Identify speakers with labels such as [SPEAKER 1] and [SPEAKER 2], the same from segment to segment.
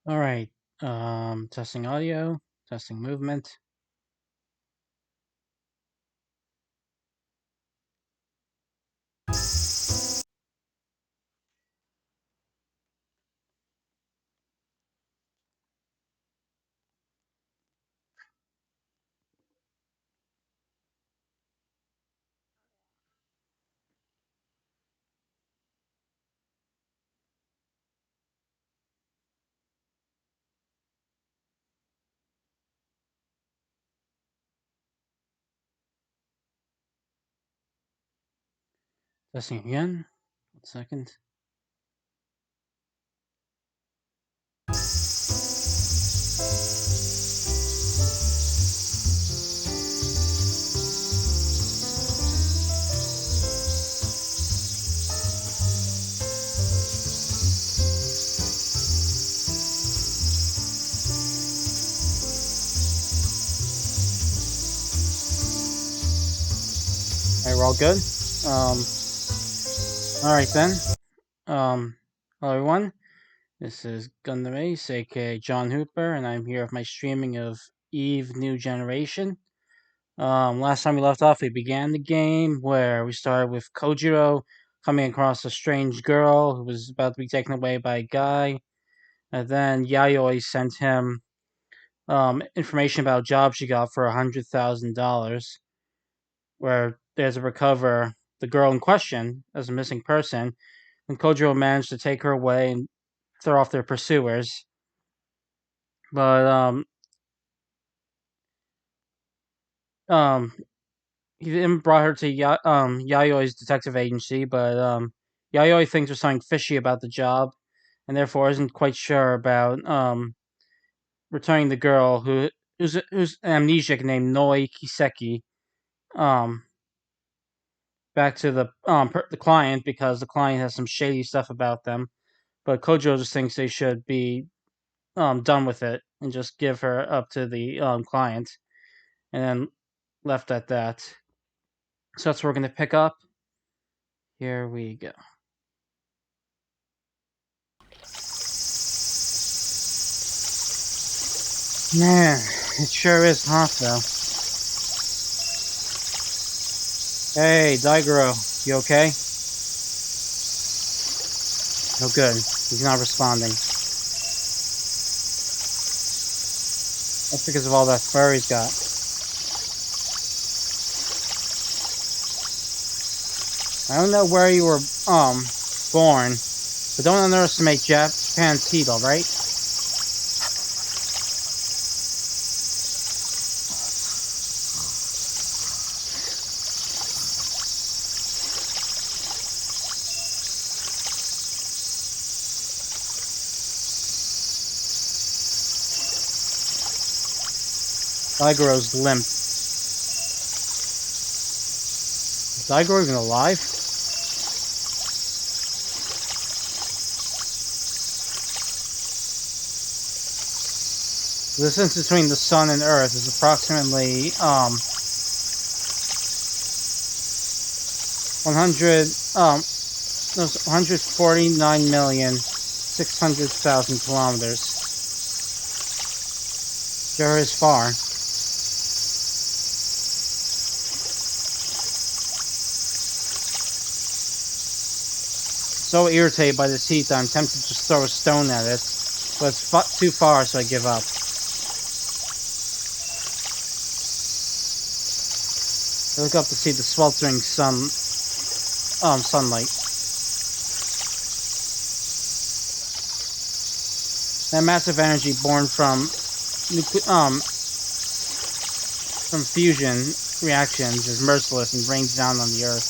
[SPEAKER 1] All right. Testing audio, testing movement. Testing again. 1 second. All right, we're all good. All right then. Hello everyone. This is Gundam Ace, aka John Hooper, and I'm here with my streaming of Eve New Generation. Last time we left off, we began the game where we started with Kojiro coming across a strange girl who was about to be taken away by a guy, and then Yayoi sent him information about a job she got for $100,000, where there's to recover the girl in question as a missing person, and Kojiro managed to take her away and throw off their pursuers. But um, he then brought her to Yayoi's detective agency, but Yayoi thinks there's something fishy about the job, and therefore isn't quite sure about returning the girl who's an amnesiac named Noi Kiseki um back to the client, because the client has some shady stuff about them. But Kojo just thinks they should be done with it and just give her up to the client, and then left at that. So that's where we're gonna pick up. Here we go. Man, it sure is hot though. Hey, Daigoro, you okay? Oh, good. He's not responding. That's because of all that fur he's got. I don't know where you were born, but don't underestimate Japan's heat, alright? Daigoro's limp. Is Daigoro even alive? The distance between the sun and Earth is approximately 149,600,000 kilometers. Sure is far. So irritated by this heat that I'm tempted to just throw a stone at it, but it's too far, so I give up. I look up to see the sweltering sunlight. That massive energy born from fusion reactions is merciless and rains down on the Earth.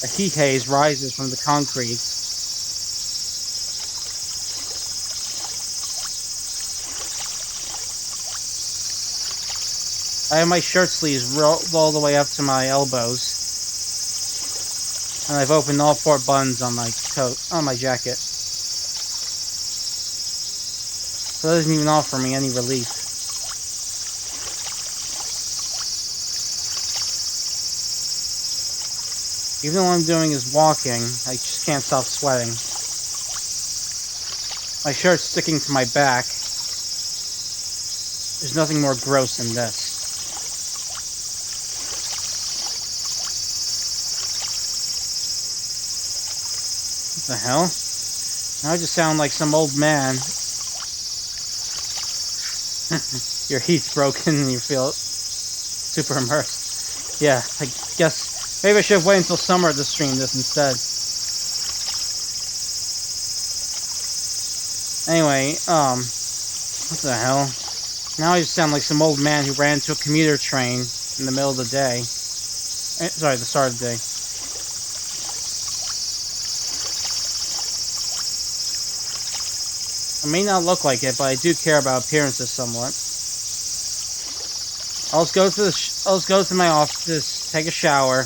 [SPEAKER 1] A heat haze rises from the concrete. I have my shirt sleeves rolled all the way up to my elbows, and I've opened all 4 buttons on my jacket. So that doesn't even offer me any relief. Even though all I'm doing is walking, I just can't stop sweating. My shirt's sticking to my back. There's nothing more gross than this. What the hell? Now I just sound like some old man. Your heat's broken and you feel super immersed. Yeah, I guess maybe I should have waited until summer to stream this instead. Anyway, what the hell? Now I just sound like some old man who ran into a commuter train in the middle of the day. Sorry, the start of the day. I may not look like it, but I do care about appearances somewhat. I'll just go to my office, take a shower,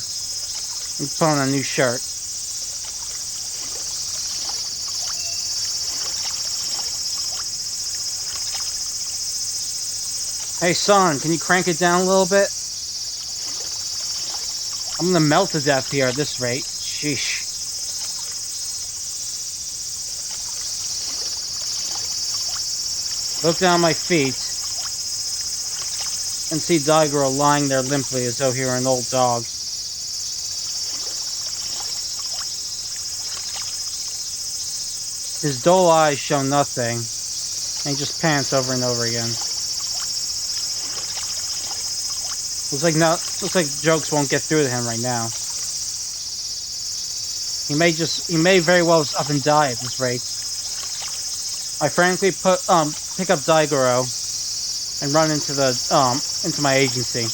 [SPEAKER 1] and put on a new shirt. Hey son, can you crank it down a little bit? I'm gonna melt to death here at this rate. Sheesh. Look down my feet and see Daigoro lying there limply as though he were an old dog. His dull eyes show nothing, and he just pants over and over again. Looks like jokes won't get through to him right now. He may very well just up and die at this rate. I frankly pick up Daigoro and run into my agency.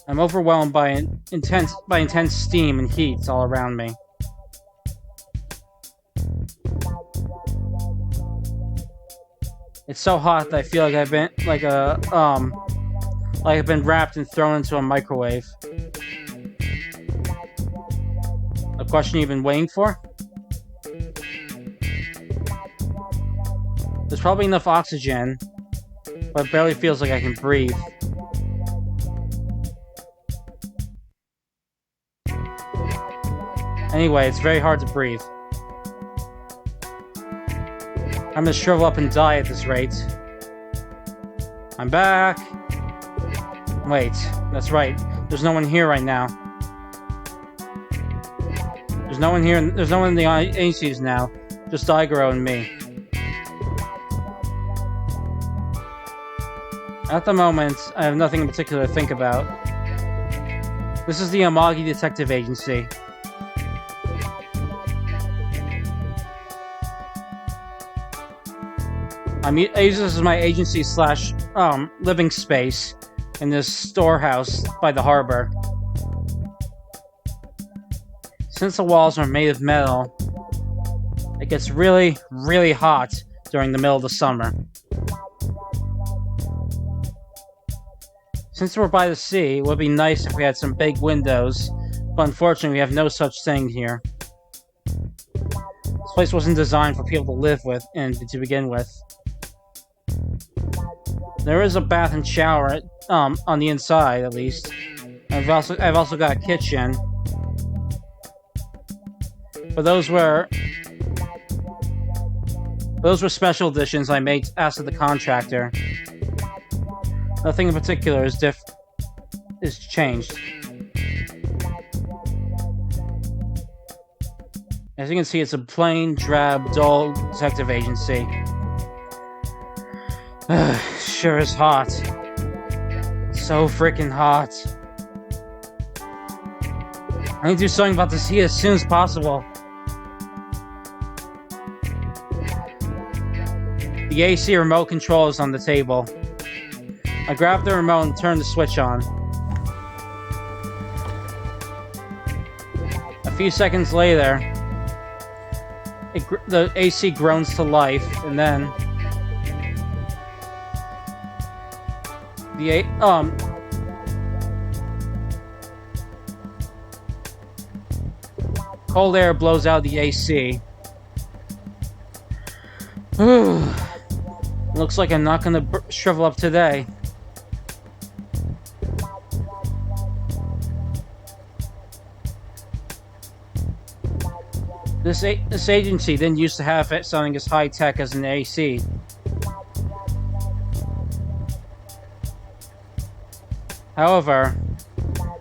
[SPEAKER 1] I'm overwhelmed by intense steam and heat all around me. It's so hot that I feel like I've been wrapped and thrown into a microwave. A question you've been waiting for? There's probably enough oxygen, but it barely feels like I can breathe. Anyway, it's very hard to breathe. I'm gonna shrivel up and die at this rate. I'm back! Wait, that's right. There's no one here right now. There's no one here. There's no one in the agencies now. Just Daigoro and me. At the moment, I have nothing in particular to think about. This is the Amagi Detective Agency. I use this as my agency / living space in this storehouse by the harbor. Since the walls are made of metal, it gets really, really hot during the middle of the summer. Since we're by the sea, it would be nice if we had some big windows, but unfortunately we have no such thing here. This place wasn't designed for people to live with to begin with. There is a bath and shower on the inside, at least. I've also got a kitchen. But those were special additions I made asked of the contractor. Nothing in particular is changed. As you can see, it's a plain, drab, dull detective agency. Sure is hot. So freaking hot. I need to do something about this heat as soon as possible. The AC remote control is on the table. I grab the remote and turn the switch on. A few seconds later, the AC groans to life, and then cold air blows out the AC. Looks like I'm not gonna shrivel up today. This agency didn't used to have it something as high tech as an AC. However,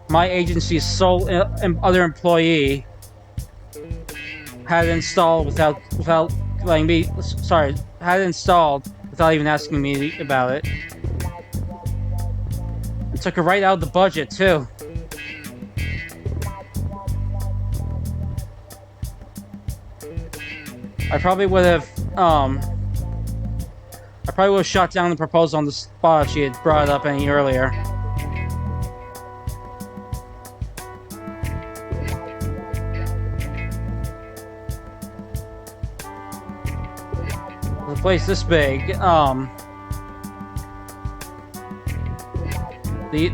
[SPEAKER 1] my agency's sole other employee had it installed without letting me. Sorry, had it installed without even asking me about it. And took it right out of the budget too. I probably would have shot down the proposal on the spot if she had brought it up any earlier. With a place this big, the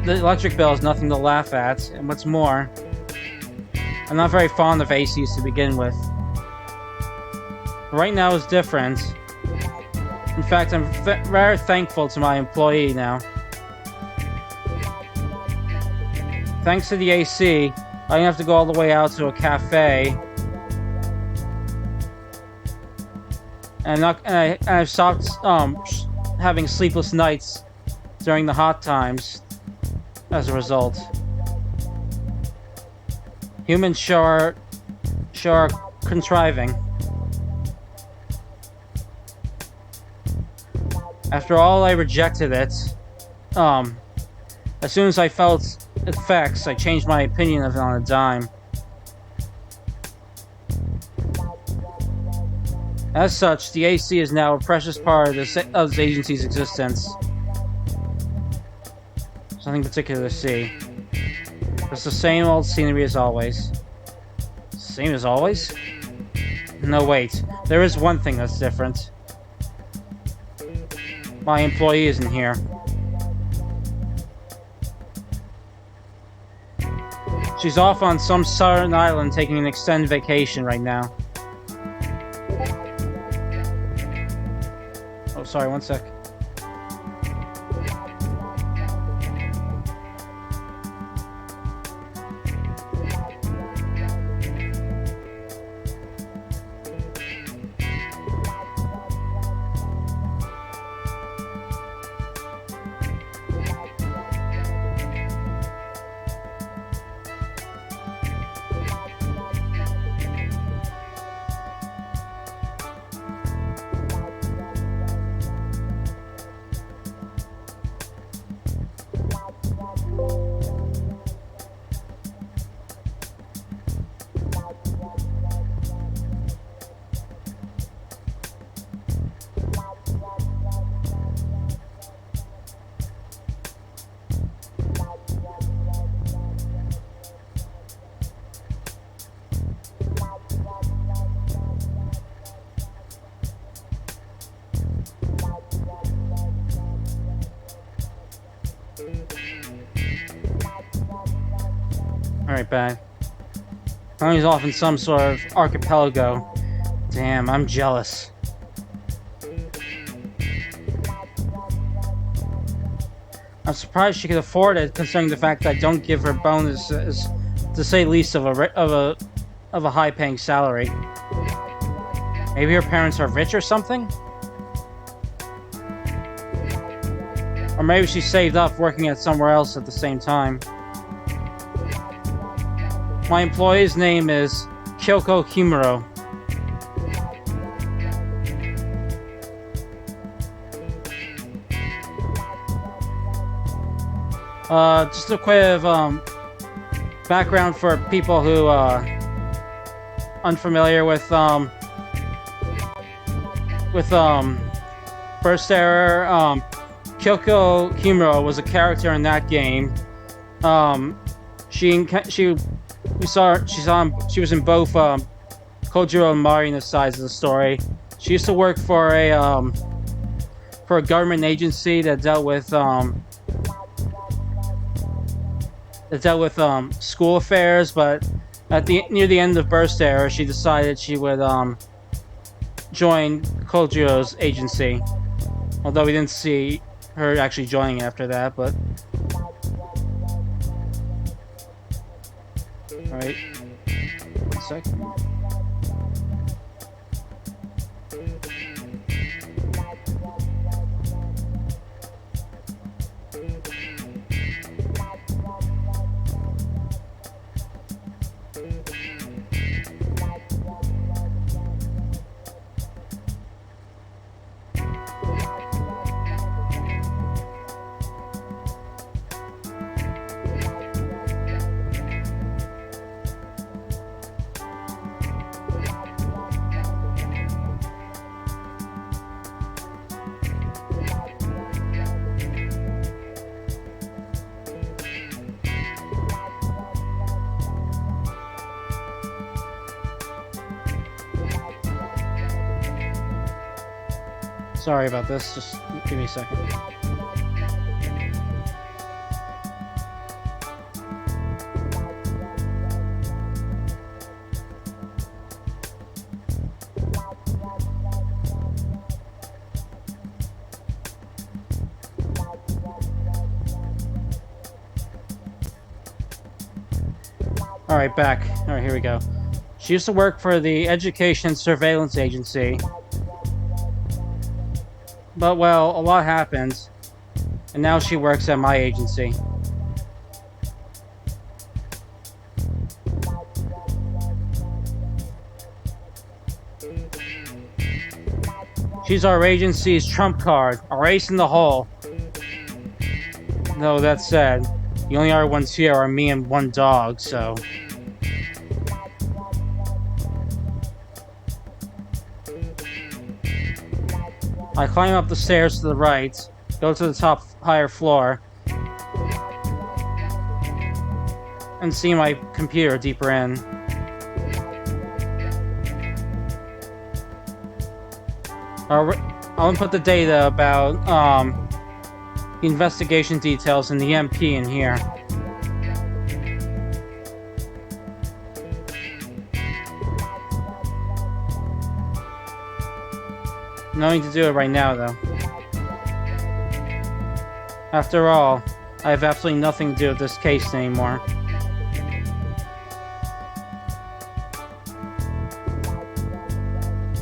[SPEAKER 1] electric bill is nothing to laugh at, and what's more, I'm not very fond of ACs to begin with. Right now is different. In fact, I'm very thankful to my employee now. Thanks to the AC, I don't have to go all the way out to a cafe. And I've stopped having sleepless nights during the hot times as a result. Humans sure are contriving. After all, I rejected it. As soon as I felt effects, I changed my opinion of it on a dime. As such, the AC is now a precious part of this agency's existence. There's nothing particular to see. It's the same old scenery as always. Same as always? No, wait. There is one thing that's different. My employee isn't here. She's off on some southern island taking an extended vacation right now. Oh, sorry, one sec. Alright, back. Tony's off in some sort of archipelago. Damn, I'm jealous. I'm surprised she could afford it, considering the fact that I don't give her bonuses, to say least of a high-paying salary. Maybe her parents are rich or something? Or maybe she saved up working at somewhere else at the same time. My employee's name is Kyoko Kimuro. Just a quick background for people who unfamiliar with Burst Error. Kyoko Kimuro was a character in that game. She was in both Kojiro and Marina's sides of the story. She used to work for a government agency that dealt with school affairs, but near the end of Burst Era, she decided she would joined Kojiro's agency. Although we didn't see her actually joining after that, but... Alright. 1 second. Sorry about this, just give me a second. Alright, back. Alright, here we go. She used to work for the Education Surveillance Agency. But, well, a lot happened. And now she works at my agency. She's our agency's trump card, our ace in the hole. Though that said, the only other ones here are me and one dog, so... I climb up the stairs to the right, go to the top higher floor, and see my computer deeper in. I'll input the data about the investigation details and the MP in here. No need to do it right now, though. After all, I have absolutely nothing to do with this case anymore.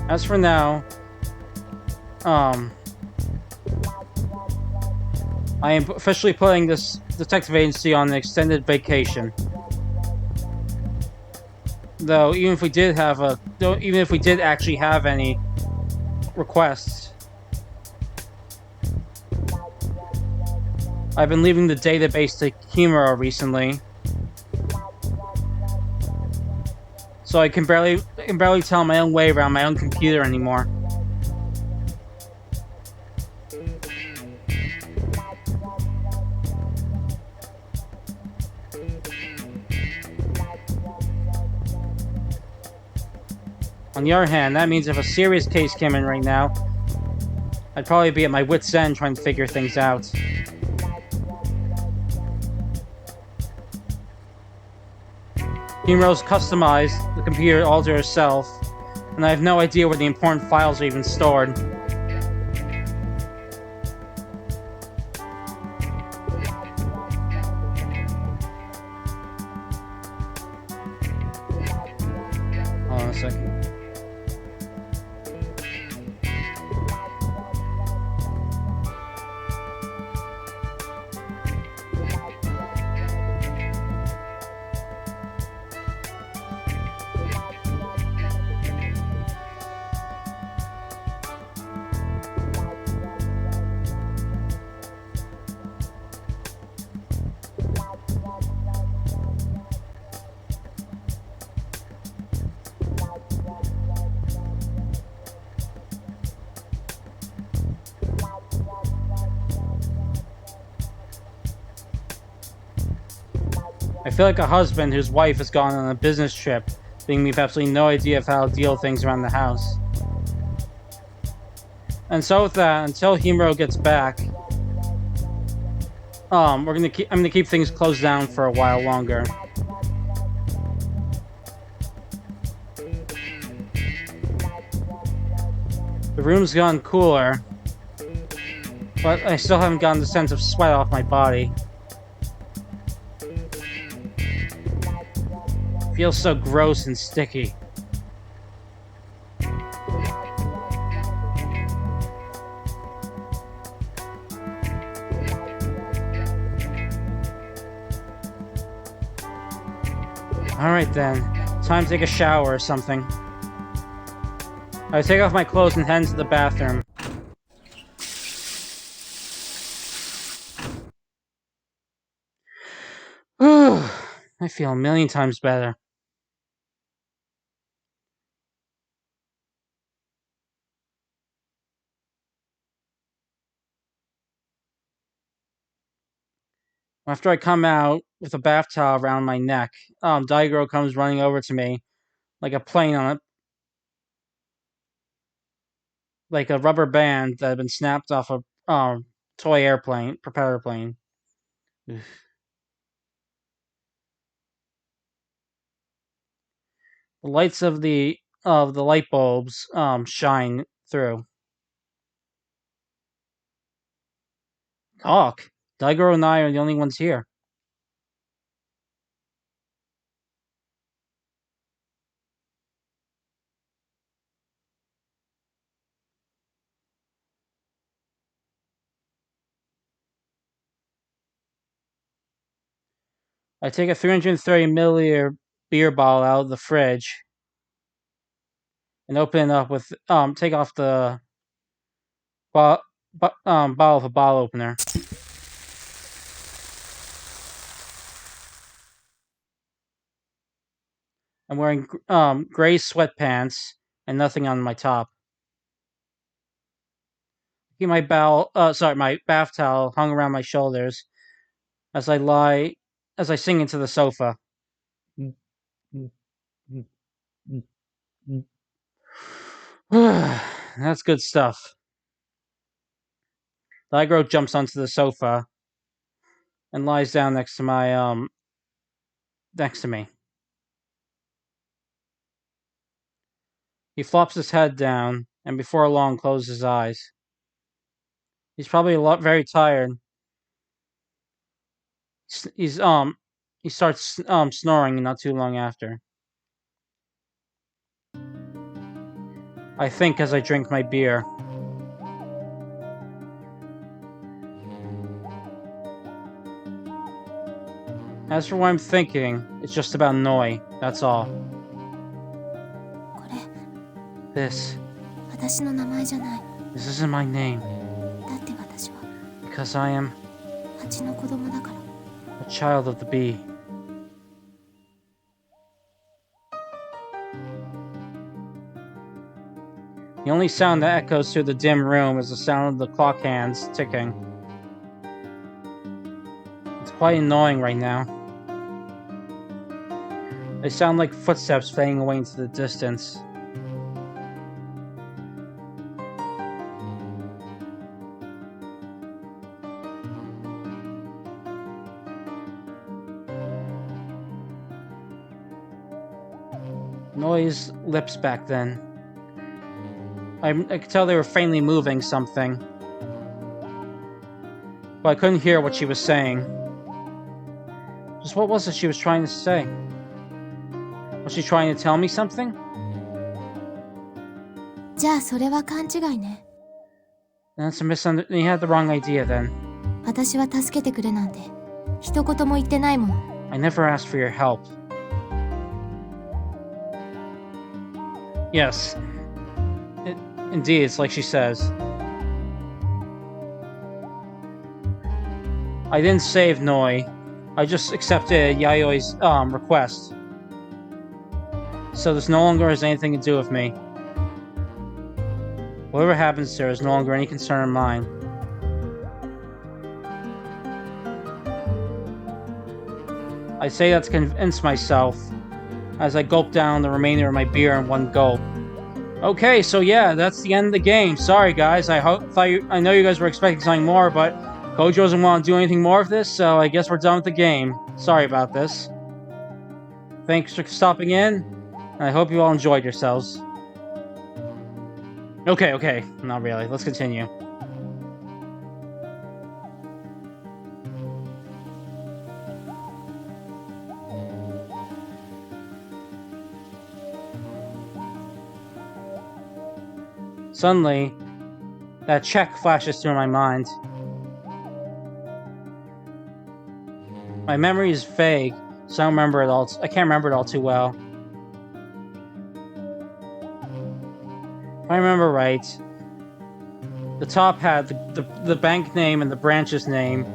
[SPEAKER 1] As for now, I am officially putting this detective agency on an extended vacation. Though, even if we did actually have any requests, I've been leaving the database to Himuro recently, so I can barely tell my own way around my own computer anymore. On the other hand, that means if a serious case came in right now, I'd probably be at my wit's end trying to figure things out. Himuro's customized the computer all to herself, and I have no idea where the important files are even stored. Hold on a second. I feel like a husband whose wife has gone on a business trip, leaving me with absolutely no idea of how to deal with things around the house. And so with that, until Himuro gets back, I'm gonna keep things closed down for a while longer. The room's gone cooler, but I still haven't gotten the sense of sweat off my body. It feels so gross and sticky. Alright then, time to take a shower or something. I take off my clothes and head into the bathroom. I feel a million times better. After I come out with a bath towel around my neck, Daigoro comes running over to me like a plane on it, like a rubber band that had been snapped off a toy airplane, propeller plane. The lights of the light bulbs shine through. Talk. Daigoro and I are the only ones here. I take a 330 milliliter beer bottle out of the fridge and open it up with take off the bottle of a bottle opener. I'm wearing gray sweatpants and nothing on my top. Keep my my bath towel hung around my shoulders as I sink into the sofa. That's good stuff. Daigoro jumps onto the sofa and lies down next to me. He flops his head down and before long closes his eyes. He's probably very tired. He starts snoring not too long after. I think as I drink my beer. As for what I'm thinking, it's just about Noi, that's all. This isn't my name. Because I am a child of the bee. The only sound that echoes through the dim room is the sound of the clock hands ticking. It's quite annoying right now. They sound like footsteps fading away into the distance. Noi's lips back then. I could tell they were faintly moving something, but I couldn't hear what she was saying. Just what was it she was trying to say? Was she trying to tell me something? That's a misunderstanding. You had the wrong idea then. I never asked for your help. Yes. Indeed, it's like she says. I didn't save Noi. I just accepted Yayoi's request. So this no longer has anything to do with me. Whatever happens to her is no longer any concern of mine. I say that to convince myself as I gulp down the remainder of my beer in one gulp. Okay, so yeah, that's the end of the game. Sorry, guys. I know you guys were expecting something more, but Kojo doesn't want to do anything more of this, so I guess we're done with the game. Sorry about this. Thanks for stopping in, and I hope you all enjoyed yourselves. Okay, not really. Let's continue. Suddenly, that check flashes through my mind. My memory is vague, so I don't remember it all. I can't remember it all too well. If I remember right, the top had the bank name and the branch's name,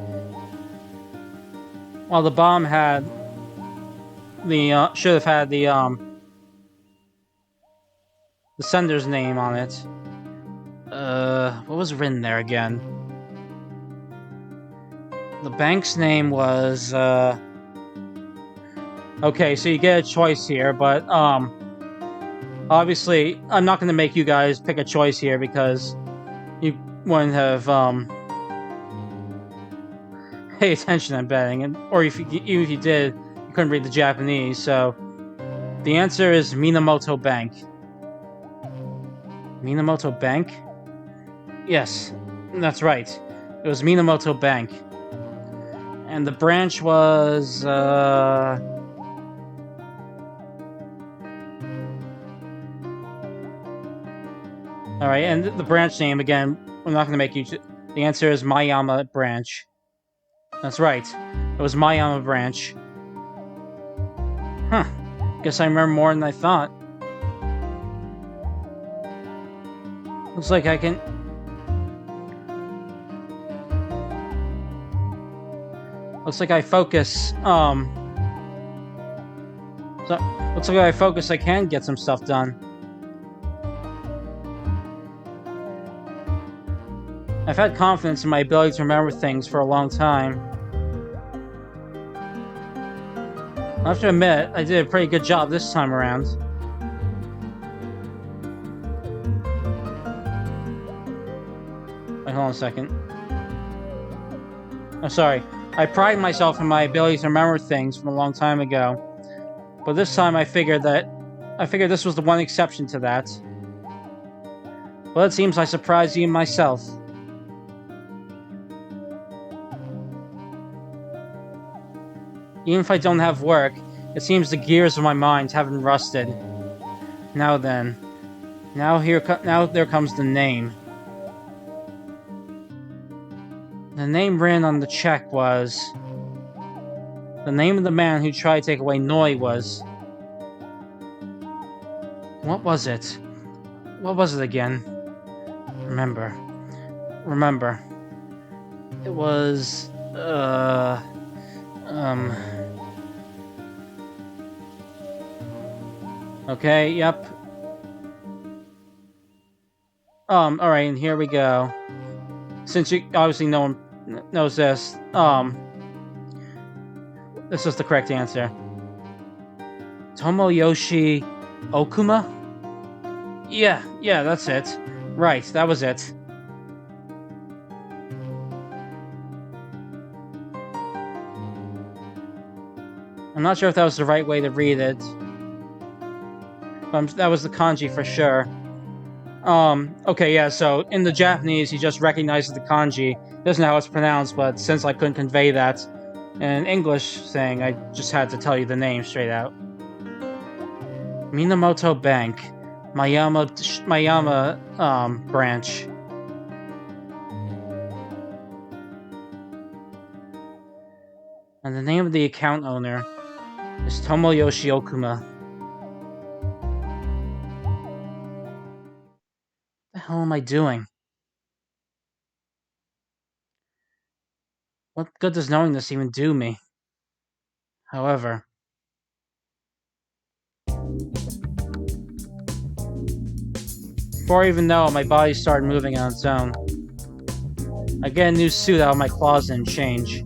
[SPEAKER 1] while the bottom had the should have had the sender's name on it. What was written there again? The bank's name was okay, so you get a choice here, but obviously I'm not going to make you guys pick a choice here because you wouldn't have pay attention, I'm betting, or even if you did, you couldn't read the Japanese. So the answer is Minamoto Bank. Minamoto Bank? Yes, that's right. It was Minamoto Bank. And the branch was, alright, and the branch name, again, I'm not going to make you... The answer is Mayama Branch. That's right. It was Mayama Branch. Huh. Guess I remember more than I thought. Looks like I can... Looks like I focus, So, looks like if I focus, I can get some stuff done. I've had confidence in my ability to remember things for a long time. I have to admit, I did a pretty good job this time around. Wait, hold on a second. I'm sorry. I pride myself in my ability to remember things from a long time ago. But this time I figured this was the one exception to that. Well, it seems I surprised even myself. Even if I don't have work, it seems the gears of my mind haven't rusted. Now then. Now there comes the name. The name written on the check was... The name of the man who tried to take away Noi was... What was it? What was it again? Remember. It was... Okay, yep. Alright, and here we go. Since you obviously no one knows this, this is the correct answer. Tomoyoshi Okuma? Yeah, that's it. Right, that was it. I'm not sure if that was the right way to read it. But that was the kanji for sure. Okay, yeah, so in the Japanese, he just recognizes the kanji. Doesn't know how it's pronounced, but since I couldn't convey that in English thing, I just had to tell you the name straight out. Minamoto Bank. Mayama branch. And the name of the account owner is Tomoyoshi Okuma. What the hell am I doing? What good does knowing this even do me? However... Before I even know it, my body started moving on its own. I get a new suit out of my closet and change.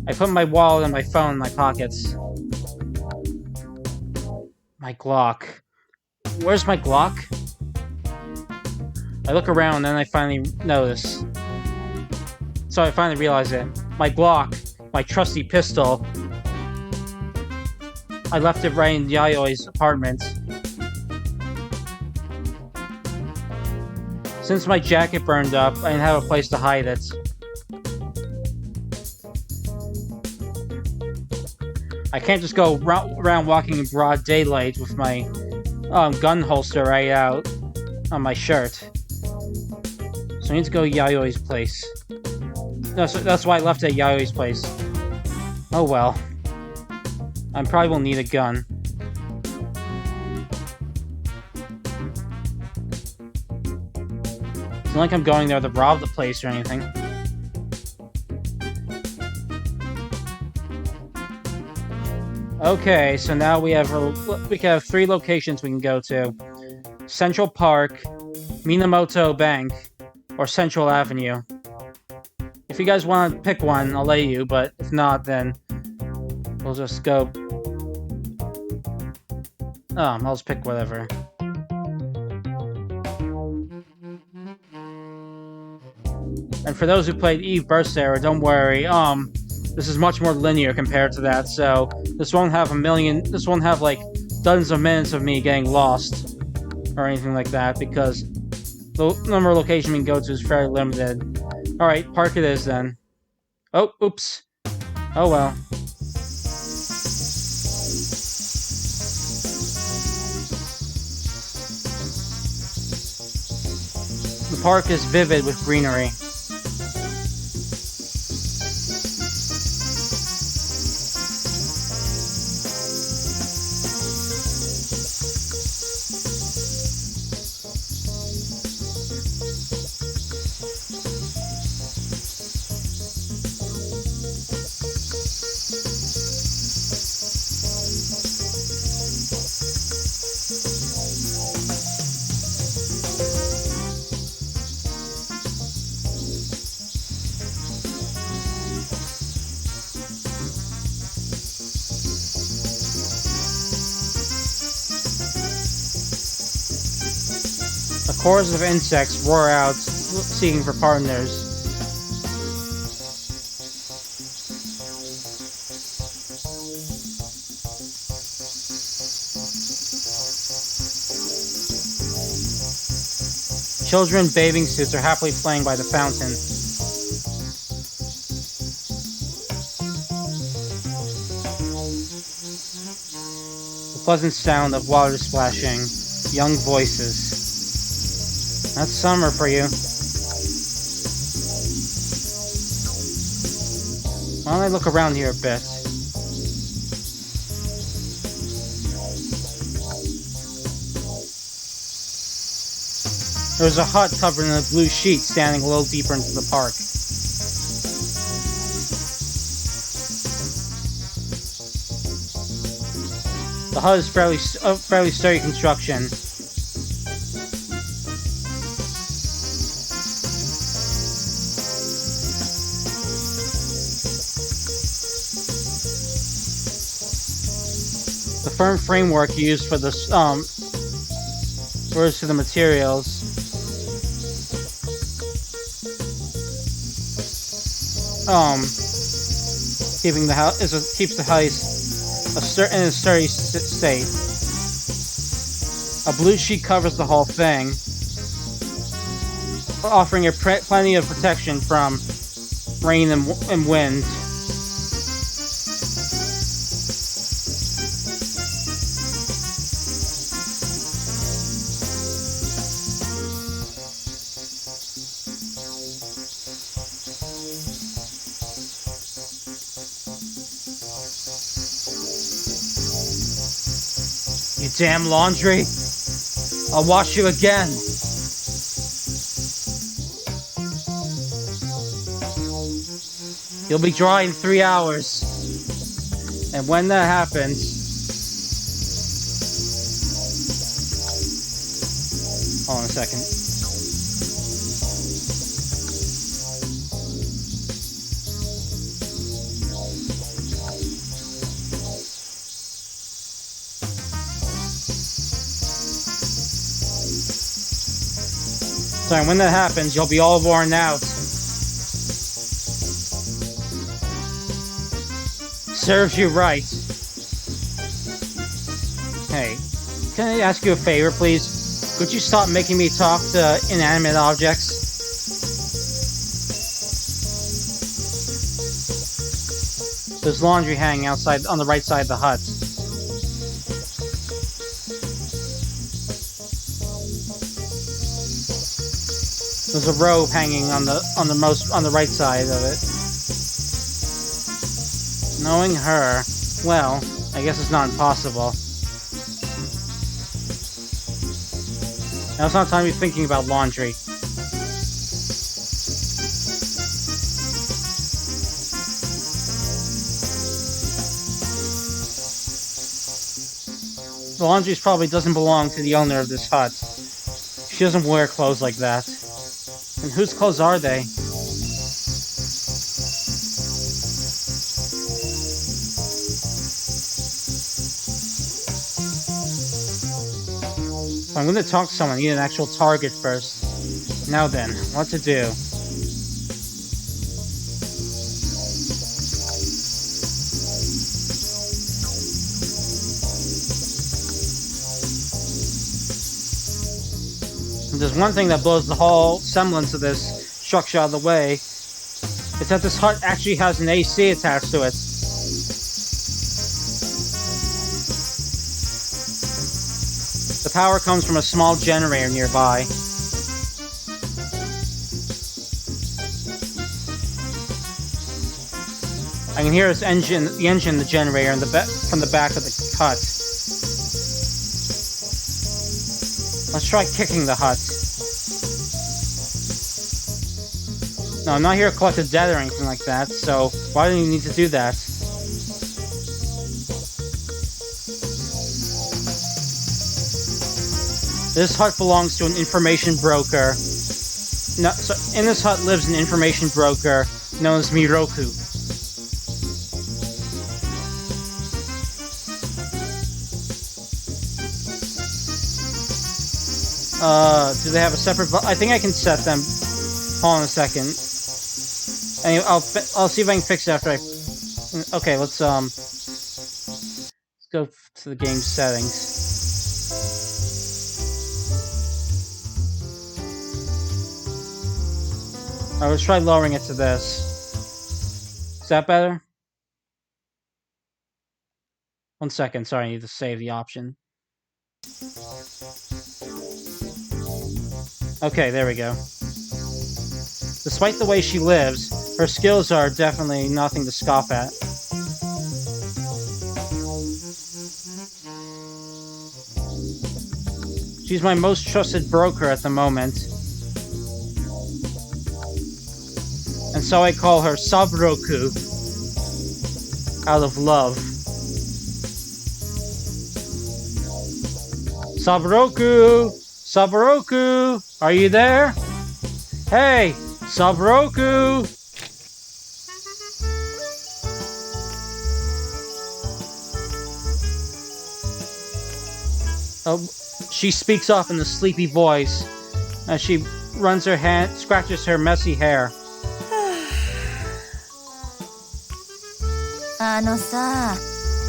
[SPEAKER 1] I put my wallet and my phone in my pockets. My Glock. Where's my Glock? I look around and then I finally notice. So I finally realize it. My Glock, my trusty pistol. I left it right in Yayoi's apartment. Since my jacket burned up, I didn't have a place to hide it. I can't just go around walking in broad daylight with my gun holster right out on my shirt. So I need to go to Yayoi's place. No, so that's why I left at Yayoi's place. Oh well. I probably will need a gun. It's not like I'm going there to rob the place or anything. Okay, so now we have 3 locations we can go to. Central Park, Minamoto Bank, or Central Avenue. If you guys want to pick one, I'll let you, but if not, then we'll just go... I'll just pick whatever. And for those who played Eve Berserker, don't worry, this is much more linear compared to that, so this won't have like dozens of minutes of me getting lost or anything like that, because the number of locations we can go to is fairly limited. Alright, park it is then. Oh, oops. Oh well. The park is vivid with greenery. A chorus of insects roar out, seeking for partners. Children in bathing suits are happily playing by the fountain. The pleasant sound of water splashing, young voices. That's summer for you. Why don't I look around here a bit? There's a hut covered in a blue sheet standing a little deeper into the park. The hut is fairly sturdy construction. The firm framework used for the refers to the materials. Keeping the house keeps the house in a sturdy state. A blue sheet covers the whole thing, offering it plenty of protection from rain and wind. You damn laundry! I'll wash you again! You'll be dry in 3 hours. And when that happens... Hold on a second. Sorry, when that happens, you'll be all worn out. Serves you right. Hey, can I ask you a favor, please? Could you stop making me talk to inanimate objects? There's laundry hanging outside on the right side of the hut. There's a robe hanging on the right side of it. Knowing her, well, I guess it's not impossible. Now it's not time to be thinking about laundry. The laundry probably doesn't belong to the owner of this hut. She doesn't wear clothes like that. And whose clothes are they? I'm going to talk to someone. I need an actual target first. Now then, what to do? There's one thing that blows the whole semblance of this structure out of the way. It's that this hut actually has an AC attached to it. The power comes from a small generator nearby. I can hear the engine, the generator, from the back of the hut. Let's try kicking the hut. No, I'm not here to collect a debt or anything like that, so why do you need to do that? This hut belongs to an information broker. No, so in this hut lives an information broker known as Miroku. Do they have a separate? I think I can set them. Hold on a second. Anyway, I'll see if I can fix it after I. Okay, let's go to the game settings. Alright, let's try lowering it to this. Is that better? 1 second, sorry, I need to save the option. Okay, there we go. Despite the way she lives, her skills are definitely nothing to scoff at. She's my most trusted broker at the moment. And so I call her Sabroku, out of love. Sabroku! Sabroku! Are you there? Hey! Sabroku! Oh, she speaks off in a sleepy voice as she runs her hand, scratches her messy hair.
[SPEAKER 2] さ、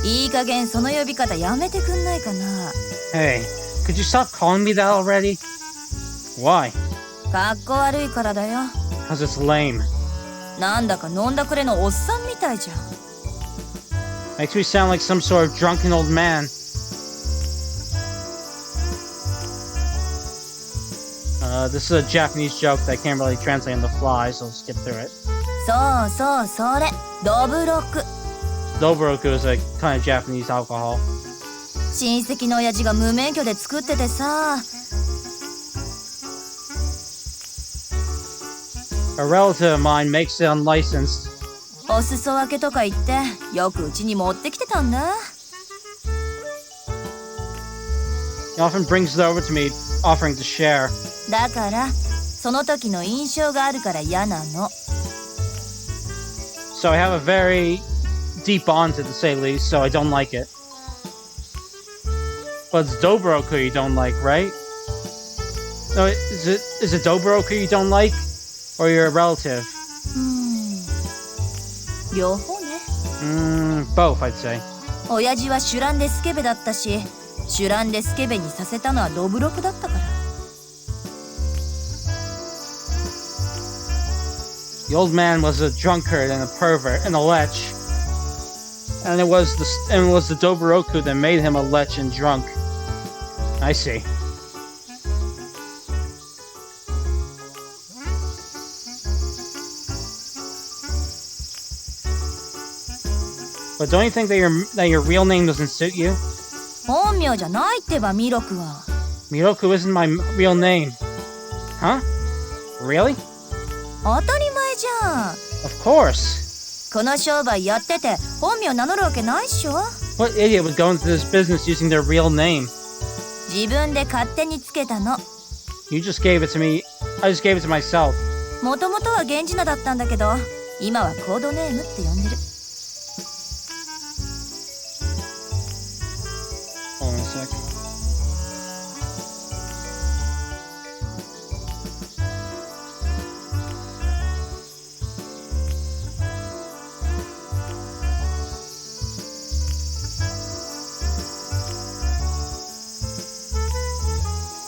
[SPEAKER 2] いい加減その呼び方やめてくんないかな。
[SPEAKER 1] Hey, could you stop calling me that already? Why?
[SPEAKER 2] かっこ悪いからだよ。
[SPEAKER 1] Because it's lame.
[SPEAKER 2] なんだか飲んだくれのおっさんみたいじゃん。
[SPEAKER 1] Makes me sound like some sort of drunken old man. This is a Japanese joke that I can't really translate on the fly, so I'll skip through it.
[SPEAKER 2] そうそう、それ。ドブロク。
[SPEAKER 1] Dobroku is a kind of Japanese alcohol.
[SPEAKER 2] 親戚の親父が無免許で作っててさ。
[SPEAKER 1] A relative of mine makes it unlicensed.
[SPEAKER 2] お裾分けとか言ってよくうちに持ってきてたんだ。
[SPEAKER 1] He often brings it over to me, offering to share.
[SPEAKER 2] だからその時の印象があるから嫌なの。
[SPEAKER 1] So I have a very deep bond to say least, so I don't like it. But it's Dobroku you don't like, right? No, is it Dobroku you don't like? Or your relative?
[SPEAKER 2] 両方ね。
[SPEAKER 1] Both, I'd say.
[SPEAKER 2] 親父はシュランでスケベだったし、シュランでスケベにさせたのはドブロクだったから。
[SPEAKER 1] The old man was a drunkard and a pervert and a lech. And it was the Doboroku that made him a lech and drunk. I see. But don't you think that your real name doesn't suit you?
[SPEAKER 2] 本名じゃないってばミロクは。
[SPEAKER 1] Miroku isn't my real name. Huh? Really?
[SPEAKER 2] 当たり前じゃん。
[SPEAKER 1] Of course.
[SPEAKER 2] この商売やってて本名名乗るわけないっしょ。
[SPEAKER 1] What idiot would go into this business using their real name?
[SPEAKER 2] 自分で勝手につけたの。
[SPEAKER 1] You just gave it to me. I just gave it to myself.
[SPEAKER 2] もともとは源氏名だったんだけど、今はコードネームって呼んでる。
[SPEAKER 1] Hold on a sec.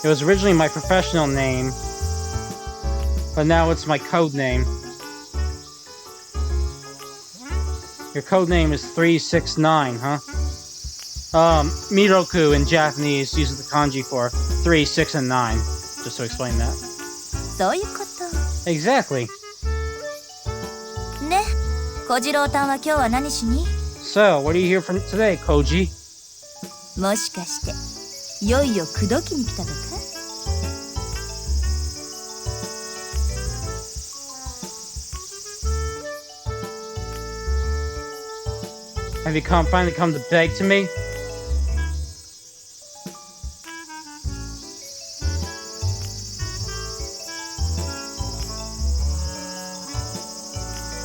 [SPEAKER 1] It was originally my professional name, but now it's my code name. Your code name is 369, huh? Miroku in Japanese uses the kanji for 3, 6, and 9, just to explain that.
[SPEAKER 2] そういうこと。
[SPEAKER 1] Exactly.
[SPEAKER 2] ね、小次郎たんは今日は何しに？
[SPEAKER 1] So, what are you here for today, Koji?
[SPEAKER 2] もしかしていよいよ口説きに来たとか？
[SPEAKER 1] Have you finally come to beg to me?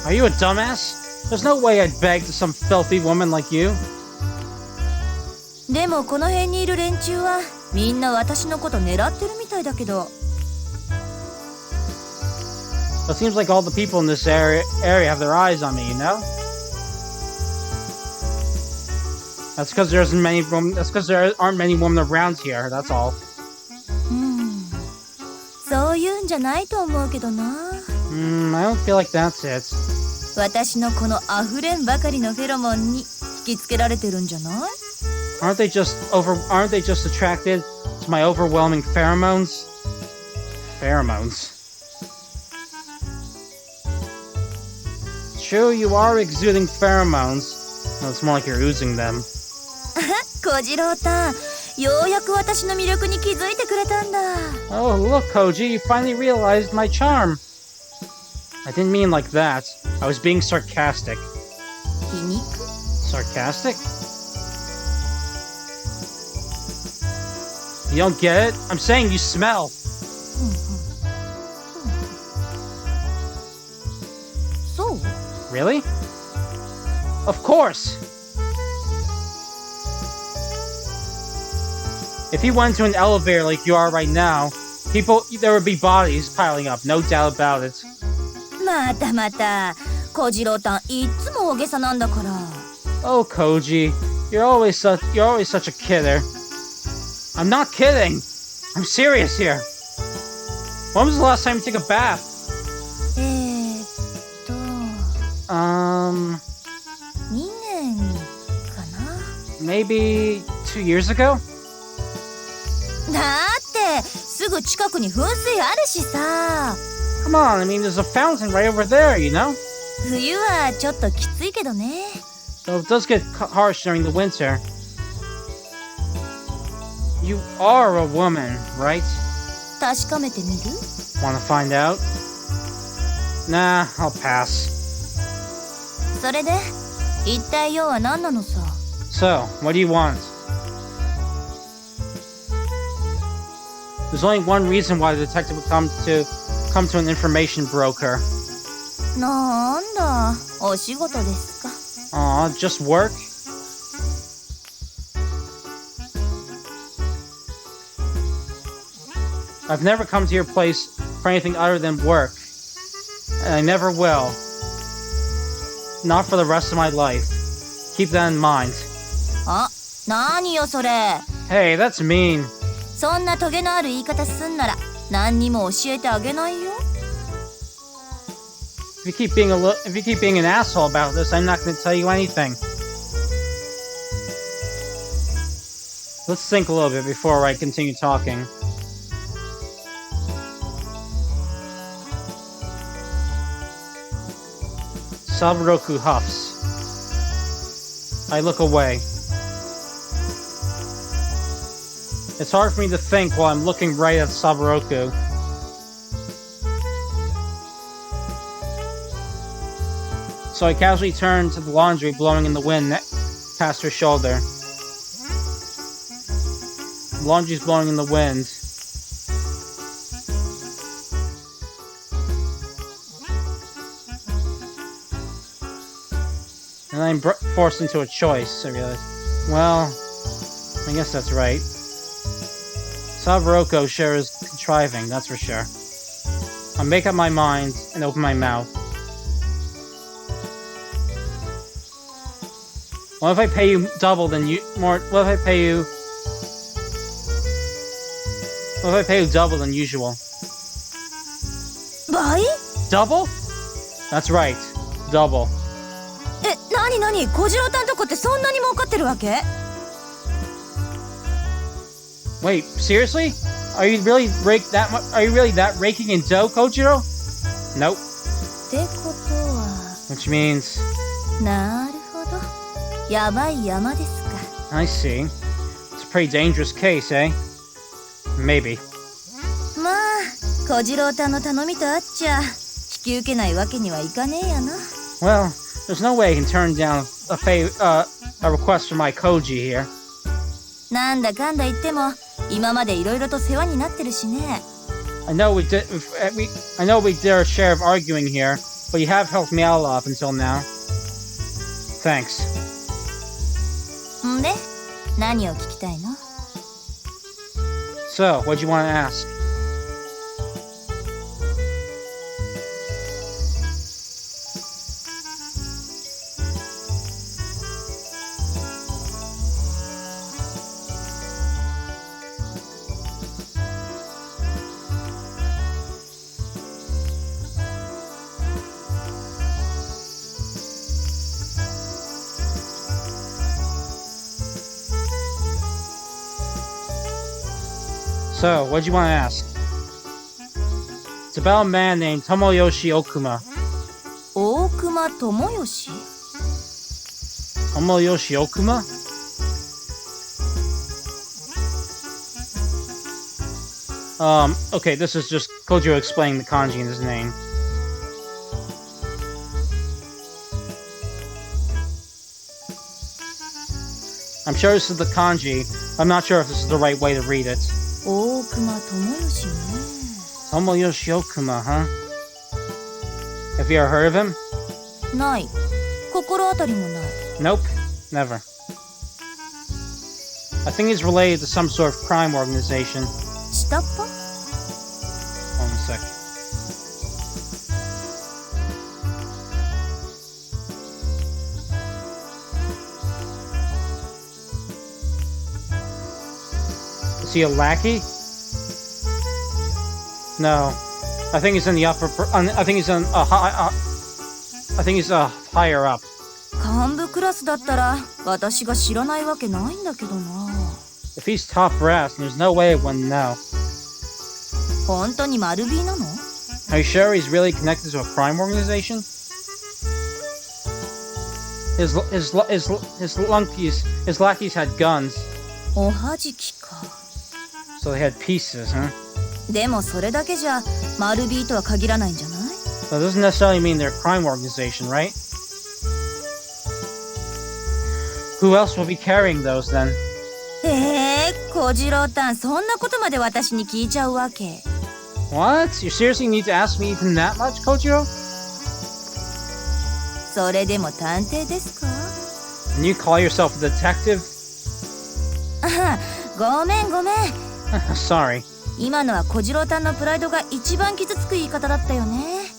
[SPEAKER 1] Are you a dumbass? There's no way I'd beg to some filthy woman like you.
[SPEAKER 2] でもこの辺にいる連中はみんな私のこと狙ってるみたいだけど。
[SPEAKER 1] It seems like all the people in this area have their eyes on me, you know? That's because there aren't many women around here, that's all.
[SPEAKER 2] そういうんじゃないと思うけどな。
[SPEAKER 1] I don't feel like that's it.
[SPEAKER 2] 私のこの溢れんばかりのフェロモンに引きつけられてるんじゃない？
[SPEAKER 1] Aren't they just attracted to my overwhelming pheromones? Pheromones. True, you are exuding pheromones. No, it's more like you're oozing them.
[SPEAKER 2] 小次郎たん、ようやく私の魅力に気づいてくれたんだ。
[SPEAKER 1] Oh, look, Koji, you finally realized my charm. I didn't mean like that. I was being sarcastic.
[SPEAKER 2] 皮肉？
[SPEAKER 1] Sarcastic? You don't get it? I'm saying you smell.
[SPEAKER 2] そう？
[SPEAKER 1] Really? Of course. If you went to an elevator like you are right now, there would be bodies piling up, no doubt about it.
[SPEAKER 2] またまた、小次郎たんいっつも大げさなんだから。
[SPEAKER 1] Oh, Koji, you're always such a kidder. I'm not kidding. I'm serious here. When was the last time you took a bath?
[SPEAKER 2] 2年かな。
[SPEAKER 1] Maybe 2 years ago?
[SPEAKER 2] だってすぐ近くに噴水あるしさ。
[SPEAKER 1] Come on, I mean, there's a fountain right over there, you know?
[SPEAKER 2] 冬はちょっときついけどね。
[SPEAKER 1] So it does get harsh during the winter. You are a woman, right?
[SPEAKER 2] 確かめてみる？
[SPEAKER 1] Want to find out? Nah, I'll pass.
[SPEAKER 2] それで一体用は何なのさ。
[SPEAKER 1] So, what do you want? There's only one reason why the detective would come to an information broker.
[SPEAKER 2] なんだ、お仕事ですか。
[SPEAKER 1] Aw, just work? I've never come to your place for anything other than work. And I never will. Not for the rest of my life. Keep that in mind.
[SPEAKER 2] あ、何よそれ。
[SPEAKER 1] Hey, that's mean.
[SPEAKER 2] そんなトゲのある言い方すんなら何にも教えてあげないよ。
[SPEAKER 1] if you keep being an asshole about this, I'm not going to tell you anything. Let's think a little bit before I continue talking. Saburoku huffs. I look away. It's hard for me to think while I'm looking right at Saburoku. So I casually turn to the laundry blowing in the wind past her shoulder. The laundry's blowing in the wind. And I'm forced into a choice, I realize. Well, I guess that's right. Saburoku sure is contriving, that's for sure. I make up my mind and open my mouth. What if I pay you double than you more? What if I pay you? What if I pay you double than usual?
[SPEAKER 2] 倍？
[SPEAKER 1] Double? That's right, double.
[SPEAKER 2] なに小次郎たんとこってそんなに儲かってるわけ？
[SPEAKER 1] Wait, seriously? Are you really that raking in dough, Kojiro? Nope.
[SPEAKER 2] ってことは。
[SPEAKER 1] Which means.
[SPEAKER 2] なるほど。やばい山ですか。
[SPEAKER 1] I see. It's a pretty dangerous case, eh? Maybe.
[SPEAKER 2] まあ、小次郎たんの頼みとあっちゃ、引き受けないわけにはいかねえやな。
[SPEAKER 1] Well, there's no way I can turn down a request from my Koji here.
[SPEAKER 2] なんだかんだ言っても、今までいろいろと世話になってるしね。
[SPEAKER 1] I know we did our share of arguing here, but you have helped me out a lot up until now. Thanks.
[SPEAKER 2] んで、何を聞きたいの？
[SPEAKER 1] So, what'd you want to ask? So, what'd you want to ask? It's about a man named Tomoyoshi Okuma.
[SPEAKER 2] 大隈智義？
[SPEAKER 1] Tomoyoshi Okuma? Okay, this is just Kojiro explaining the kanji in his name. I'm sure this is the kanji. I'm not sure if this is the right way to read it.
[SPEAKER 2] 大隈智義ね。
[SPEAKER 1] Tomoyoshi Okuma, huh? Have you ever heard of him?
[SPEAKER 2] ない。心当たりもない。
[SPEAKER 1] Nope, never. I think he's related to some sort of crime organization.
[SPEAKER 2] 下っ端？
[SPEAKER 1] Hold on a sec. Is he a lackey? No. I think he's in the upper. I think he's in a high. I think he's higher up.
[SPEAKER 2] 幹部クラスだったら私が知らないわけないんだけどな。
[SPEAKER 1] If he's top brass, there's no way I wouldn't know.
[SPEAKER 2] 本当に丸 B なの？
[SPEAKER 1] Are you sure he's really connected to a crime organization? His lackeys had guns,
[SPEAKER 2] おはじきか。
[SPEAKER 1] so they had pieces, huh?
[SPEAKER 2] でもそれだけじゃ丸 B とは限らないんじゃない？
[SPEAKER 1] So it doesn't necessarily mean they're a crime organization, right? Who else will be carrying those then?
[SPEAKER 2] 小次郎たんそんなことまで私に聞いちゃうわけ？
[SPEAKER 1] What? You seriously need to ask me even that much, Kojiro?
[SPEAKER 2] それでも探偵ですか？
[SPEAKER 1] And you call yourself a detective?
[SPEAKER 2] あごめん。
[SPEAKER 1] Sorry.
[SPEAKER 2] 今のは小次郎たんのプライドが一番傷つく言い方だったよね。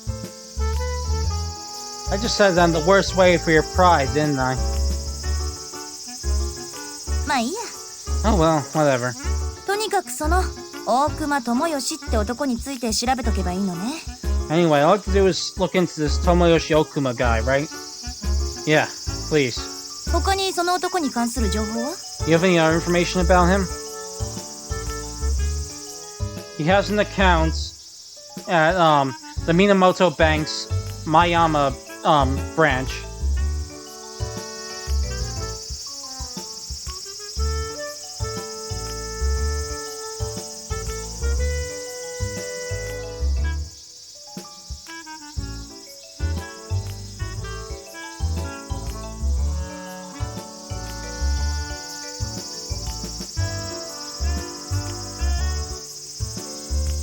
[SPEAKER 1] I just said that in the worst way for your pride, didn't I?
[SPEAKER 2] まあいいや。
[SPEAKER 1] Oh well, whatever.
[SPEAKER 2] とにかくその大隈智義って男について調べとけばいいのね。
[SPEAKER 1] Anyway, all I have to do is look into this Tomoyoshi Okuma guy, right? Yeah, please.
[SPEAKER 2] 他にその男に関する情報は？
[SPEAKER 1] You have any other information about him? He has an account at the Minamoto Bank's Mayama branch.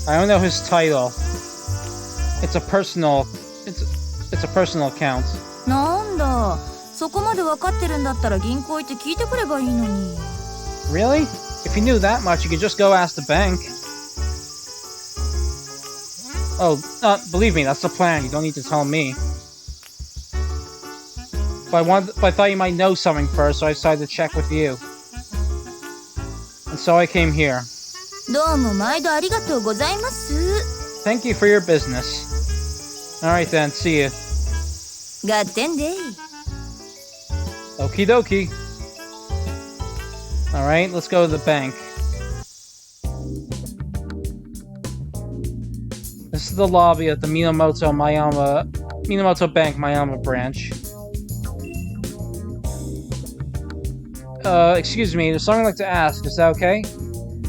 [SPEAKER 1] I don't know his title. It's a personal account.
[SPEAKER 2] なんだ、そこまで分かってるんだったら銀行行って聞いてくればいいのに。
[SPEAKER 1] Really? If you knew that much, you could just go ask the bank. Oh, believe me, that's the plan. You don't need to tell me. But I thought you might know something first, so I decided to check with you. And so I came here.
[SPEAKER 2] どうも毎度ありがとうございます。
[SPEAKER 1] Thank you for your business. Alright then, see you.
[SPEAKER 2] ガッテンデイ。
[SPEAKER 1] Okie dokie. Alright, let's go to the bank. This is the lobby at the Minamoto Bank Mayama branch. Excuse me, there's something I'd like to ask, is that okay?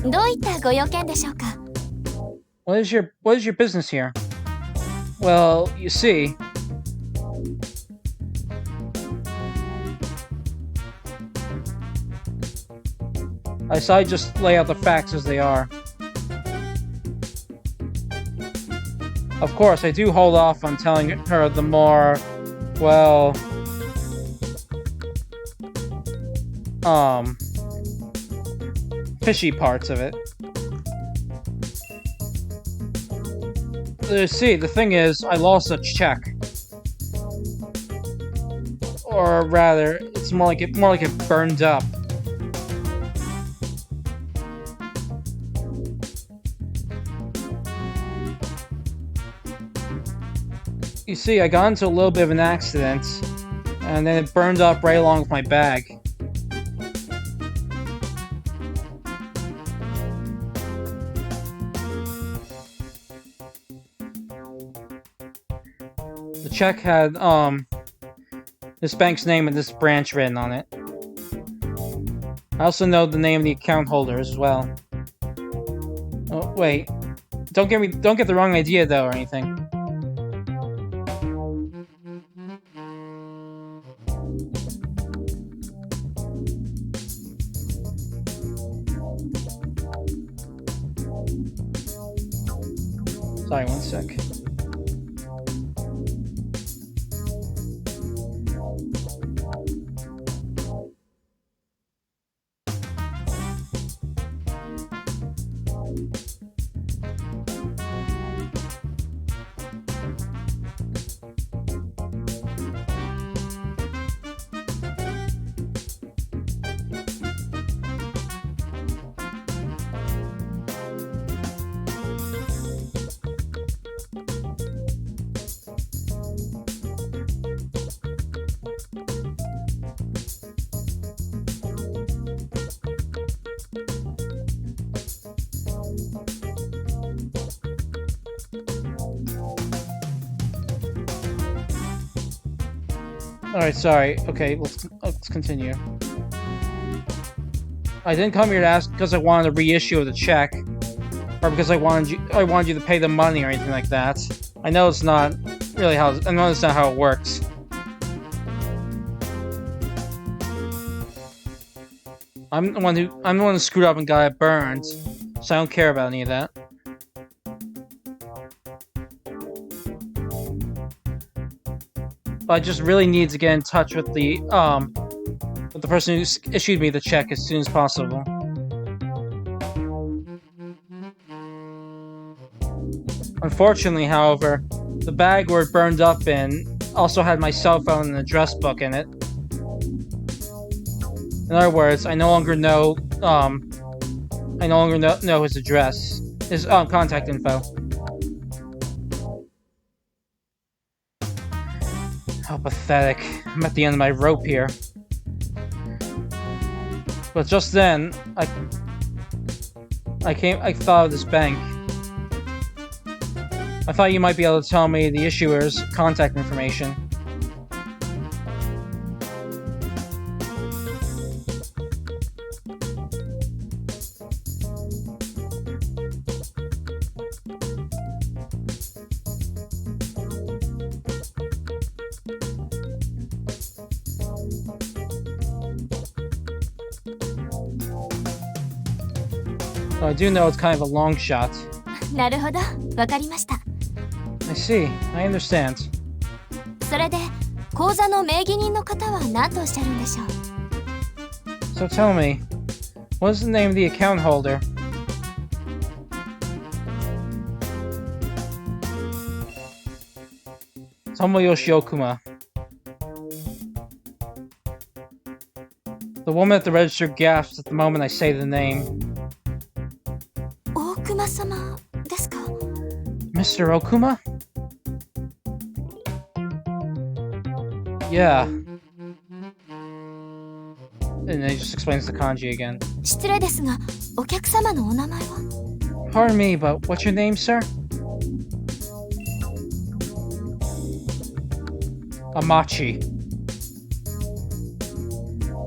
[SPEAKER 2] どういったご用件でしょうか？
[SPEAKER 1] What is your business here? Well, you see, I decided to just lay out the facts as they are. Of course, I do hold off on telling her the more, well, fishy parts of it. See, the thing is, I lost a check. Or rather, it's more like it burned up. You see, I got into a little bit of an accident, and then it burned up right along with my bag. The check had, this bank's name and this branch written on it. I also know the name of the account holder as well. Oh, wait. Don't get the wrong idea though or anything. Sorry, one sec. Alright, sorry. Okay, let's continue. I didn't come here to ask because I wanted a reissue of the check, or because I wanted you to pay the money or anything like that. I know it's not really how it works. I'm the one who screwed up and got it burned, so I don't care about any of that. But I just really need to get in touch with the person who issued me the check as soon as possible. Unfortunately, however, the bag where it burned up in also had my cell phone and address book in it. In other words, I no longer know his address, his contact info. How pathetic. I'm at the end of my rope here. But just then, I thought of this bank. I thought you might be able to tell me the issuer's contact information. I do know it's kind of a long shot.
[SPEAKER 2] なるほど、わかりました。
[SPEAKER 1] I see. I understand.
[SPEAKER 2] それで、口座の名義人の方は何とおっしゃるんでしょう。
[SPEAKER 1] So tell me, what is the name of the account holder? Tomoyoshi Okuma. The woman at the register gasps at the moment I say the name.
[SPEAKER 2] 大熊様ですか？
[SPEAKER 1] Mr. Okuma? Yeah. And then he just explains the kanji again.
[SPEAKER 2] 失礼ですが、お客様のお名前は？
[SPEAKER 1] Pardon me, but what's your name, sir? Amachi.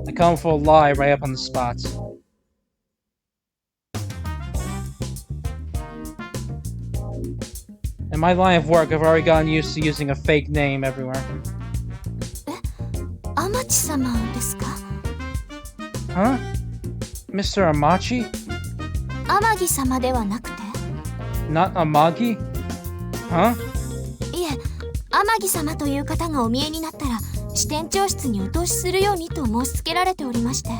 [SPEAKER 1] I come for a lie right up on the spot. In my line of work, I've already gotten used to using a fake name everywhere.
[SPEAKER 2] 天地様ですか？
[SPEAKER 1] Huh? Mr. Amachi?
[SPEAKER 2] 天城様ではなくて？
[SPEAKER 1] Not Amagi? Huh?
[SPEAKER 2] いえ、天城様という方がお見えになったら支店長室にお通しするようにと申し付けられておりまして。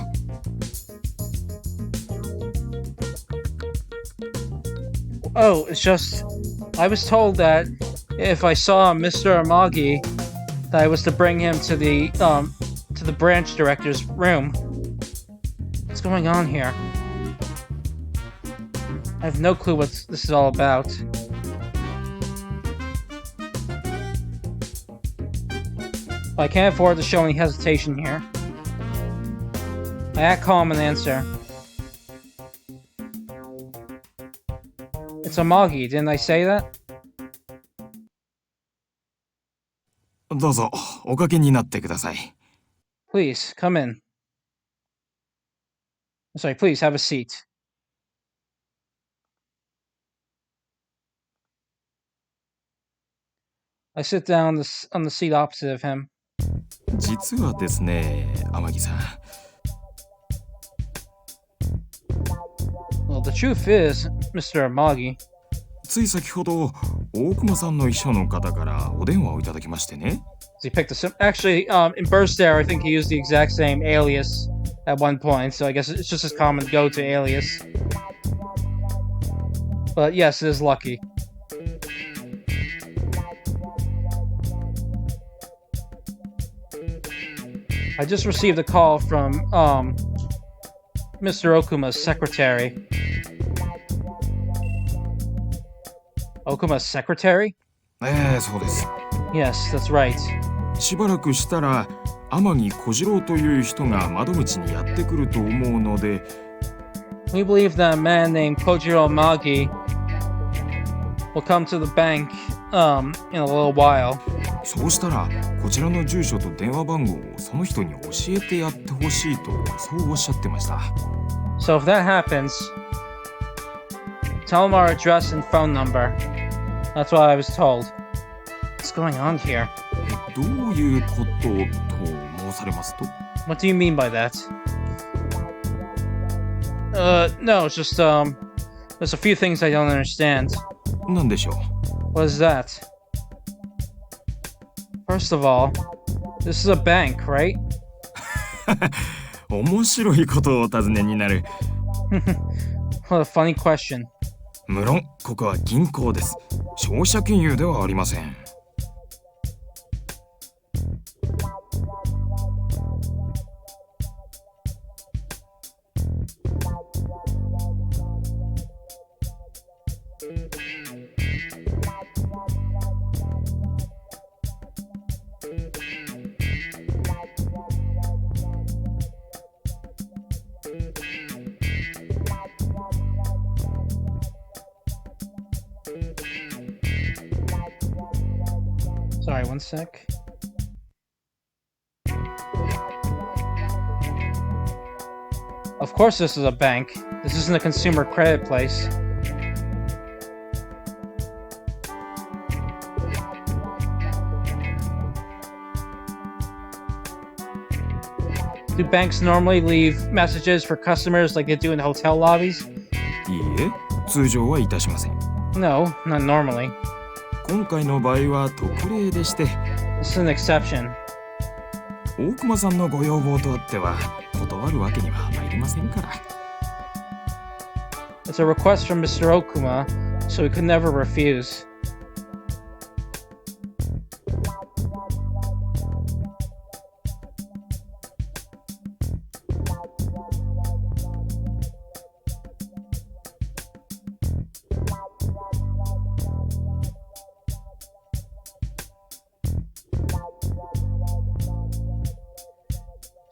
[SPEAKER 1] Oh, it's just... I was told that if I saw Mr. Amagi, that I was to bring him to the branch director's room. What's going on here? I have no clue what this is all about. I can't afford to show any hesitation here. I act calm and answer. It's Amagi, didn't I say that?
[SPEAKER 3] どうぞおかけになってください。
[SPEAKER 1] Please, come in. Sorry, please have a seat. I sit down on the seat opposite of him.
[SPEAKER 3] 実はですね、天城さん。
[SPEAKER 1] Well, the truth is, Mr. Amagi.
[SPEAKER 3] つい先ほど大熊さんの秘書の方からお電話をいただきましてね。
[SPEAKER 1] He picked actually, in Burst Air, I think he used the exact same alias at one point, so I guess it's just as common to go to alias. But yes, it is lucky. I just received a call from, Mr. Okuma's secretary. Okuma's secretary?
[SPEAKER 3] そうです。
[SPEAKER 1] Yes, that's right.
[SPEAKER 3] しばらくしたら天城小次郎という人が窓口にやってくると思うので。
[SPEAKER 1] We believe that a man named Kojiro Amagi will come to the bank, in a little while.
[SPEAKER 3] そうしたらこちらの住所と電話番号をその人に教えてやってほしいとそうおっしゃってました。
[SPEAKER 1] So if that happens, tell him our address and phone number. That's what I was told. What's going on here?
[SPEAKER 3] どういうことと申されますと？
[SPEAKER 1] What do you mean by that? No, it's just, there's a few things I don't understand.
[SPEAKER 3] なんでしょう？
[SPEAKER 1] What is that? First of all, this is a bank, right?
[SPEAKER 3] 面白いことをお尋ねになる。
[SPEAKER 1] What a funny question.
[SPEAKER 3] 無論ここは銀行です。消費者金融ではありません。
[SPEAKER 1] Alright, one sec. Of course this is a bank. This isn't a consumer credit place. Do banks normally leave messages for customers like they do in hotel lobbies?
[SPEAKER 3] いいえ、通常はいたしません。
[SPEAKER 1] No, not normally.
[SPEAKER 3] 今回の場合は特例でして、
[SPEAKER 1] This is an exception.
[SPEAKER 3] 大熊さんのご要望とあっては断るわけには参りませんから。
[SPEAKER 1] It's a request from Mr. Okuma, so we could never refuse.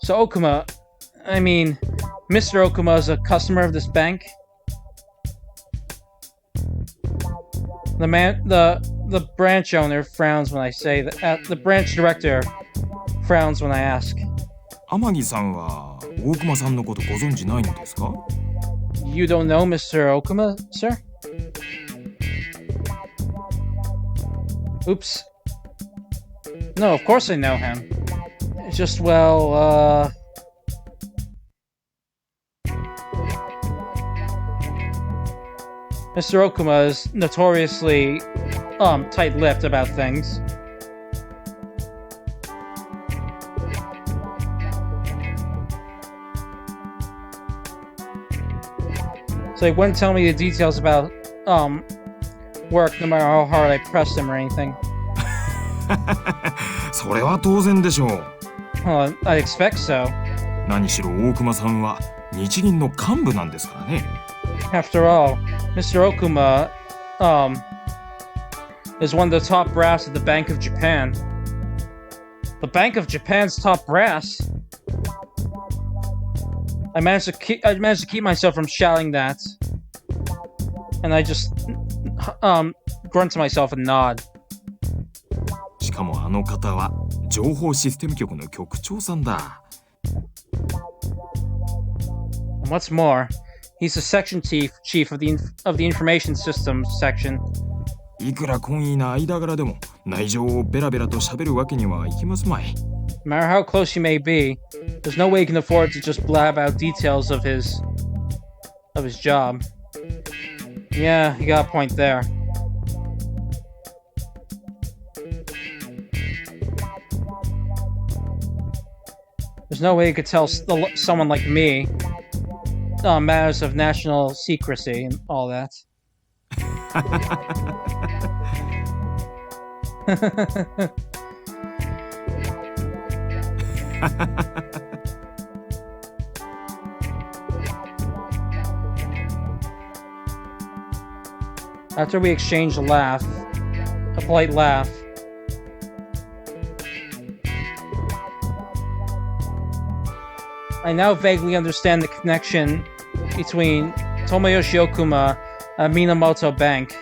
[SPEAKER 1] So Okuma, Mr. Okuma is a customer of this bank. The branch owner frowns when I say that. The branch director frowns when I ask.
[SPEAKER 3] 天城さんは大熊さんのことご存知ないのですか？
[SPEAKER 1] You don't know Mr. Okuma, sir? Oops. No, of course I know him. It's just, well, Mr. Okuma is notoriously, tight-lipped about things. So he wouldn't tell me the details about, work no matter how hard I pressed him or anything.
[SPEAKER 3] それは当然でしょう。
[SPEAKER 1] Well, I expect so.
[SPEAKER 3] 何しろ大熊さんは日銀の幹部なんですからね。
[SPEAKER 1] After all, Mr. Okuma, is one of the top brass at the Bank of Japan. The Bank of Japan's top brass? I managed to keep myself from shouting that. And I just, grunt to myself and nod.
[SPEAKER 3] しかもあの方は情報システム局の局長さんだ。
[SPEAKER 1] And what's more, he's the section chief of the information systems section.
[SPEAKER 3] いくら懇意な間柄でも内情をベラベラと喋るわけにはいきますまい。
[SPEAKER 1] No matter how close he may be, there's no way he can afford to just blab out details of his job. Yeah, you got a point there. There's no way he could tell someone like me matters of national secrecy and all that. After we exchanged a polite laugh, I now vaguely understand the connection between Tomoyoshi Okuma and Minamoto Bank.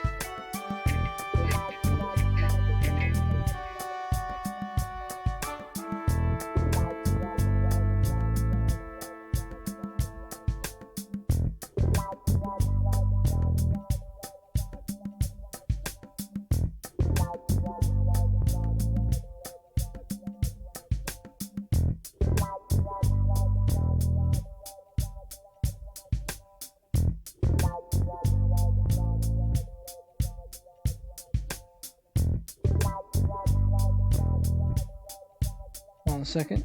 [SPEAKER 1] Hold on a second.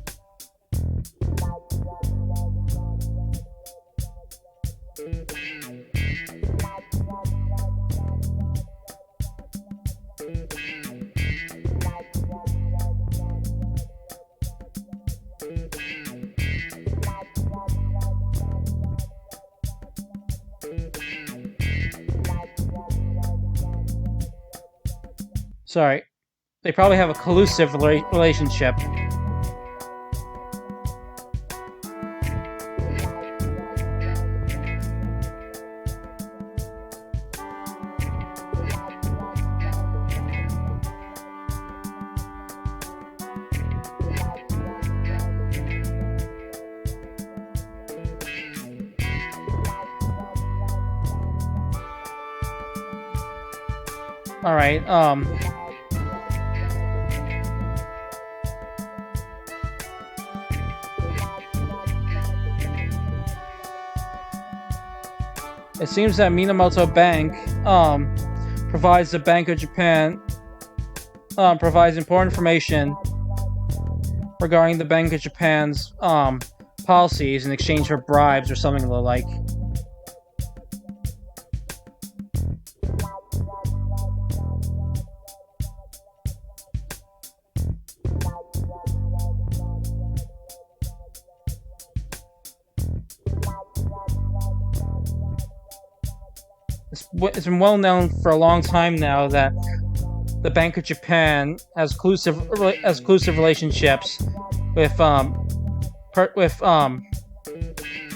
[SPEAKER 1] Sorry. They probably have a collusive relationship. Alright, it seems that Minamoto Bank, provides the Bank of Japan, provides important information regarding the Bank of Japan's, policies in exchange for bribes or something of the like. It's been well known for a long time now that the Bank of Japan has exclusive relationships with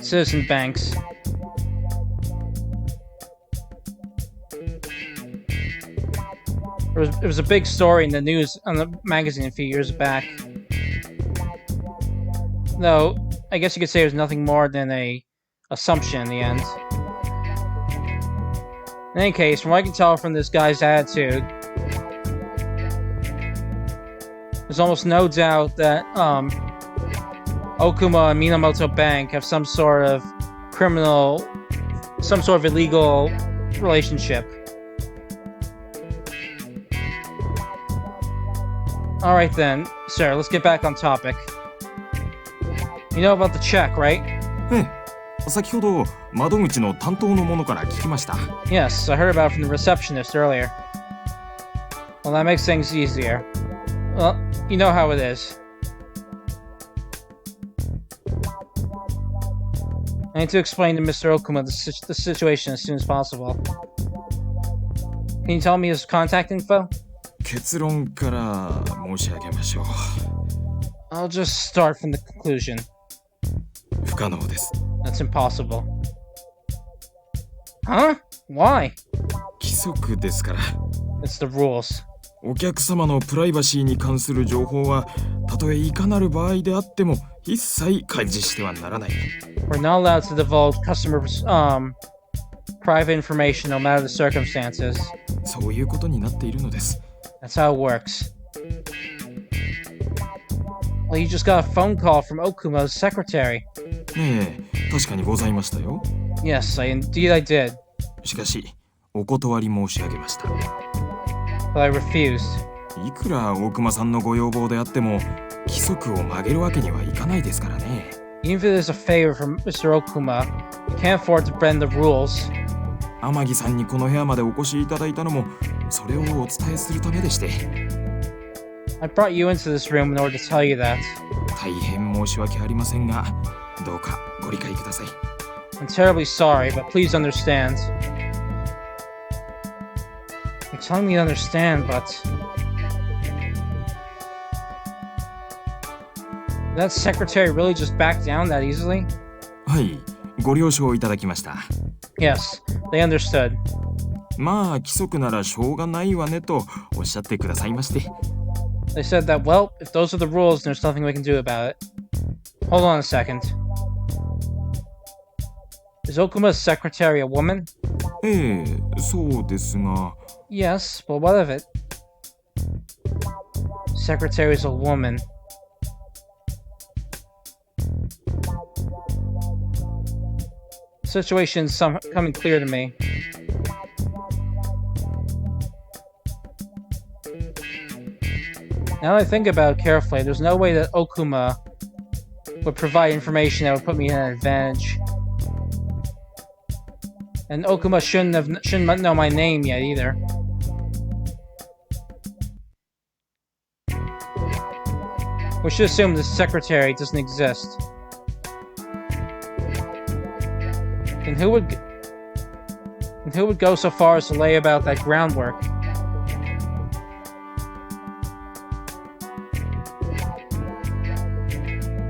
[SPEAKER 1] citizen banks. It was a big story in the news on the magazine a few years back. Though I guess you could say it was nothing more than a assumption in the end. In any case, from what I can tell from this guy's attitude, there's almost no doubt that Okuma and Minamoto Bank have some sort of illegal relationship. Alright then, sir, let's get back on topic. You know about the check, right?
[SPEAKER 3] ええ、先ほど窓口の担当の者から聞きました。
[SPEAKER 1] Yes, I heard about it from the receptionist earlier. Well, that makes things easier. Well, you know how it is. I need to explain to Mr. Okuma the situation as soon as possible. Can you tell me his contact info?
[SPEAKER 3] 結論から申し上げましょう。
[SPEAKER 1] I'll just start from the conclusion.
[SPEAKER 3] 不可能です。
[SPEAKER 1] That's impossible. Huh? Why?
[SPEAKER 3] 規則ですから。
[SPEAKER 1] It's the rules.
[SPEAKER 3] お客様のプライバシーに関する情報はたとえいかなる場合であっても一切開示してはならない。
[SPEAKER 1] We're not allowed to divulge customers' private information no matter the circumstances.
[SPEAKER 3] そういうことになっているのです。
[SPEAKER 1] That's how it works. Well, you just got a phone call from Okuma's secretary.
[SPEAKER 3] ええ、確かにございましたよ。
[SPEAKER 1] Yes, indeed I did.
[SPEAKER 3] しかし、お断り申し上げました。
[SPEAKER 1] But I refused.
[SPEAKER 3] いくら大熊さんのご要望であっても、規則を曲げるわけにはいかないですからね。
[SPEAKER 1] Even if there's a favor from Mr. Okuma, you can't afford to bend the rules.
[SPEAKER 3] 天城さんにこの部屋までお越しいただいたのも、それをお伝えするためでして。
[SPEAKER 1] I brought you into this room in order to tell you that.
[SPEAKER 3] 大変申し訳ありませんが、どうかご理解ください。
[SPEAKER 1] I'm terribly sorry, but please understand. You're telling me to understand, but... Did that secretary really just back down that easily?
[SPEAKER 3] はい、ご了承いただきました。
[SPEAKER 1] Yes, they understood.
[SPEAKER 3] まあ、規則ならしょうがないわねとおっしゃってくださいまして。
[SPEAKER 1] They said that, well, if those are the rules, there's nothing we can do about it. Hold on a second. Is Okuma's secretary a woman?
[SPEAKER 3] ええ、そうですが。
[SPEAKER 1] Yes, but what of it? Secretary's a woman. The situation's coming clear to me. Now that I think about it carefully, there's no way that Okuma would provide information that would put me in an advantage. And Okuma shouldn't know my name yet either. We should assume the secretary doesn't exist. And who would go so far as to lay about that groundwork?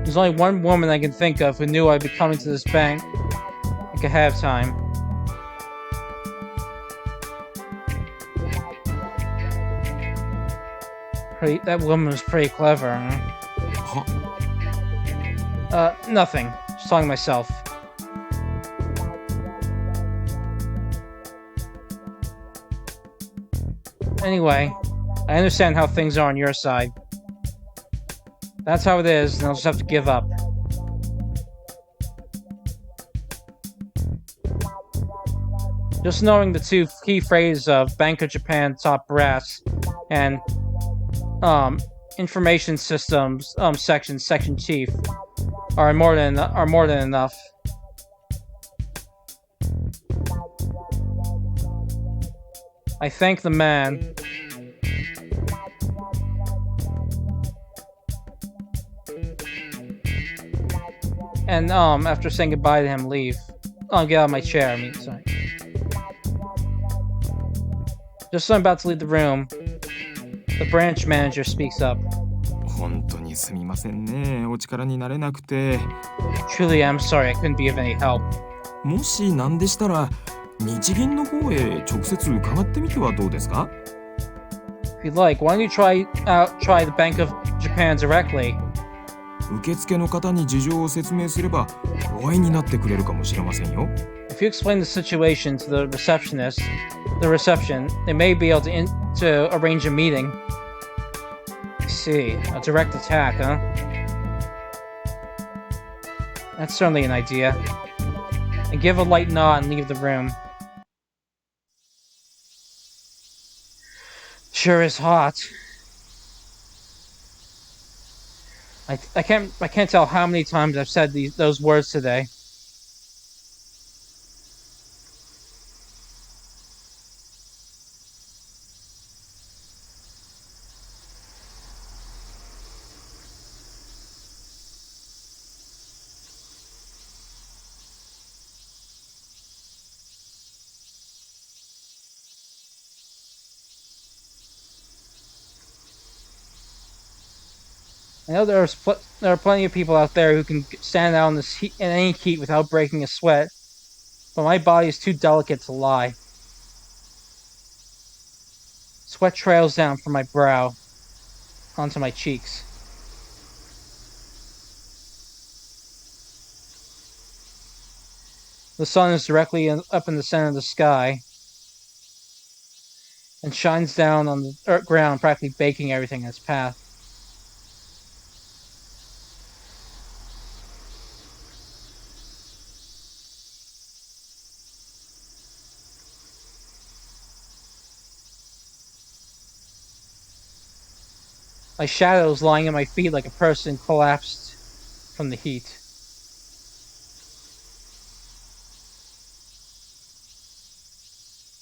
[SPEAKER 1] There's only one woman I can think of who knew I'd be coming to this bank like ahead of time. That woman was pretty clever, huh? Nothing. Just talking to myself. Anyway, I understand how things are on your side. That's how it is, and I'll just have to give up. Just knowing the two key phrases of Bank of Japan top brass and information systems section chief are more than enough. I thank the man. And after saying goodbye to him, leave. Get out of my chair. I mean, sorry. Just as I'm about to leave the room, the branch manager speaks up.
[SPEAKER 3] 本当にすみませんね。お力になれなくて。
[SPEAKER 1] Truly, I'm sorry I couldn't be of any help.
[SPEAKER 3] もしなんでしたら、日銀の方へ直接伺ってみてはどうですか?
[SPEAKER 1] If you'd like, why don't you try the Bank of Japan directly?
[SPEAKER 3] 受付の方に事情を説明すればお会いになってくれるかもしれませんよ。
[SPEAKER 1] If you explain the situation to the reception, they may be able to arrange a meeting. I see, a direct attack, huh? That's certainly an idea. I give a light nod and leave the room. Sure is hot. I can't tell how many times I've said those words today. I know there are plenty of people out there who can stand out in any heat without breaking a sweat, but my body is too delicate to lie. Sweat trails down from my brow onto my cheeks. The sun is directly up in the center of the sky and shines down on the ground, practically baking everything in its path. My shadow is lying at my feet like a person collapsed from the heat.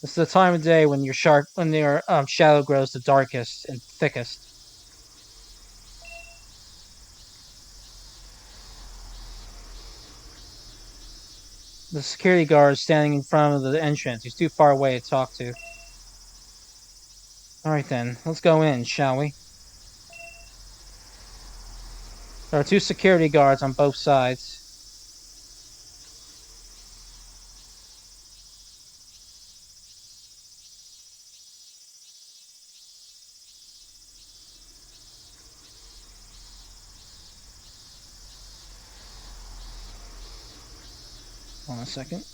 [SPEAKER 1] This is the time of day when your shadow grows the darkest and thickest. The security guard is standing in front of the entrance. He's too far away to talk to. Alright then, let's go in, shall we? There are two security guards on both sides. Hold on a second.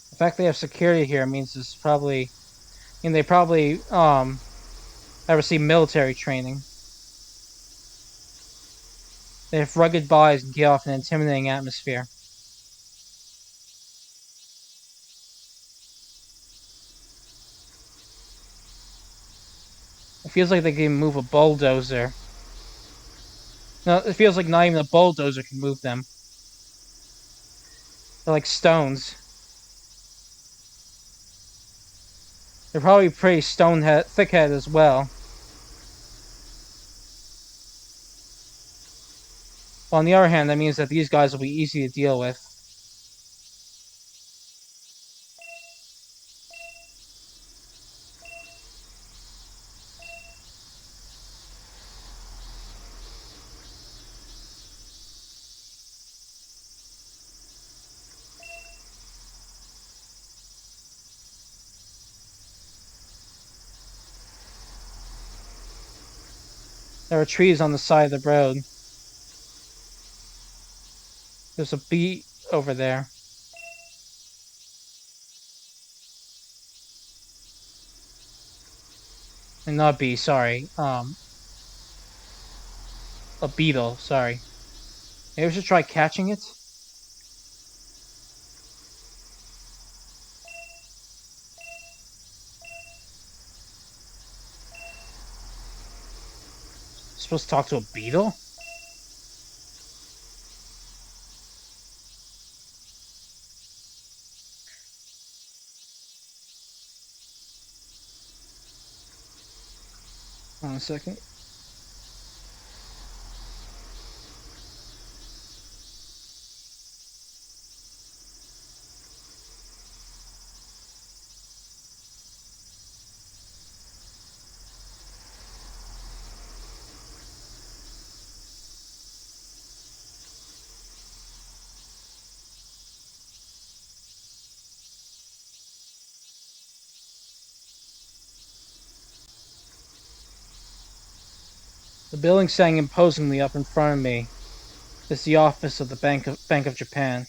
[SPEAKER 1] The fact they have security here means this probably, they probably have received military training. They have rugged bodies and give off an intimidating atmosphere. It feels like they can move a bulldozer. No, it feels like not even a bulldozer can move them. They're like stones. They're probably pretty thick-headed as well. But on the other hand, that means that these guys will be easy to deal with. There are trees on the side of the road. There's a bee over there. And not a bee, sorry. A beetle, sorry. Maybe we should try catching it? Supposed to talk to a beetle? Hold on a second. The building standing imposingly up in front of me is the office of the Bank of Japan.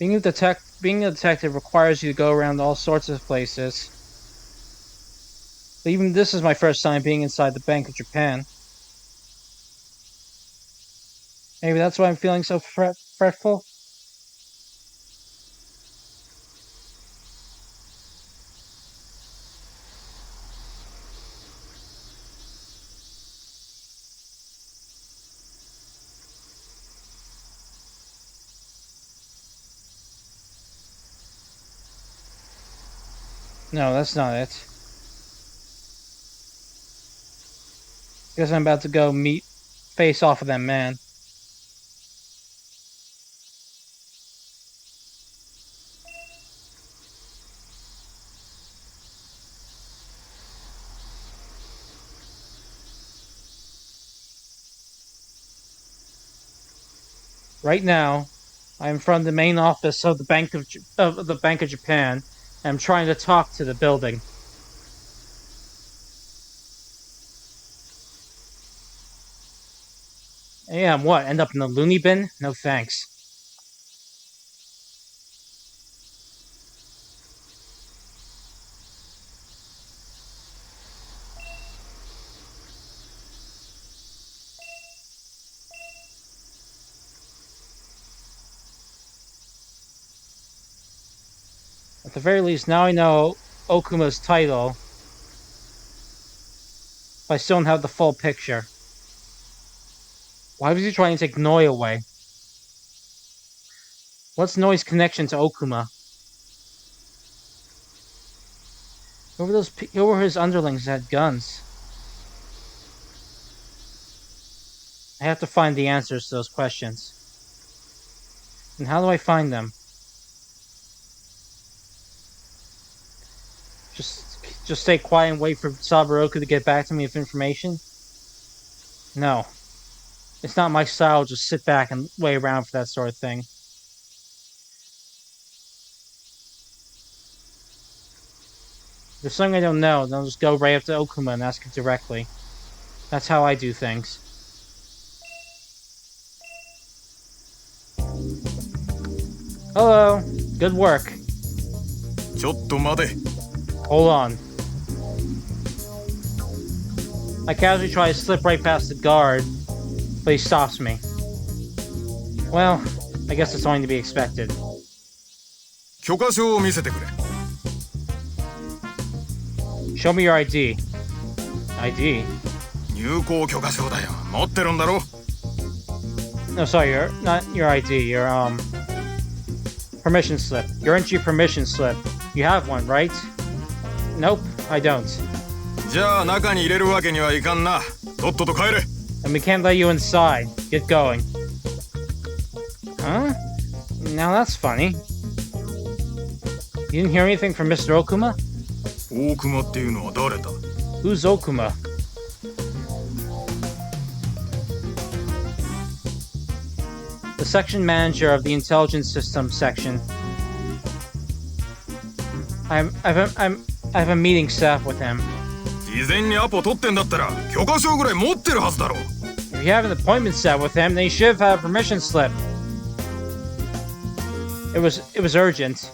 [SPEAKER 1] Being a detective requires you to go around all sorts of places. But even this is my first time being inside the Bank of Japan. Maybe that's why I'm feeling so fretful. No, that's not it. Guess I'm about to go face off with that man. Right now, I'm from the main office of the Bank of Japan, and I'm trying to talk to the building. Yeah, what? End up in the loony bin? No thanks. At the very least, now I know Okuma's title, but I still don't have the full picture. Why was he trying to take Noi away? What's Noi's connection to Okuma? Who were his underlings that had guns? I have to find the answers to those questions. And how do I find them? Just stay quiet and wait for Saburoku to get back to me with information? No. It's not my style to just sit back and wait around for that sort of thing. If there's something I don't know, then I'll just go right up to Okuma and ask him directly. That's how I do things. Hello. Good work.
[SPEAKER 3] ちょっと待て。
[SPEAKER 1] Hold on. I casually try to slip right past the guard, but he stops me. Well, I guess it's only to be expected.
[SPEAKER 3] 許可証を見せてくれ。
[SPEAKER 1] Show me your ID. ID?
[SPEAKER 3] 入校許可証だよ。持ってるんだろ。
[SPEAKER 1] No, sorry, not your ID. Your permission slip. Your entry permission slip. You have one, right? Nope, I don't.
[SPEAKER 3] じゃあ中に入れるわけにはいかんな。とっとと帰れ。
[SPEAKER 1] And we can't let you inside. Get going. Huh? Now that's funny. You didn't hear anything from Mr. Okuma?
[SPEAKER 3] 大熊っていうのは誰だ？
[SPEAKER 1] Who's Okuma? The section manager of the intelligence systems section. I have a meeting set up with him.
[SPEAKER 3] 事前にアポ取ってんだったら許可証ぐらい持ってるはずだろ。
[SPEAKER 1] If you have an appointment set with him, then you should have had a permission slip. It was urgent.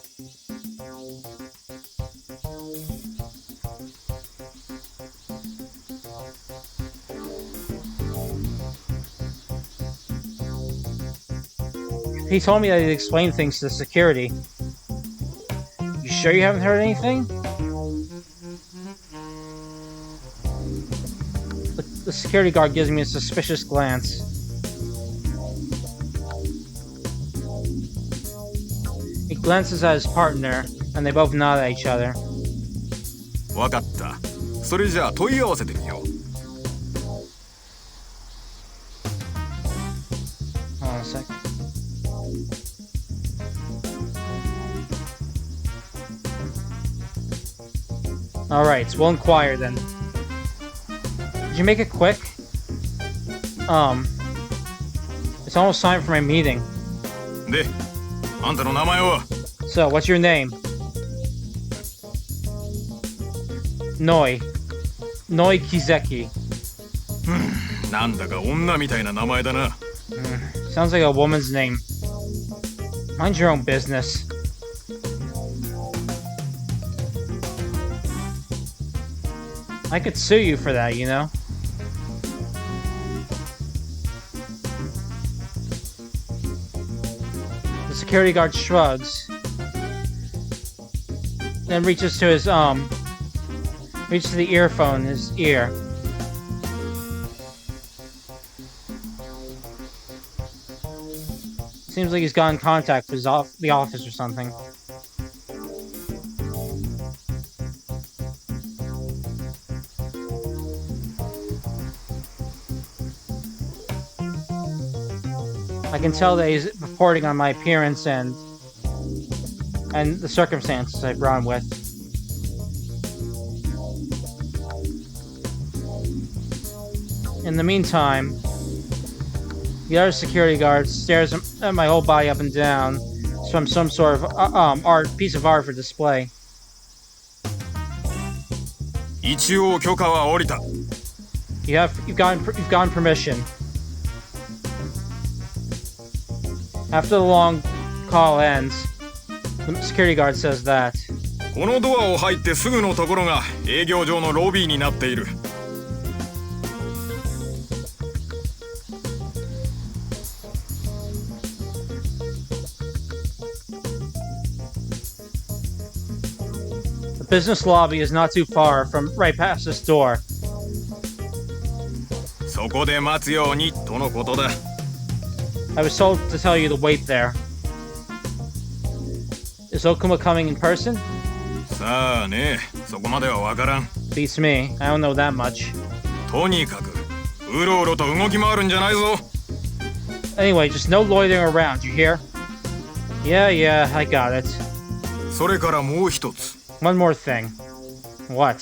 [SPEAKER 1] He told me that he'd explain things to the security. You sure you haven't heard anything? The security guard gives me a suspicious glance. He glances at his partner, and they both nod at each other.
[SPEAKER 3] わかった。それじゃあ問い合わせてみよう。
[SPEAKER 1] Hold on a sec. Alright, so we'll inquire then. Did you make it quick? It's almost time for my meeting.
[SPEAKER 3] で、あんたの名前は？
[SPEAKER 1] So, what's your name? Noi Kizeki.
[SPEAKER 3] なんだか女みたいな名前だな。
[SPEAKER 1] Sounds like a woman's name. Mind your own business. I could sue you for that, you know? The security guard shrugs. Then reaches to his, reaches to the earphone in his ear. Seems like he's got in contact with the office or something. I can tell that he's reporting on my appearance and the circumstances I brought him with. In the meantime, the other security guard stares at my whole body up and down from some sort of piece of art for display.
[SPEAKER 3] 一応許可は下りた。
[SPEAKER 1] You've gotten permission. After the long call ends, the security guard says that.
[SPEAKER 3] このドアを入ってすぐのところが営業場のロビーになっている。
[SPEAKER 1] The business lobby is not too far from right past this door.
[SPEAKER 3] そこで待つようにとのことだ。
[SPEAKER 1] I was told to tell you to wait there. Is Okuma coming in person?
[SPEAKER 3] さあね、そこまではわからん。
[SPEAKER 1] Beats me. I don't know that much.
[SPEAKER 3] とにかくうろうろと動き回るんじゃないぞ。
[SPEAKER 1] Anyway, just no loitering around, you hear? Yeah, I got it.
[SPEAKER 3] それからもう一つ。
[SPEAKER 1] One more thing. What?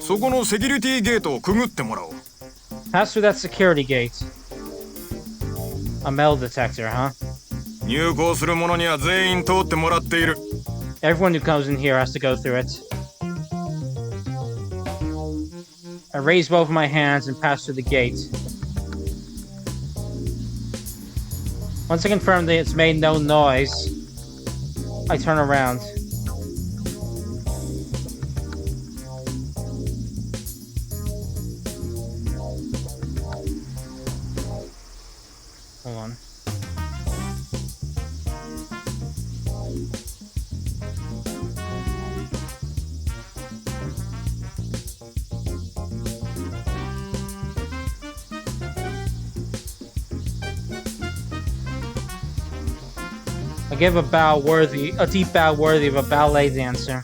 [SPEAKER 3] そこのセキュリティゲートをくぐってもらおう。
[SPEAKER 1] Pass through that security gate. A metal detector, huh?
[SPEAKER 3] 入港する者には全員通ってもらっている。
[SPEAKER 1] Everyone who comes in here has to go through it. I raise both of my hands and pass through the gate. Once I confirm that it's made no noise, I turn around. Hold on. I give a deep bow worthy of a ballet dancer.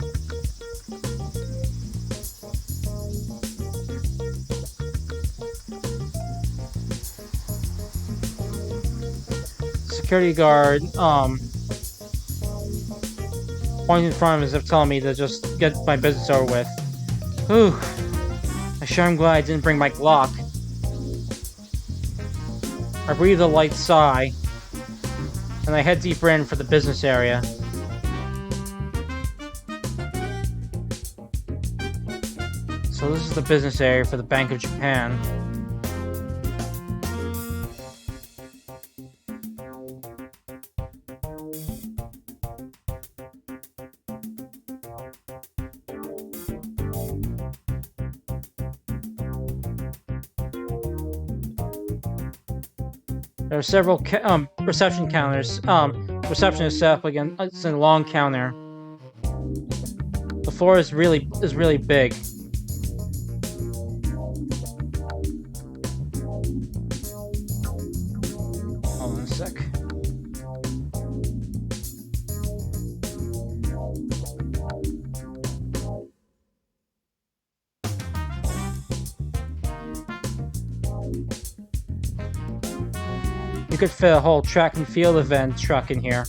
[SPEAKER 1] Security guard, pointing in front of him as if telling me to just get my business over with. Whew. I sure am glad I didn't bring my Glock. I breathe a light sigh, and I head deeper in for the business area. so this is the business area for the Bank of Japan. There are several reception counters. Receptionist set up again. It's a long counter. The floor is really big. Hold on a sec. You could fit a whole track and field event truck in here.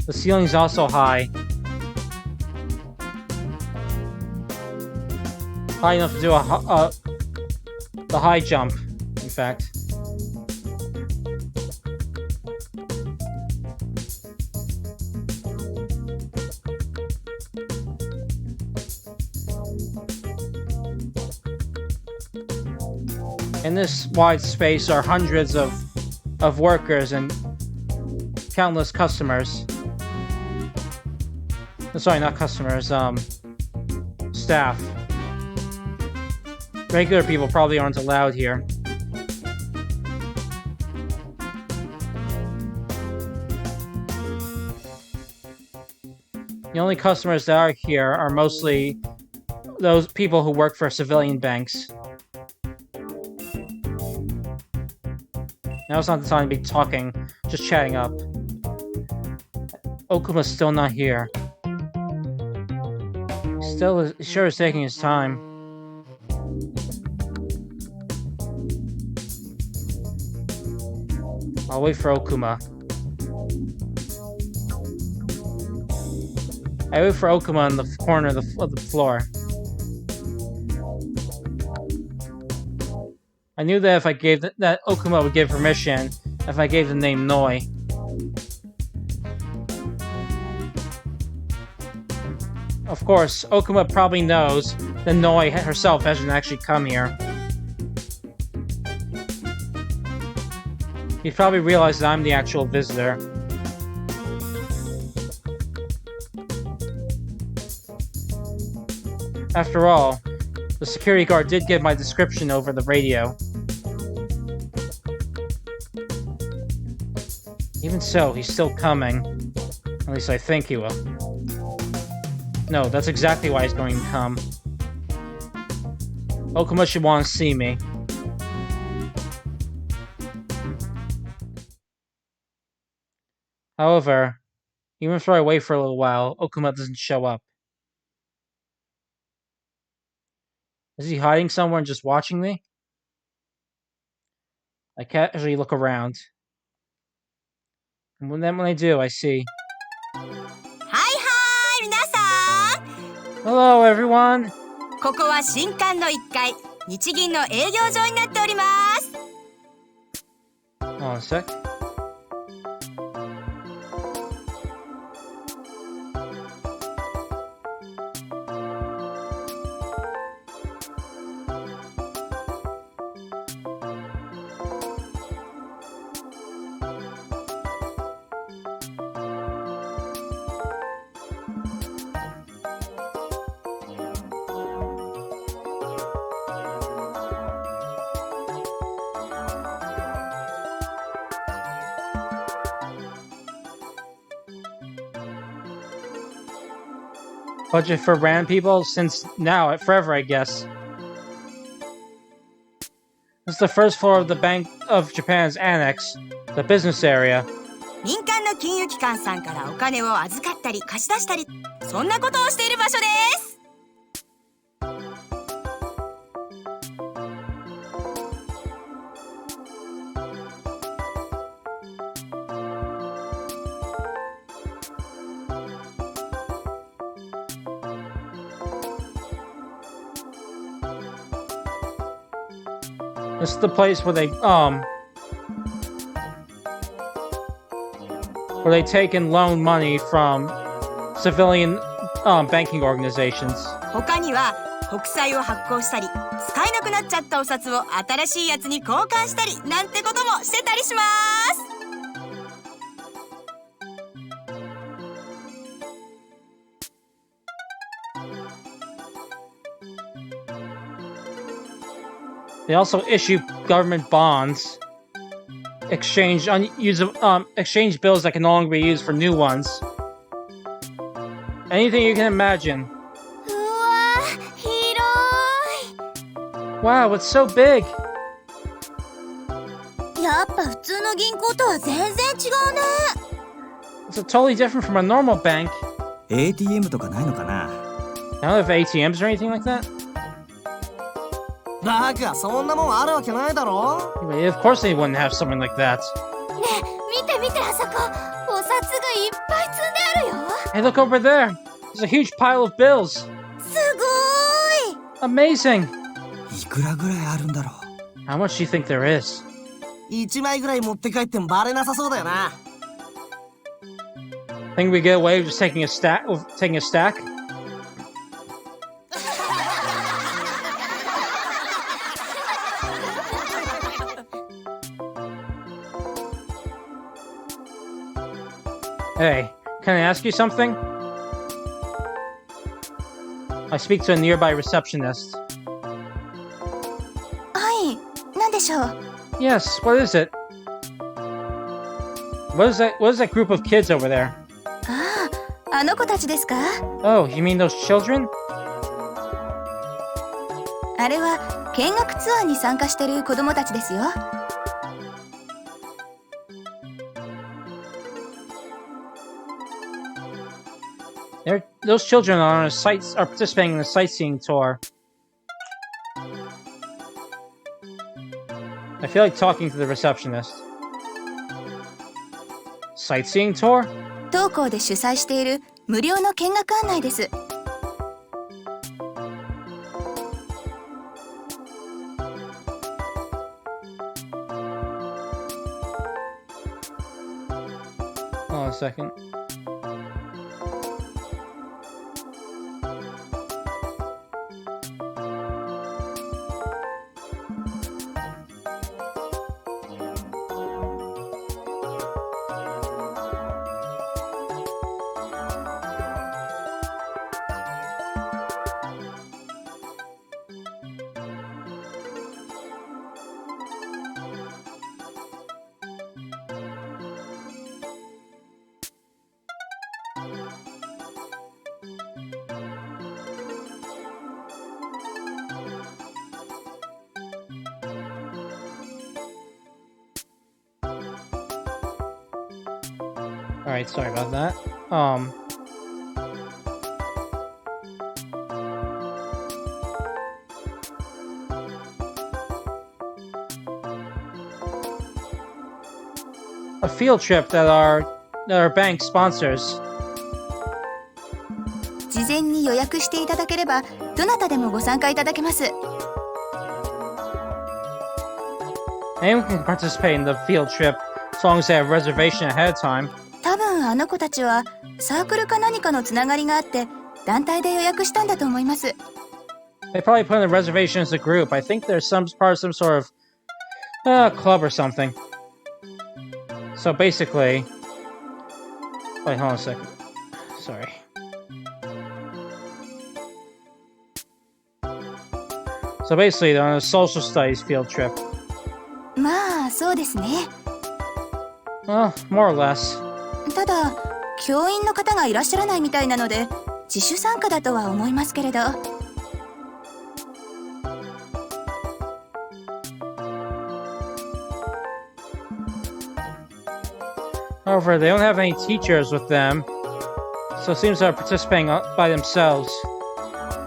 [SPEAKER 1] The ceiling's also high. High enough to do the high jump, in fact. In this wide space are hundreds of workers and countless customers. Sorry, not customers, staff. Regular people probably aren't allowed here. The only customers that are here are mostly those people who work for civilian banks. Now it's not the time to be talking, just chatting up. Okuma's still not here. He sure is taking his time. I'll wait for Okuma. I wait for Okuma in the corner of the floor. I knew that if I gave that Okuma would give permission if I gave the name Noi. Of course, Okuma probably knows that Noi herself hasn't actually come here. He probably realized that I'm the actual visitor. After all, the security guard did give my description over the radio. Even so, he's still coming. At least I think he will. No, that's exactly why he's going to come. Okuma should want to see me. However, even if I wait for a little while, Okuma doesn't show up. Is he hiding somewhere and just watching me? I casually look around. And when I do, I see...
[SPEAKER 2] Hi, 皆さん
[SPEAKER 1] Hello, everyone!
[SPEAKER 2] ここは新館の1階、日銀の営業場になっております。
[SPEAKER 1] Hold on a sec. Budget for random people since now, forever, I guess. This is the first floor of the Bank of Japan's annex, the business area.
[SPEAKER 2] 民間の金融機関さんからお金を預かったり貸し出したり、そんなことをしている場所です。
[SPEAKER 1] This is the place where they take and loan money from civilian banking organizations.
[SPEAKER 4] 他には国債を発行したり、使えなくなっちゃったお札を新しいやつに交換したりなんてこともしてたりします。
[SPEAKER 1] They also issue government bonds, exchange exchange bills that can no longer be used for new ones. Anything you can imagine.
[SPEAKER 2] うわー、広
[SPEAKER 1] Wow, it's so big.
[SPEAKER 2] い。やっぱ普通の銀行とは全然違うね。
[SPEAKER 1] It's totally different from a normal bank.
[SPEAKER 5] ATM とかないのかな。
[SPEAKER 1] I don't have ATMs or anything like that.
[SPEAKER 6] バカ、そんなもんあるわけないだろ。
[SPEAKER 1] But of course they wouldn't have something like that.
[SPEAKER 2] ねえ、見て見てあそこ。お札がいっぱい積んであるよ。
[SPEAKER 1] Hey, look over there. There's a huge pile of bills.
[SPEAKER 2] すごーい。
[SPEAKER 1] Amazing.
[SPEAKER 5] いくらぐらいあるんだろう。
[SPEAKER 1] How much do you think there is?
[SPEAKER 6] 1枚ぐらい持って帰ってもバレなさそうだよな。
[SPEAKER 1] Think we get away with just taking a stack? Hey, can I ask you something? I speak to a nearby receptionist.
[SPEAKER 2] はい、なんでしょう。
[SPEAKER 1] Yes, what is it? What is that group of kids over there?
[SPEAKER 2] ああ、あの子たちですか？
[SPEAKER 1] Oh, you mean those children?
[SPEAKER 2] あれは見学ツアーに参加してる子供たちですよ。
[SPEAKER 1] Those children are participating in a sightseeing tour. I feel like talking to the receptionist. Sightseeing tour?
[SPEAKER 2] 当校で主催している無料の見学案内です。
[SPEAKER 1] Hold on a second. Alright, sorry about that. A field trip that our bank sponsors.
[SPEAKER 2] 事前に予約していただければどなたでもご参加いただけます。
[SPEAKER 1] Anyone can participate in the field trip as long as they have reservation ahead of time.
[SPEAKER 2] 多分あの子たちはサークルか何かのつながりがあって団体で予約したんだと思います。
[SPEAKER 1] They probably put in the reservation as a group. I think there's some part of some sort of club or something. So basically, wait, hold on a second. Sorry. So basically, they're on a social studies field trip.
[SPEAKER 2] まあそうですね。
[SPEAKER 1] Well, more or less.
[SPEAKER 2] ただ教員の方がいらっしゃらないみたいなので自主参加だとは思いますけれど。
[SPEAKER 1] However, they don't have any teachers with them, so it seems they're participating by themselves.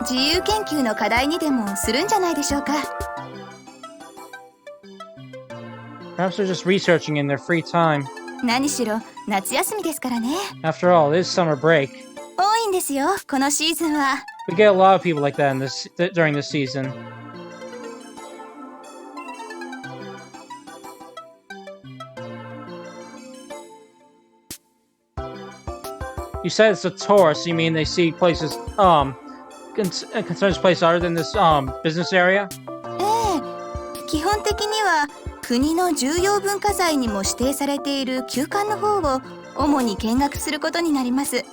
[SPEAKER 2] 自由研究の課題にでもするんじゃないでしょうか。
[SPEAKER 1] Perhaps they're just researching in their free time.
[SPEAKER 2] 何しろ夏休みですからね。
[SPEAKER 1] After all, it is summer break.
[SPEAKER 2] 多いんですよこのシーズンは。
[SPEAKER 1] We get a lot of people like that during this season. You said it's a tour, so you mean they see places, concerns place other than this, business area?
[SPEAKER 4] ええ、基本的には国の重要文化財にも指定されている旧館の方を主に見学することになります。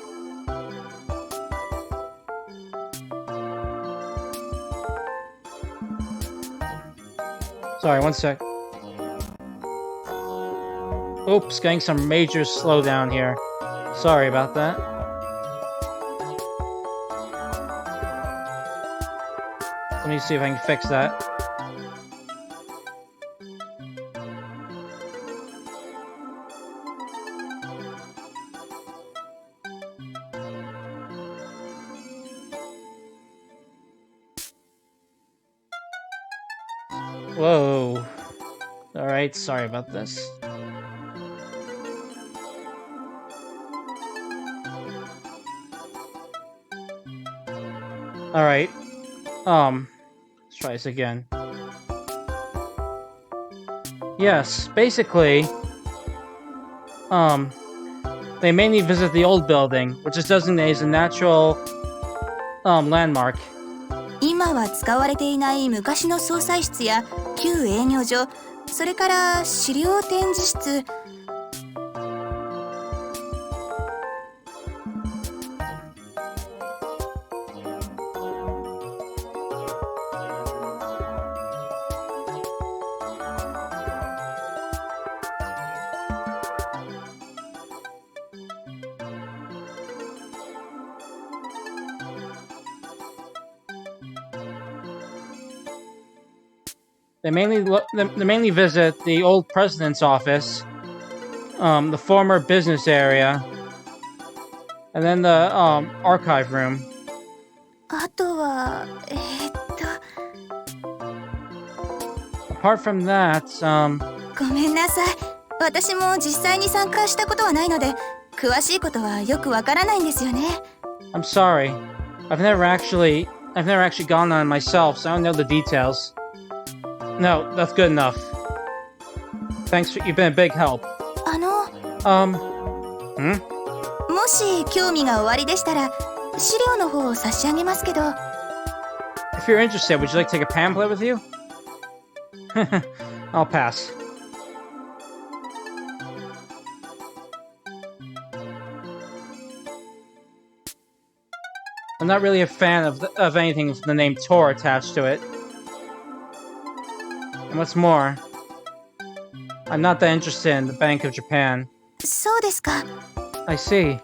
[SPEAKER 1] Sorry, one sec. Oops, getting some major slowdown here. Sorry about that. Let me see if I can fix that. Whoa. Alright, sorry about this. Alright. Let's try this again. Yes, basically, they mainly visit the old building, which is designated as a natural, landmark.
[SPEAKER 4] 今は使われていない昔の総裁室や旧営業所、それから資料展示室。
[SPEAKER 1] They mainly visit the old president's office, the former business area, and then the archive room.
[SPEAKER 4] あとは
[SPEAKER 1] Apart from that,
[SPEAKER 4] ごめんなさい。私も実際に参加したことはないので、詳しいことはよくわからないんですよね。
[SPEAKER 1] I'm sorry. I've never actually gone on myself, so I don't know the details. No, that's good enough. Thanks, you've been a big help.
[SPEAKER 4] もし興味がおありでしたら、資料の方を差し上げますけど。
[SPEAKER 1] If you're interested, would you like to take a pamphlet with you? I'll pass. I'm not really a fan of anything with the name Tor attached to it. And what's more, I'm not that interested in the Bank of Japan.
[SPEAKER 4] そうですか。
[SPEAKER 1] I see.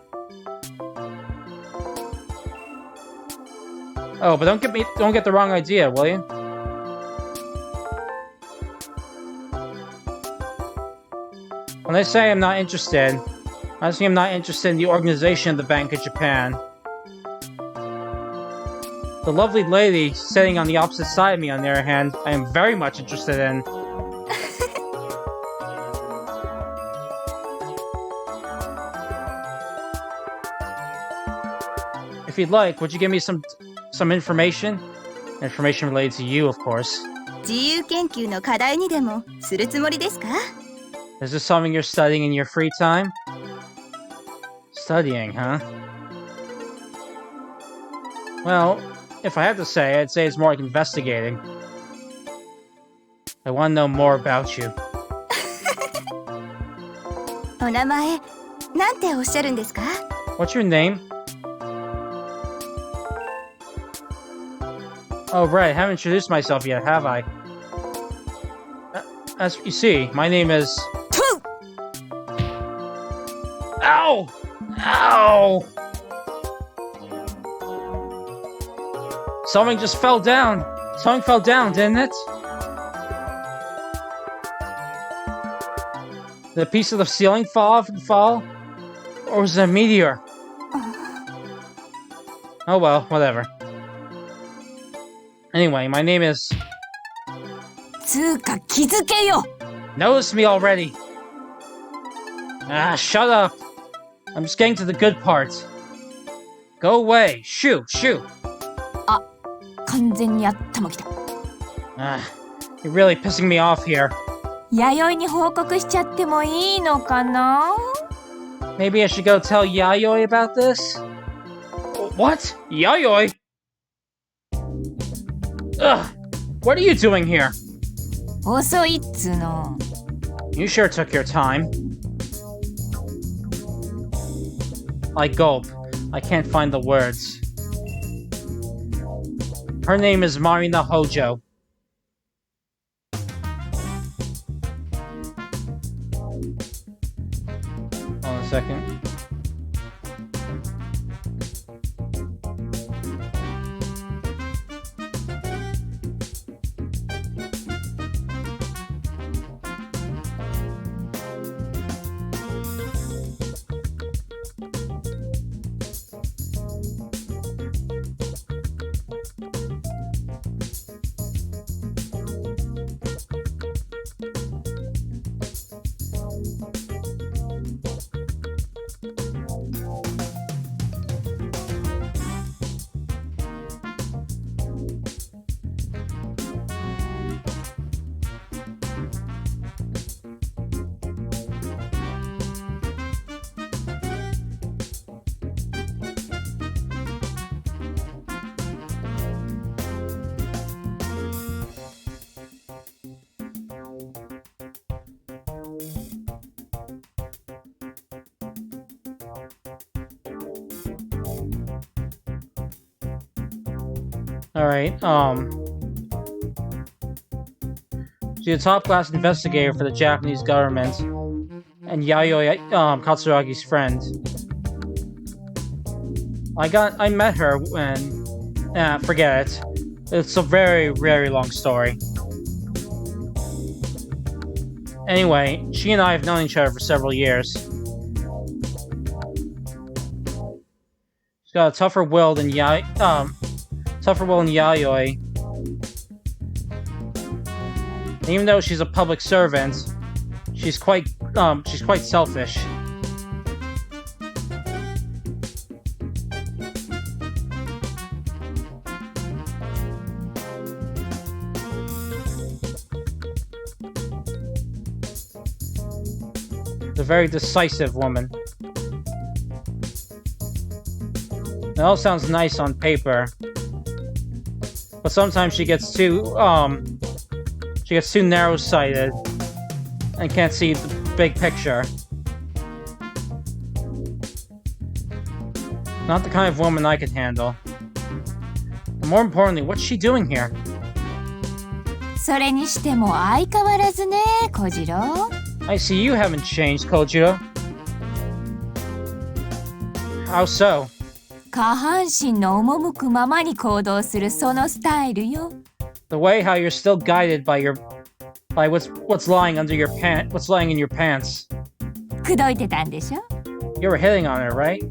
[SPEAKER 1] Oh, but don't get the wrong idea, will you? When I say I'm not interested, I say I'm not interested in the organization of the Bank of Japan. The lovely lady sitting on the opposite side of me, on the other hand, I am very much interested in. If you'd like, would you give me some information? Information related to you, of course.
[SPEAKER 4] 自由研究の課題にでもするつもりですか？
[SPEAKER 1] Is this something you're studying in your free time? Studying, huh? Well, if I had to say, I'd say it's more like investigating. I want to know more about you.
[SPEAKER 4] お名前、なんておっしゃるんですか？
[SPEAKER 1] What's your name? Oh, right, I haven't introduced myself yet, have I? As you see, my name is... Ow! Ow! Something just fell down. Something fell down, didn't it? Did a piece of the ceiling fall? Or was it a meteor? Oh well, whatever. Anyway, my name is...
[SPEAKER 4] つうか気づけよ。
[SPEAKER 1] Notice me already. Ah, shut up. I'm just getting to the good part. Go away. Shoo.
[SPEAKER 2] 完全に頭きた。
[SPEAKER 1] Ah, you're really pissing me off here.
[SPEAKER 2] 弥生に報告しちゃってもいいのかな？
[SPEAKER 1] Maybe I should go tell Yayoi about this? What? Yayoi? Ugh! What are you doing here?
[SPEAKER 2] 遅いっつの。
[SPEAKER 1] You sure took your time. I gulp. I can't find the words. Her name is Marina Hojo. Hold on a second. Alright, she's a top-class investigator for the Japanese government, and Yayoi, Katsuragi's friend. I met her when... forget it. It's a very, very long story. Anyway, she and I have known each other for several years. She's got a tougher will than Yayoi. And even though she's a public servant, she's quite selfish. A very decisive woman. It all sounds nice on paper, but sometimes she gets too narrow-sighted and can't see the big picture. Not the kind of woman I could handle. And more importantly, what's she doing here?
[SPEAKER 2] それにしても相変わらずね、小次郎。
[SPEAKER 1] I see you haven't changed, Kojiro. How so?
[SPEAKER 2] 下半身の赴くままに行動するそのスタイルよ。
[SPEAKER 1] The way how you're still guided by what's lying in your pants.
[SPEAKER 2] 口説いてたんでしょ
[SPEAKER 1] You were hitting on her, right?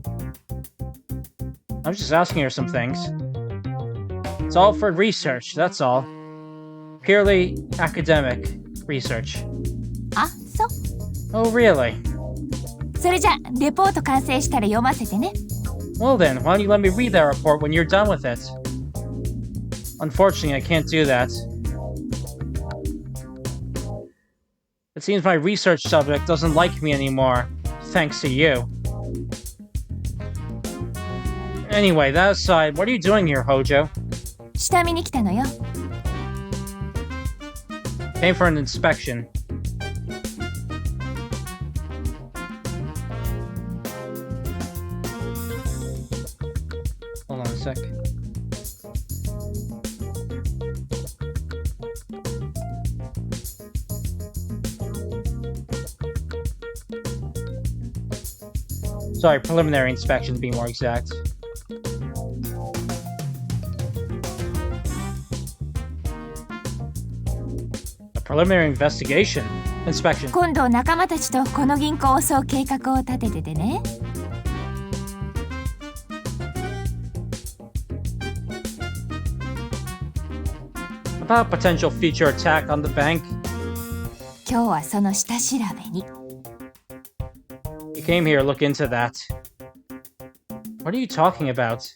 [SPEAKER 1] I was just asking her some things. It's all for research, that's all. Purely academic research.
[SPEAKER 2] あ、そう。
[SPEAKER 1] Oh, really?
[SPEAKER 2] それじゃ、レポート完成したら読ませてね。
[SPEAKER 1] Well then, why don't you let me read that report when you're done with it? Unfortunately, I can't do that. It seems my research subject doesn't like me anymore, thanks to you. Anyway, that aside, what are you doing here, Hojo?
[SPEAKER 2] 下見に来たのよ。
[SPEAKER 1] Came for an inspection. Hold on a sec. Sorry, preliminary inspection to be more exact. A preliminary investigation? Inspection.
[SPEAKER 2] 今度仲間たちとこの銀行を襲う計画を立てててね。
[SPEAKER 1] About a potential future attack on the bank.
[SPEAKER 2] 今日はその下調べに。
[SPEAKER 1] You came here to look into that. What are you talking about?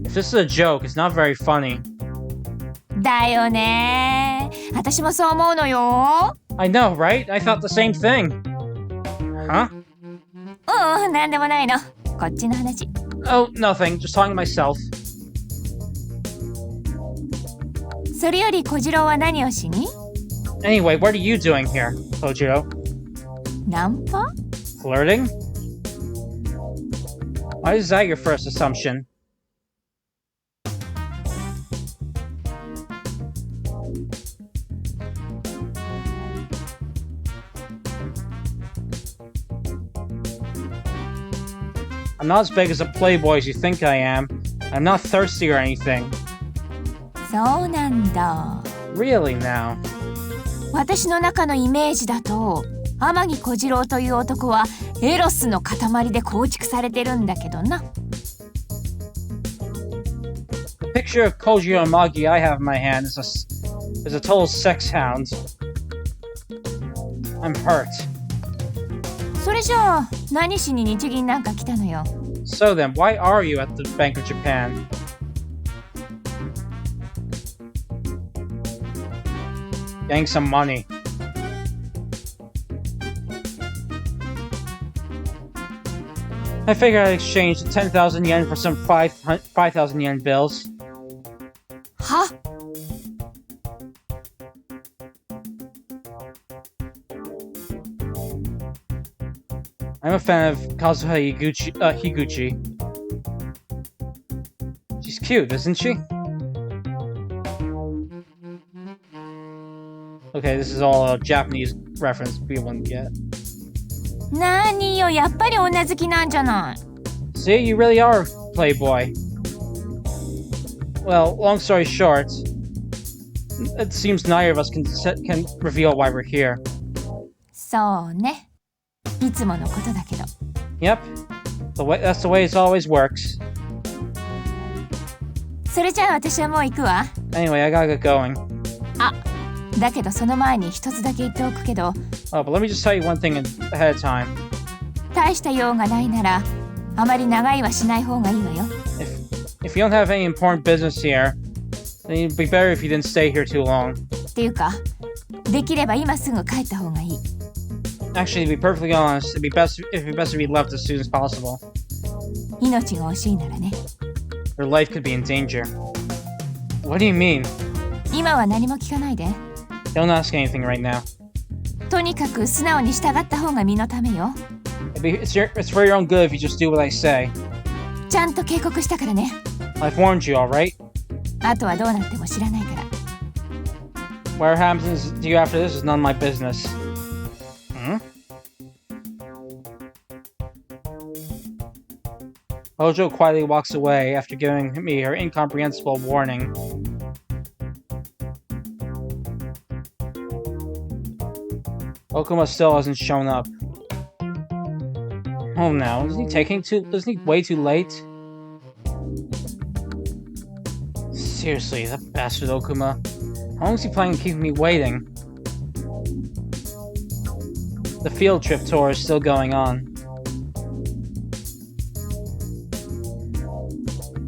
[SPEAKER 1] If this is a joke, it's not very funny.
[SPEAKER 2] だよねー。私もそう思うのよ。
[SPEAKER 1] I know, right? I thought the same thing. Huh?
[SPEAKER 2] うん、なんでもないの。こっちの話。
[SPEAKER 1] Oh, nothing. Just talking to myself.
[SPEAKER 2] それより小次郎は何をしに？
[SPEAKER 1] Anyway, what are you doing here, Kojiro?
[SPEAKER 2] ナンパ？
[SPEAKER 1] Flirting? Why is that your first assumption? I'm not as big as a playboy as you think I am. I'm not thirsty or anything.
[SPEAKER 2] そうなんだ。
[SPEAKER 1] Really now?
[SPEAKER 2] 私の中のイメージだと、天城小次郎という男はエロスの塊で構築されてるんだけどな。
[SPEAKER 1] The picture of Kojiro Amagi I have in my hand is a total sex hound. I'm hurt.
[SPEAKER 2] それじゃあ何しに日銀なんか来たのよ。
[SPEAKER 1] So then, why are you at the Bank of Japan? Getting some money. I figured I'd exchange the 10,000 yen for some 5,000 yen bills.
[SPEAKER 2] は？
[SPEAKER 1] I'm a fan of Kazuha Higuchi. She's cute, isn't she? Okay, this is all a Japanese reference people wouldn't get.
[SPEAKER 2] 何よ、やっぱり女好きなんじゃない。
[SPEAKER 1] See, you really are a playboy. Well, long story short, it seems neither of us can reveal why we're here.
[SPEAKER 2] そうね。いつものことだけど。
[SPEAKER 1] Yep, that's the way it always works.
[SPEAKER 2] それじゃあ私はもう行くわ。
[SPEAKER 1] Anyway, I gotta get going.
[SPEAKER 2] あ、だけどその前に一つだけ言っておくけど、
[SPEAKER 1] Oh, but let me just tell you one thing ahead of time.
[SPEAKER 2] 大した用がないなら、あまり長いはしない方がいいわよ。
[SPEAKER 1] If you don't have any important business here, then it'd be better if you didn't stay here too long.
[SPEAKER 2] っていうか、できれば今すぐ帰った方がいい。
[SPEAKER 1] Actually, to be perfectly honest, it'd be best if you left as soon as possible.
[SPEAKER 2] 命が惜しいならね。
[SPEAKER 1] Your life could be in danger. What do you mean?
[SPEAKER 2] 今は何も聞かないで。
[SPEAKER 1] Don't ask anything right now.
[SPEAKER 2] とにかく素直に従った方が身のためよ。
[SPEAKER 1] It's for your own good if you just do what I say.
[SPEAKER 2] ちゃんと警告したからね。
[SPEAKER 1] I've warned you, alright?
[SPEAKER 2] あとはどうなっても知らないから。
[SPEAKER 1] What happens to you after this is none of my business. Hojo quietly walks away after giving me her incomprehensible warning. Okuma still hasn't shown up. Oh no, isn't he way too late? Seriously, that bastard Okuma. How long is he planning on keeping me waiting? The field trip tour is still going on.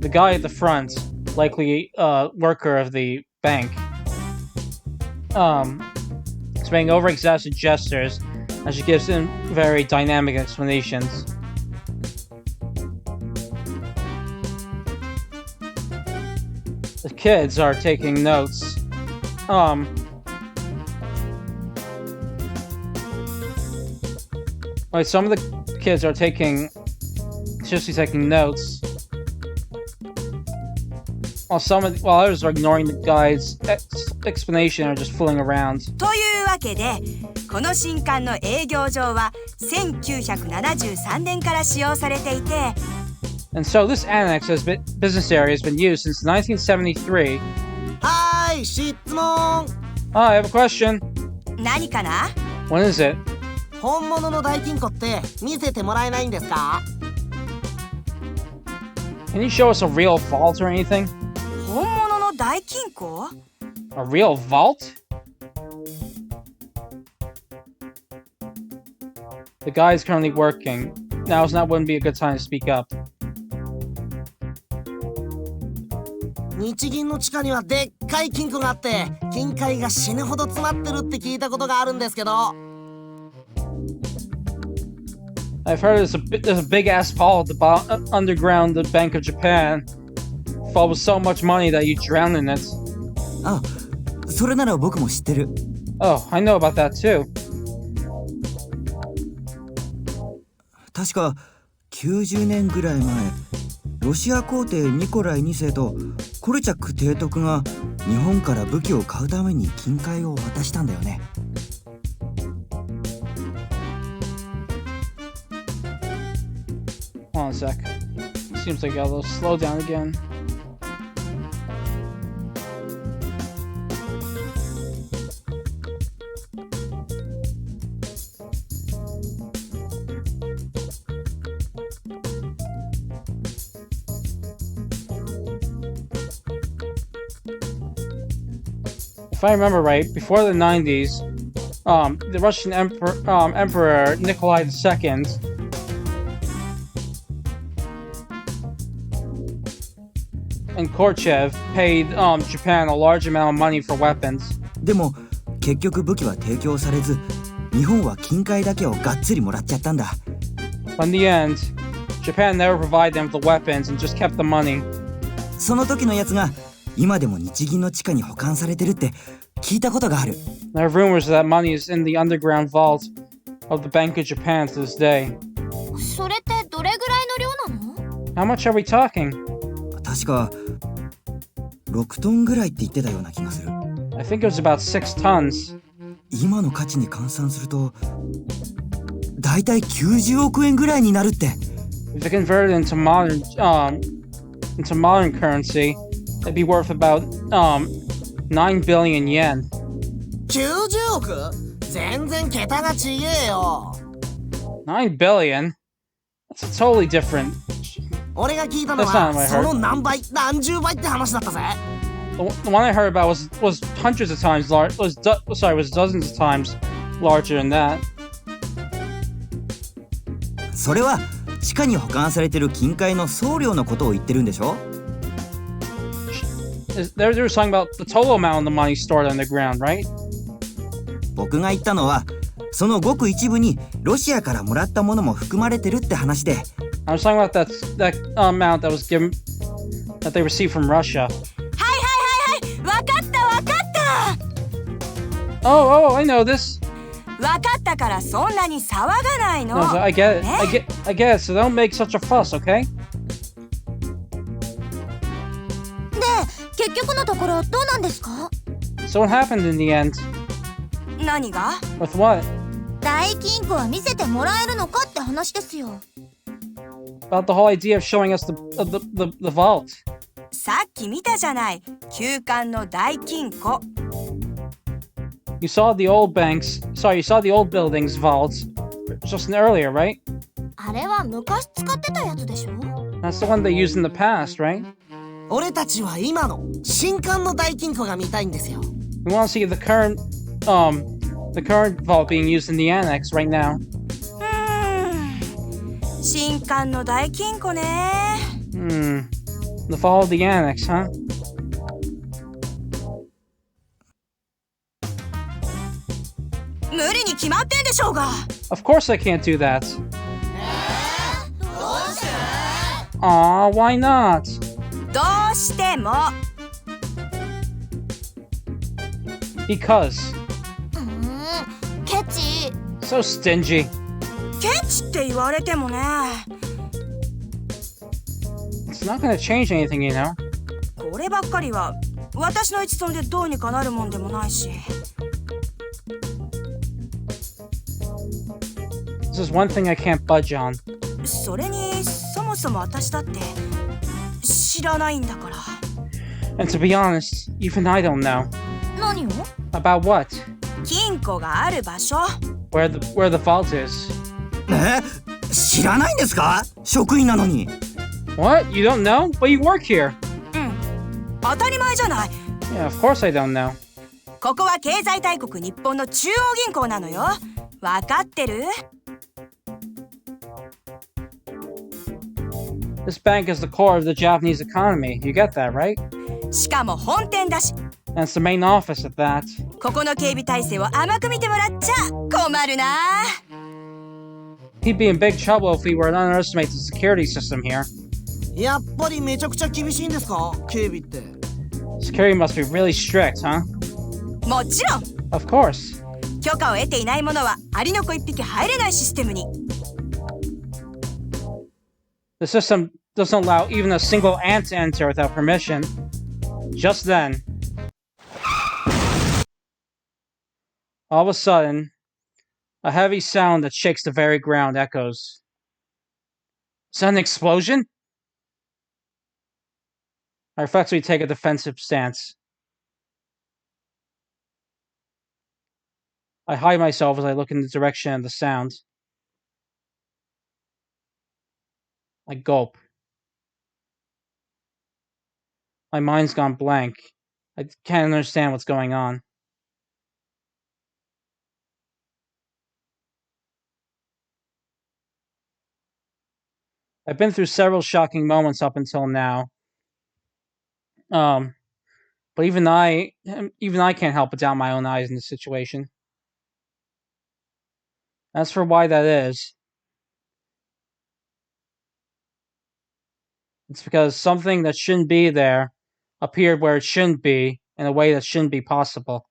[SPEAKER 1] The guy at the front, likely a worker of the bank, is making over-exaggerated gestures as she gives him very dynamic explanations. The kids are taking notes. Wait, some of the kids are seriously taking notes. While others are ignoring the guide's explanation or just fooling around.
[SPEAKER 4] というわけで、この新刊の営業上は1973年から使用されていて、
[SPEAKER 1] And so this business area has been used since 1973.
[SPEAKER 6] はーい、質問。
[SPEAKER 1] I have a question.
[SPEAKER 4] 何かな？
[SPEAKER 1] What is it?
[SPEAKER 6] 本物の大金庫って見せてもらえないんですか？
[SPEAKER 1] Can you show us a real vault or anything?
[SPEAKER 4] 本物の大金庫？
[SPEAKER 1] A real vault? The guy is currently working. Wouldn't be a good time to speak up.
[SPEAKER 6] 日銀の地下にはでっかい金庫があって、金塊が死ぬほど詰まってるって聞いたことがあるんですけど。
[SPEAKER 1] I've heard there's a big ass vault underground the Bank of Japan. Filled with so much money that you drown in it.
[SPEAKER 5] あ、それなら僕も知ってる。
[SPEAKER 1] Oh, I know about that too.
[SPEAKER 5] 確か90年ぐらい前、ロシア皇帝ニコライ2世とコルチャック提督が日本から武器を買うために金塊を渡したんだよね。
[SPEAKER 1] Hold on a sec. Seems like I got a little slow down again. If I remember right, before the 90s, the Russian Emperor Nikolai II and Khrushchev paid Japan a large amount of money for weapons.
[SPEAKER 5] でも結局武器は提供されず、日本は金塊だけをがっつりもらっちゃったんだ。
[SPEAKER 1] But in the end, Japan never provided them with the weapons and just kept the money.
[SPEAKER 5] その時のやつが今でも日銀の地下に保管されてるって聞いたことがある。
[SPEAKER 1] There are rumors that money is in the underground vault of the Bank of Japan to this day.
[SPEAKER 2] それってどれぐらいの量なの？
[SPEAKER 1] How much are we talking?
[SPEAKER 5] 確か6トンぐらいって言ってたような気がする。
[SPEAKER 1] I think it was about 6 tons.
[SPEAKER 5] 今の価値に換算するとだいたい90億円ぐらいになるって。
[SPEAKER 1] If it converted into modern currency, it'd be worth about 9 billion yen.
[SPEAKER 6] 90億？全然桁が違えよ。
[SPEAKER 1] 9 billion? That's totally different.
[SPEAKER 6] 俺が聞いたの
[SPEAKER 1] That's not what I
[SPEAKER 6] は
[SPEAKER 1] heard.
[SPEAKER 6] その何倍何十倍って話だったぜ。
[SPEAKER 1] The one I heard about was hundreds of times large. Was dozens of times larger than that.
[SPEAKER 5] それは地下に保管されてる金塊の総量のことを言ってるんでしょ？
[SPEAKER 1] They were talking about the total amount of the money stored underground, right?
[SPEAKER 5] 僕が言ったのはそのごく一部にロシアからもらったものも含まれてるって話で。
[SPEAKER 1] I was talking about that amount that was given that they received from Russia.
[SPEAKER 4] わかったわかった。
[SPEAKER 1] Oh, I know this.
[SPEAKER 4] わかったからそんなに騒がないの。
[SPEAKER 1] No, I get it. I get it. So don't make such a fuss, okay?
[SPEAKER 2] で、結局のところどうなんですか？
[SPEAKER 1] So what happened in the end?
[SPEAKER 4] 何が？
[SPEAKER 1] With what?
[SPEAKER 2] 大金庫は見せてもらえるのかって話ですよ。
[SPEAKER 1] About the whole idea of showing us the vault.
[SPEAKER 4] さっき見たじゃない。旧館の大金庫。
[SPEAKER 1] You saw the old building's vaults just earlier, right?
[SPEAKER 2] あれは昔使ってたやつでしょ？
[SPEAKER 1] That's the one they used in the past, right?
[SPEAKER 6] 俺たちは今の新館の大金庫が見たいんですよ。
[SPEAKER 1] We want to see the current vault being used in the annex right now.
[SPEAKER 4] 新館の大金庫ね。
[SPEAKER 1] The vault of the annex, huh?
[SPEAKER 4] 無理に決まってんでしょうが。
[SPEAKER 1] Of course I can't do that. Aw, why not?
[SPEAKER 4] どうしても。
[SPEAKER 1] Because.
[SPEAKER 2] ケチ。
[SPEAKER 1] So stingy.
[SPEAKER 4] ケチって言われてもね。
[SPEAKER 1] It's not gonna change anything, you know.
[SPEAKER 4] こればっかりは私の一存でどうにかなるもんでもないし。
[SPEAKER 1] This is one thing I can't budge on.
[SPEAKER 4] それにそもそも私だって知らないんだから。
[SPEAKER 1] And to be honest, even I don't know.
[SPEAKER 2] 何を？
[SPEAKER 1] About what?
[SPEAKER 4] 金庫がある場所。
[SPEAKER 1] Where the vault is.
[SPEAKER 5] 知らないんですか？職員なのに。
[SPEAKER 1] What? You don't know? But you work here.
[SPEAKER 4] 当たり前じゃない。
[SPEAKER 1] Yeah, of course I don't know.
[SPEAKER 4] ここは経済大国日本の中央銀行なのよ。わかってる？
[SPEAKER 1] This bank is the core of the Japanese economy. You get that, right?
[SPEAKER 4] しかも本店だし。
[SPEAKER 1] And it's the main office at that.
[SPEAKER 4] ここの警備体制を甘く見てもらっちゃ困るな。
[SPEAKER 1] He'd be in big trouble if we were to underestimate the security system here.
[SPEAKER 6] やっぱりめちゃくちゃ厳しいんですか、警備って。
[SPEAKER 1] Security must be really strict, huh?
[SPEAKER 4] もちろん
[SPEAKER 1] Of course.
[SPEAKER 4] 許可を得ていない者はアリの子一匹入れないシステムに。
[SPEAKER 1] The system doesn't allow even a single ant to enter without permission. Just then, all of a sudden, a heavy sound that shakes the very ground echoes. Is that an explosion? I reflexively take a defensive stance. I hide myself as I look in the direction of the sound. I gulp. My mind's gone blank. I can't understand what's going on. I've been through several shocking moments up until now. But even I can't help but doubt my own eyes in this situation. As for why that is, it's because something that shouldn't be there appeared where it shouldn't be in a way that shouldn't be possible.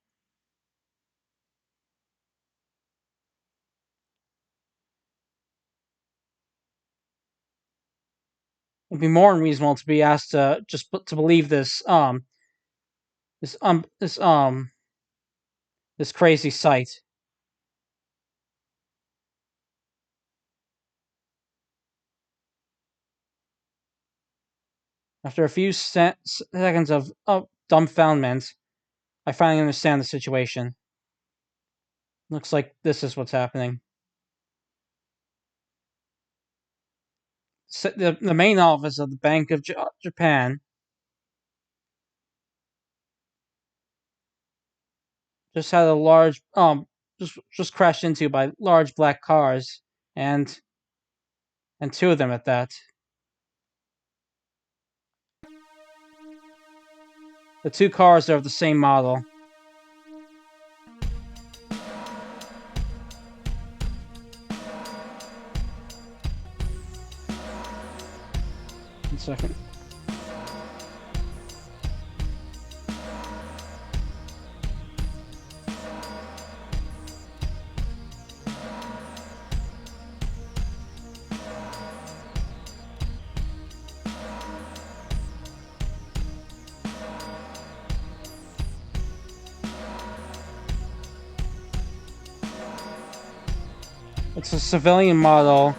[SPEAKER 1] It'd be more unreasonable to be asked to to believe this crazy sight. After a few seconds of dumbfoundment, I finally understand the situation. Looks like this is what's happening. The main office of the Bank of Japan just had a large just crashed into by large black cars, and two of them at that. The two cars are of the same model. One second. It's a civilian model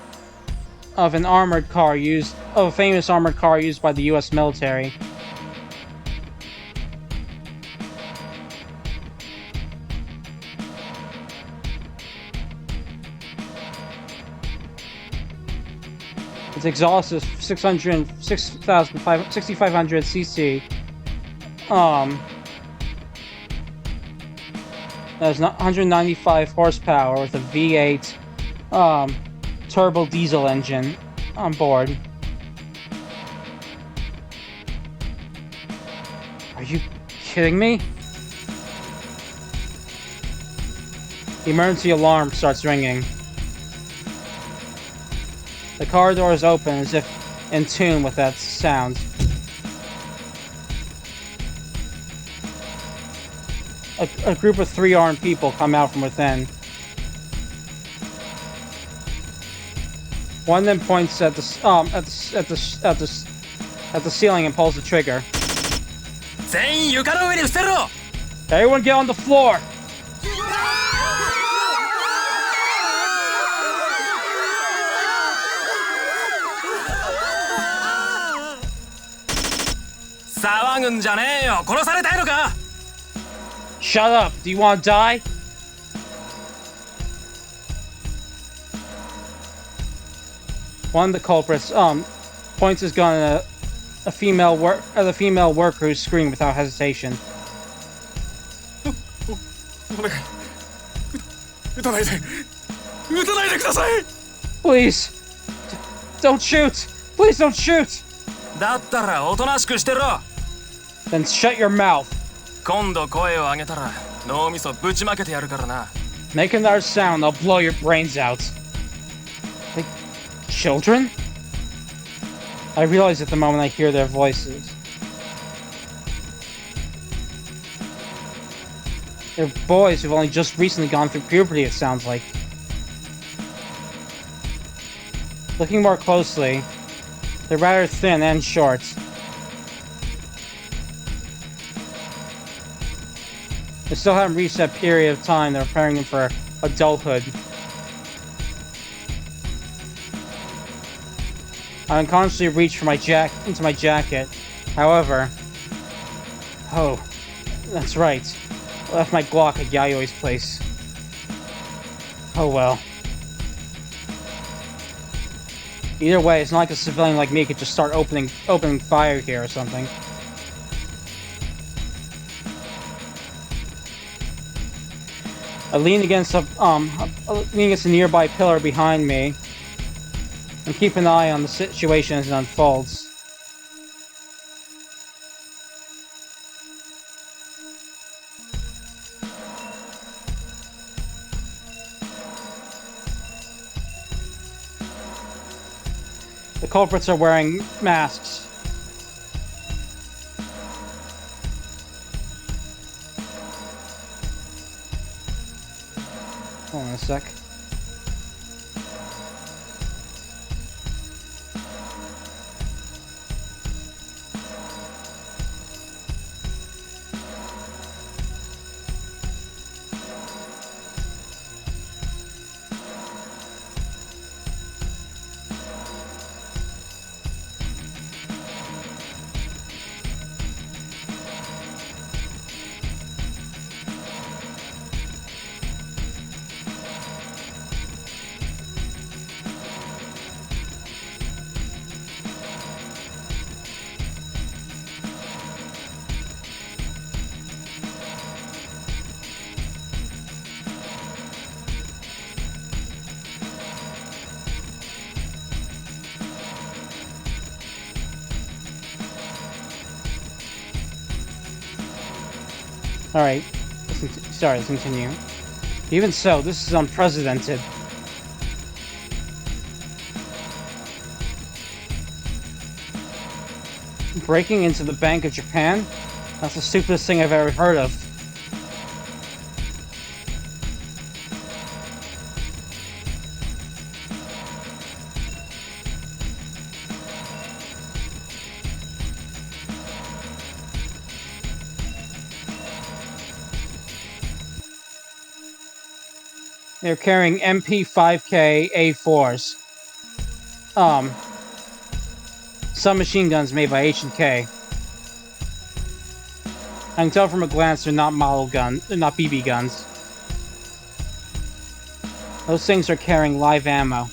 [SPEAKER 1] of an a famous armored car used by the US military. Its exhaust is 6,500 cc. Has 195 horsepower with a V8 turbo diesel engine on board. Are you kidding me? The emergency alarm starts ringing. The car doors open as if in tune with that sound. A group of 3 armed people come out from within. One of them points at the ceiling and pulls the trigger. Everyone get on the floor! Shut up! Do you want to die? One of the culprits points his gun at a female worker who screamed without hesitation. Please, don't shoot! Please don't shoot! Then shut your mouth. Make another sound, I'll blow your brains out. children? I realize it the moment I hear their voices. They're boys who've only just recently gone through puberty, it sounds like. Looking more closely, they're rather thin and short. They still haven't reached that period of time they're preparing them for adulthood. I unconsciously reach for into my jacket. However, oh, that's right. I left my Glock at Yayoi's place. Oh well. Either way, it's not like a civilian like me could just start opening fire here or something. I lean against a nearby pillar behind me and keep an eye on the situation as it unfolds. The culprits are wearing masks. Hold on a sec. Alright, let's continue. Even so, this is unprecedented. Breaking into the Bank of Japan? That's the stupidest thing I've ever heard of. They're carrying MP5K A4s. Submachine guns made by H&K. I can tell from a glance they're not they're not BB guns. Those things are carrying live ammo.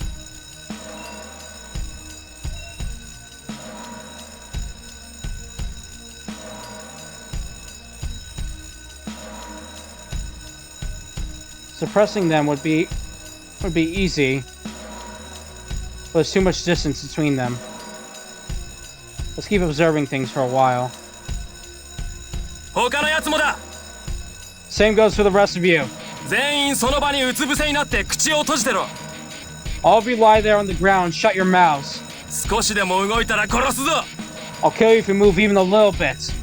[SPEAKER 1] Suppressing them would be easy, but there's too much distance between them. Let's keep observing things for a while. Same goes for the rest of you. All of you lie there on the ground, shut your mouths. I'll kill you if you move even a little bit.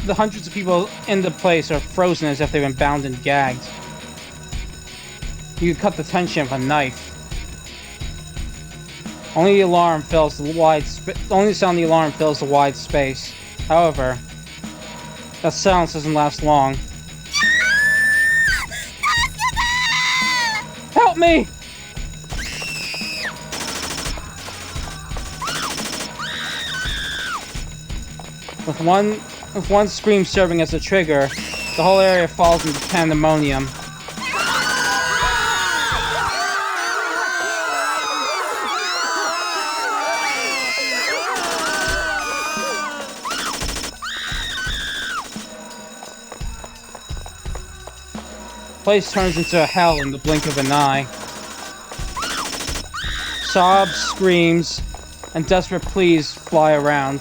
[SPEAKER 1] The hundreds of people in the place are frozen as if they've been bound and gagged. You could cut the tension with a knife. Only the alarm fills the only sound of the alarm fills the wide space. However, that silence doesn't last long. Help me! With one scream serving as a trigger, the whole area falls into pandemonium. place turns into hell in the blink of an eye. Sobs, screams, and desperate pleas fly around.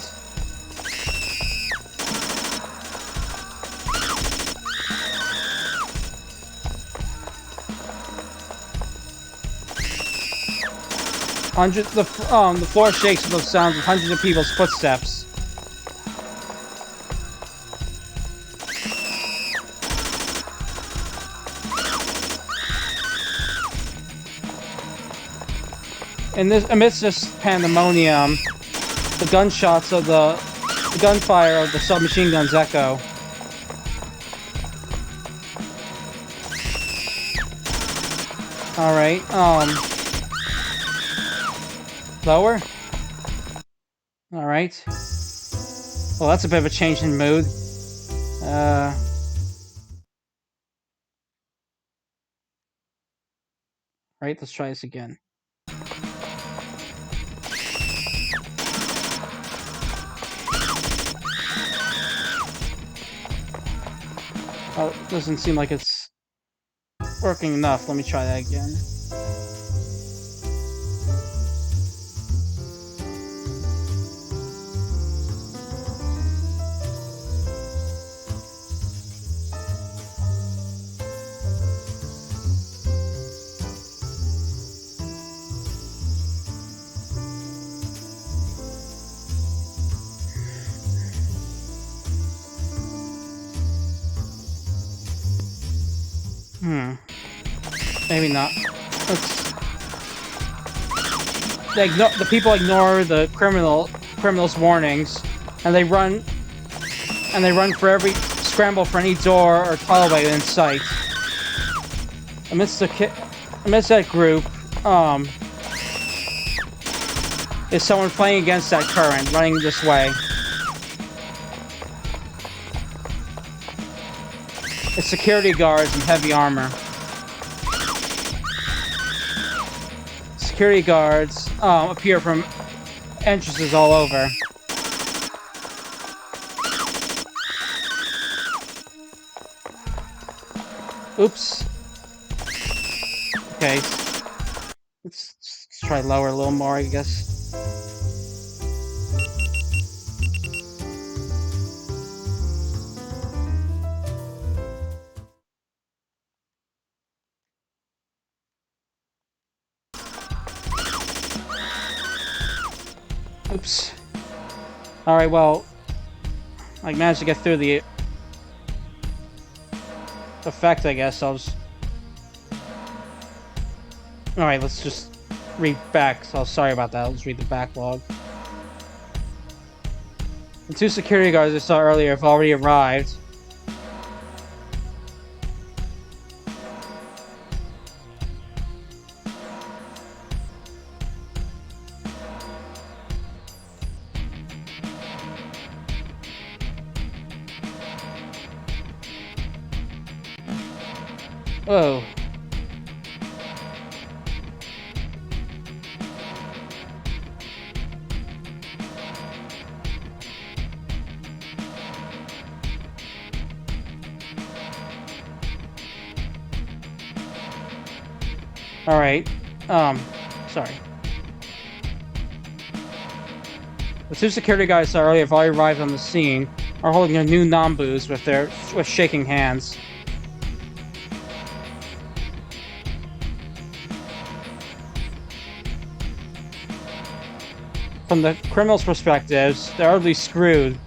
[SPEAKER 1] The floor shakes with the sounds of hundreds of people's footsteps. Amidst this pandemonium, the gunshots of the gunfire of the submachine guns echo. All right. Lower. All right. Well, that's a bit of a change in mood. Right. Let's try this again. Oh, it doesn't seem like it's working enough. Let me try that again. Maybe not. The people ignore the criminals' warnings, and they run for scramble for any door or hallway in sight. Amidst that group, is someone playing against that current, running this way. It's security guards in heavy armor. Security guards appear from entrances all over. Oops. Okay. Let's try lower a little more, I guess. Oops. Alright, well, I managed to get through the effect, I guess. Alright, let's just read back. So sorry about that. Let's read the backlog. The two security guards I saw earlier have already arrived. Whoa. Alright, sorry. The two security guys saw earlier have already arrived on the scene, are holding their new Nambus with shaking hands. From the criminals' perspectives, they're utterly screwed.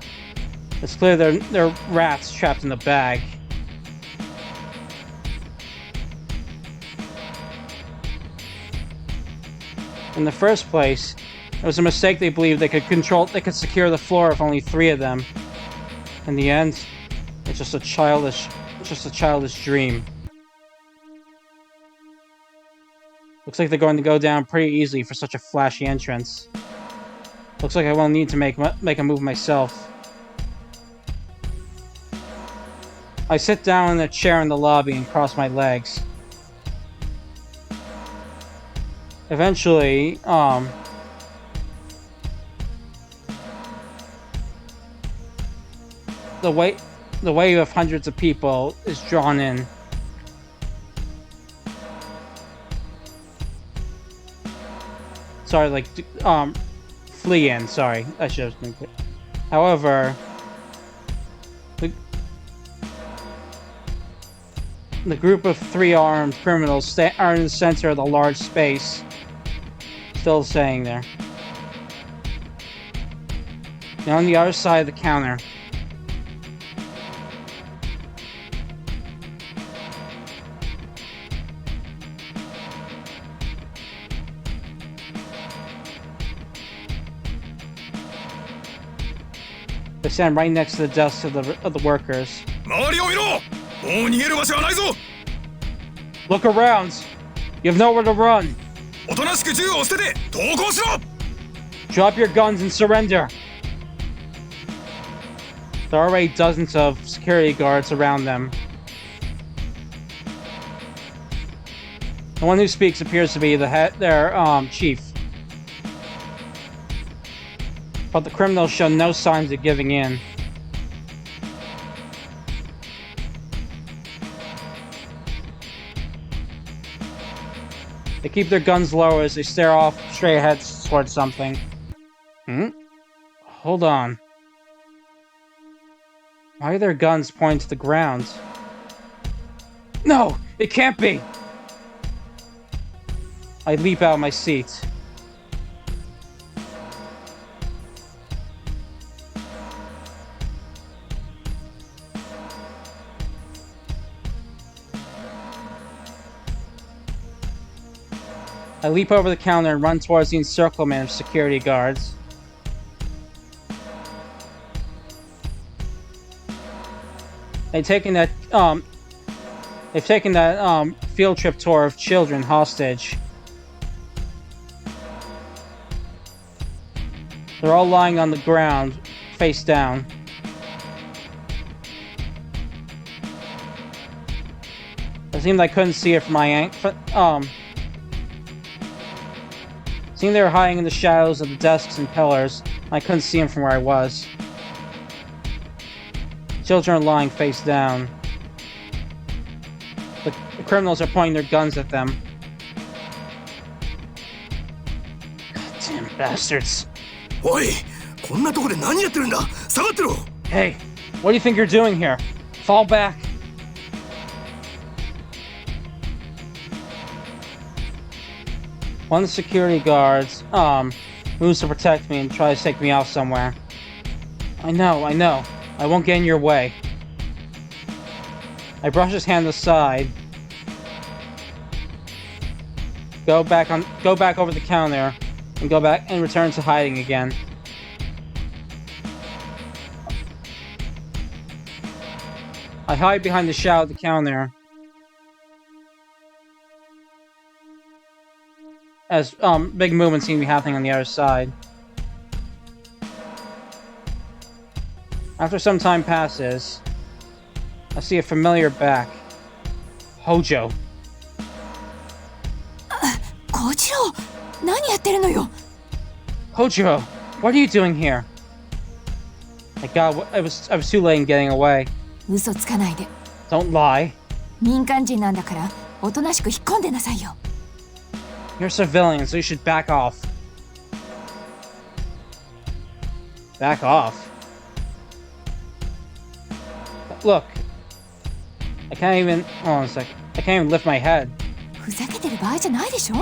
[SPEAKER 1] It's clear they're rats trapped in the bag. In the first place, it was a mistake. They believed they could secure the floor with only 3 of them. In the end, it's just a childish dream. Looks like they're going to go down pretty easily for such a flashy entrance. Looks like I won't need to make a move myself. I sit down in a chair in the lobby and cross my legs. Eventually, the wave of hundreds of people is drawn in. sorry, like, flee in. Sorry, I should have been clear. However, the group of 3 armed criminals are in the center of the large space. Still staying there. And on the other side of the counter. They stand right next to the desks of the workers.
[SPEAKER 3] 周りを見ろ。もう逃げる場所はないぞ。
[SPEAKER 1] Look around. You have nowhere to run.
[SPEAKER 3] おとなしく銃を捨てて投降しろ。
[SPEAKER 1] Drop your guns and surrender. There are already dozens of security guards around them. The one who speaks appears to be their chief. But the criminals show no signs of giving in. They keep their guns low as they stare off straight ahead towards something. Hold on. Why are their guns pointing to the ground? No! It can't be! I leap out of my seat. I leap over the counter and run towards the encirclement of security guards. They've taken that field trip tour of children hostage. They're all lying on the ground, face down. It seemed I couldn't see it from my seemed they were hiding in the shadows of the desks and pillars. I couldn't see them from where I was. Children are lying face down. The criminals are pointing their guns at them. Goddamn bastards.
[SPEAKER 3] おい、こんなとこで何やってるんだ。下がってろ。
[SPEAKER 1] Hey, what do you think you're doing here? Fall back. One of the security guards, moves to protect me and tries to take me off somewhere. I know. I won't get in your way. I brush his hand aside. Go back over the counter and go back and return to hiding again. I hide behind the shadow of the counter. As big movements seem to be happening on the other side. After some time passes, I see a familiar back. Hojo.
[SPEAKER 2] 小次郎、何やってるのよ。
[SPEAKER 1] Hojo, what are you doing here? My God, I was too late in getting away.
[SPEAKER 2] 嘘つかないで。
[SPEAKER 1] Don't lie.
[SPEAKER 2] 民間人なんだからおとなしく引っ込んでなさいよ。
[SPEAKER 1] You're civilians, so you should back off. Back off? Look. I can't even... Hold on a sec. I can't even lift my head.
[SPEAKER 2] ふざけてる場合じゃないでしょ。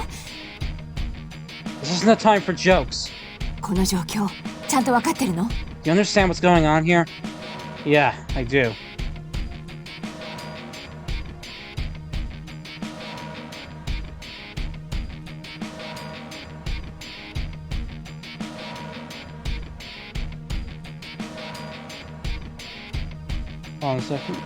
[SPEAKER 1] This isn't the time for jokes.
[SPEAKER 2] この状況、ちゃんと分かってるの？
[SPEAKER 1] Do you understand what's going on here? Yeah, I do. Hold on a second.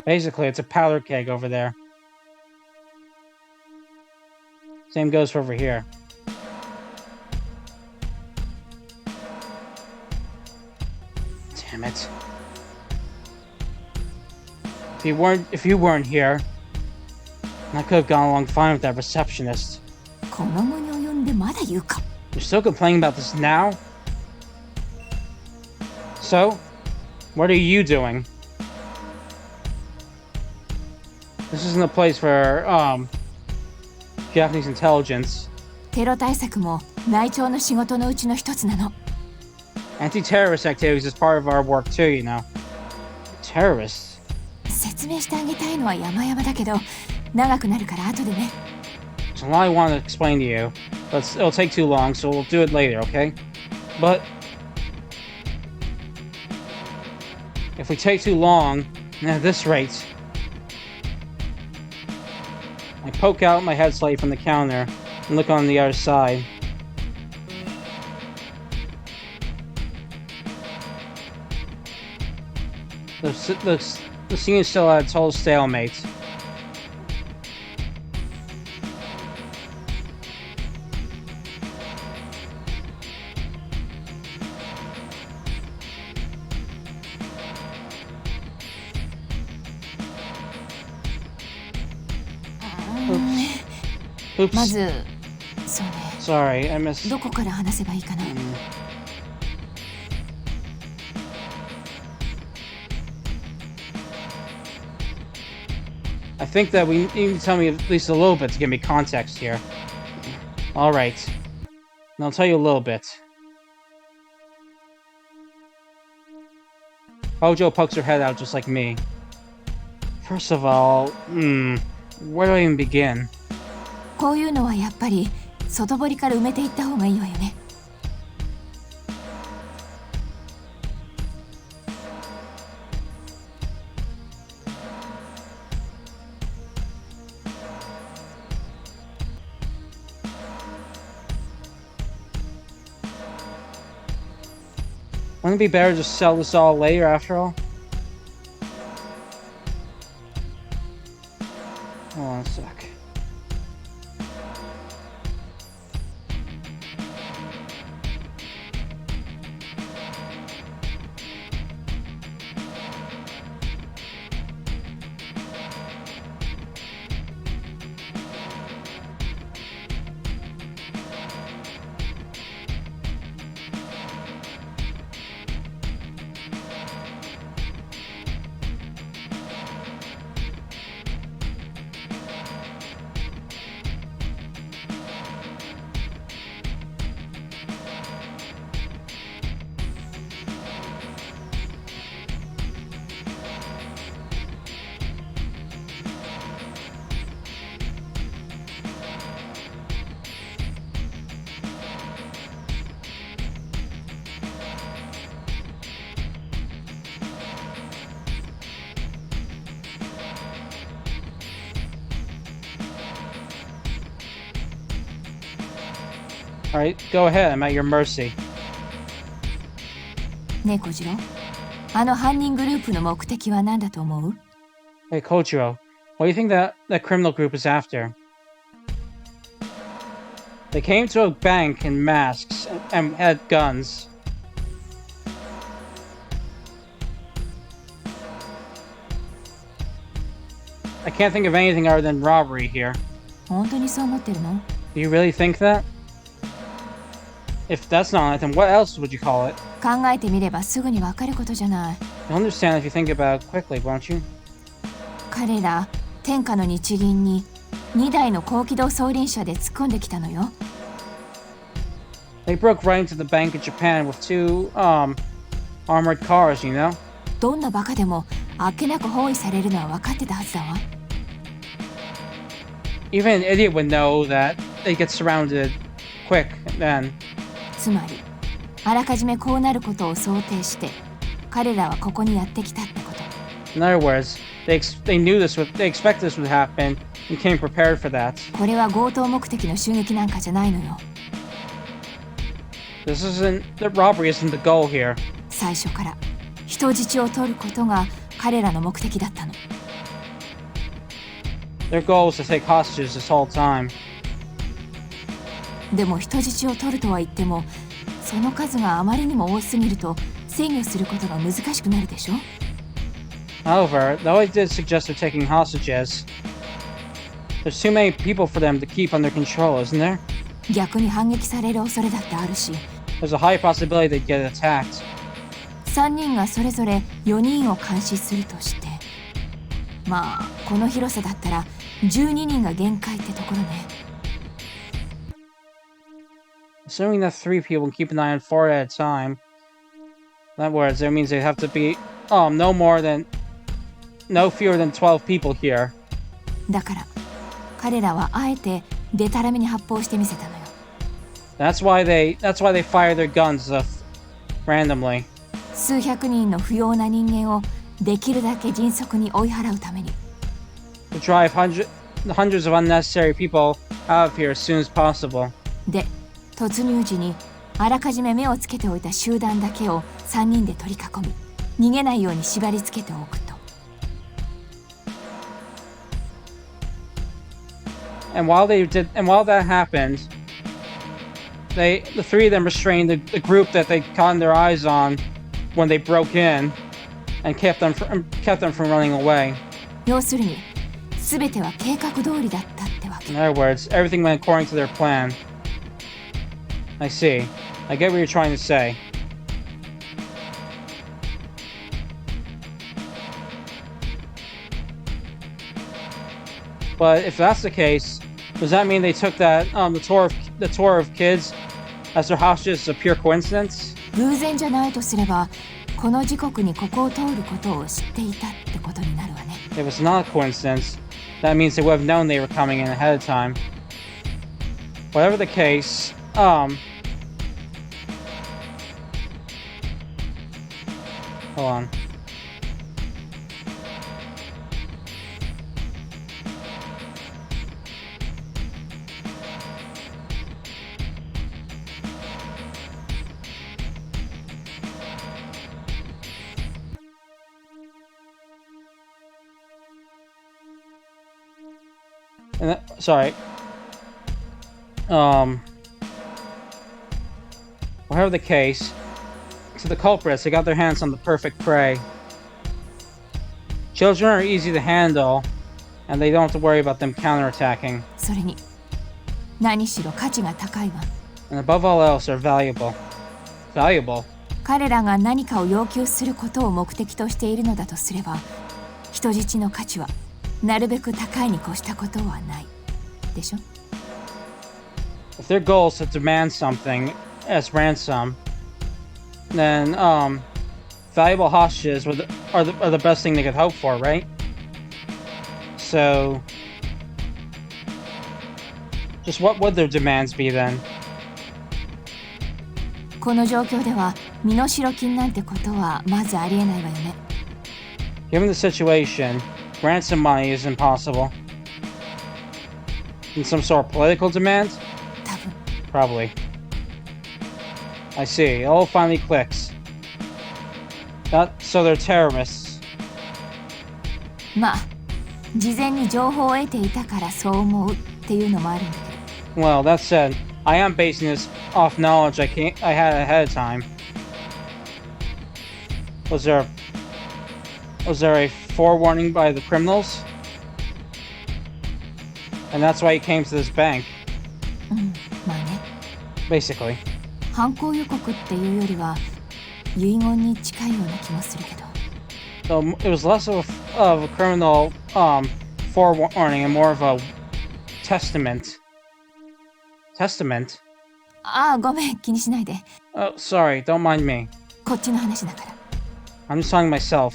[SPEAKER 1] Basically, it's a powder keg over there. Same goes for over here. Damn it. If you weren't here, I could have gone along fine with that receptionist.
[SPEAKER 2] この期に及んでまだ言うか。
[SPEAKER 1] You're still complaining about this now? So, what are you doing? This isn't a place for, Japanese intelligence.
[SPEAKER 2] テロ対策も内調の仕事のうちの一つなの。
[SPEAKER 1] Anti-terrorist activities is part of our work too, you know. Terrorists?
[SPEAKER 2] 説明してあげたいのは山々だけど、長くなるから後でね。
[SPEAKER 1] There's a lot I want to explain to you, but it'll take too long, so we'll do it later, okay? But if we take too long, and at this rate, I poke out my head slightly from the counter and look on the other side. The scene is still at a total stalemate. Oops.
[SPEAKER 2] まず、そうね。
[SPEAKER 1] Sorry, I missed.
[SPEAKER 2] どこから話せばいいかな。
[SPEAKER 1] I think that we need to tell me at least a little bit to give me context here. Alright. And I'll tell you a little bit. Hojo pokes her head out just like me. First of all, where do I even begin?
[SPEAKER 2] こういうのはやっぱり外堀から埋めていった方がいいわよね。
[SPEAKER 1] Wouldn't it be better to just sell this all later after all? Hold on a sec. Alright, go ahead, I'm at your mercy.
[SPEAKER 2] ねえ小次郎、あの犯人グループの目的は何だと思う？
[SPEAKER 1] Hey, Kojiro, what do you think that criminal group is after? They came to a bank in masks and had guns. I can't think of anything other than robbery here.
[SPEAKER 2] 本当にそう思ってるの？
[SPEAKER 1] Do you really think that? If that's not it, then what else would you call it?
[SPEAKER 2] 考えてみればすぐにわかることじゃない。
[SPEAKER 1] You'll understand if you think about it quickly, won't you?
[SPEAKER 2] 彼ら天下の日銀に2台の高機動装輪車で突っ込んできたのよ。
[SPEAKER 1] They broke right into the bank in Japan with two, armored cars, you know?
[SPEAKER 2] どんなバカでもあっけなく包囲されるのは分かってたはずだわ。
[SPEAKER 1] Even an idiot would know that they get surrounded quick then.
[SPEAKER 2] つまりあらかじめこうなることを想定して彼らはここにやってきたってこと。
[SPEAKER 1] In other words, they expect this would happen and came prepared for that.
[SPEAKER 2] これは強盗目的の襲撃なんかじゃないのよ。
[SPEAKER 1] The robbery isn't the goal here.
[SPEAKER 2] 最初から人質を取ることが彼らの目的だったの。
[SPEAKER 1] Their goal was to take hostages this whole time.
[SPEAKER 2] でも人質を取るとは言っても、その数があまりにも多すぎると制御することが難しくなるでしょ。
[SPEAKER 1] However, though I did suggest they're taking hostages, there's too many people for them to keep under control, isn't there?
[SPEAKER 2] 逆に反撃される恐れだってあるし、
[SPEAKER 1] There's a high possibility they'd get attacked.
[SPEAKER 2] 3人がそれぞれ4人を監視するとして、まあこの広さだったら12人が限界ってところね。
[SPEAKER 1] Assuming that 3 people can keep an eye on 4 at a time, that words, that means they'd have to be no fewer than 12 people here.
[SPEAKER 2] だから彼らはあえてデタラメに発砲してみせたのよ。
[SPEAKER 1] That's why they fire their guns randomly.
[SPEAKER 2] 数百人の不要な人間をできるだけ迅速に追い払うために。
[SPEAKER 1] To drive hundreds of unnecessary people out of here as soon as possible.
[SPEAKER 2] で、突入時にあらかじめ目をつけておいた集団だけを3人で取り囲み、逃げないように縛り付けておくと。
[SPEAKER 1] And while that happened, the 3 of them restrained the group that they caught their eyes on when they broke in, and kept them from running away.
[SPEAKER 2] 要するに全ては計画通りだったってわけ。
[SPEAKER 1] In other words, everything went according to their plan. I see. I get what you're trying to say. But if that's the case, does that mean they took that the tour of kids as their hostages as a pure coincidence?
[SPEAKER 2] 偶然じゃないとすれば、この時刻にここを通ることを知っていたってことになるわね。
[SPEAKER 1] If it's not a coincidence, that means they would have known they were coming in ahead of time. Whatever the case, hold on. Sorry. Whatever the case, to the culprits, they got their hands on the perfect prey. Children are easy to handle, and they don't have to worry about them counterattacking.
[SPEAKER 2] それに何しろ価値が高いわ。
[SPEAKER 1] And above all else, they're valuable. Valuable?
[SPEAKER 2] 彼らが何かを要求することを目的としているのだとすれば、人質の価値はなるべく高いに越したことはないでしょ。
[SPEAKER 1] If their goal is to demand something as ransom, then valuable hostages are the best thing they could hope for, right? So, just what would their demands be then?
[SPEAKER 2] この状況では身代金なんてことはまずありえないわよね。
[SPEAKER 1] Given the situation, ransom money is impossible. And some sort of political demand?
[SPEAKER 2] 多分
[SPEAKER 1] Probably. I see. It all finally clicks. So they're terrorists.
[SPEAKER 2] まあ事前に情報を得ていたからそう思うっていうのもあるんだけど。
[SPEAKER 1] Well, that said, I am basing this off knowledge I had ahead of time. Was there a forewarning by the criminals? And that's why he came to this bank,
[SPEAKER 2] まあね。
[SPEAKER 1] basically.
[SPEAKER 2] 犯行予告っていうよりは遺言に近いような気もするけど。
[SPEAKER 1] So it was less of a criminal forewarning and more of a testament. Testament?
[SPEAKER 2] ああごめん気にしないで。
[SPEAKER 1] Oh, sorry, don't mind me.
[SPEAKER 2] こっちの話だから。
[SPEAKER 1] I'm just telling myself.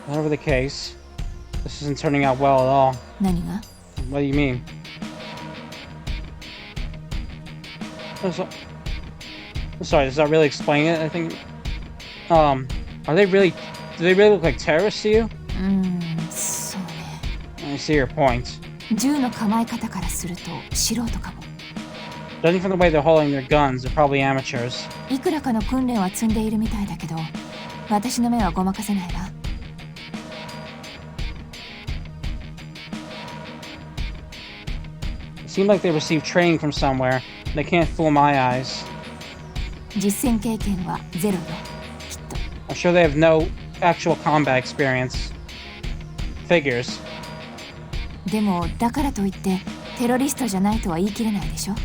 [SPEAKER 1] Whatever the case, This isn't turning out well at all.
[SPEAKER 2] 何が？
[SPEAKER 1] What do you mean? Sorry, does that really explain it? I think. Are they really? Do they really look like terrorists to you?
[SPEAKER 2] そうね。
[SPEAKER 1] I see your point.
[SPEAKER 2] 銃の構え方からすると素人かも。
[SPEAKER 1] Judging from the way they're holding their guns, they're probably amateurs.
[SPEAKER 2] いくらかの訓練は積んでいるみたいだけど、私の目はごまかせないわ。
[SPEAKER 1] It seemed like they received training from somewhere. They can't fool my eyes.
[SPEAKER 2] 実戦経験はゼロよ。きっと。
[SPEAKER 1] I'm sure they have no actual combat experience. Figures.
[SPEAKER 2] でもだからといってテロリストじゃないとは言い切れないでしょ。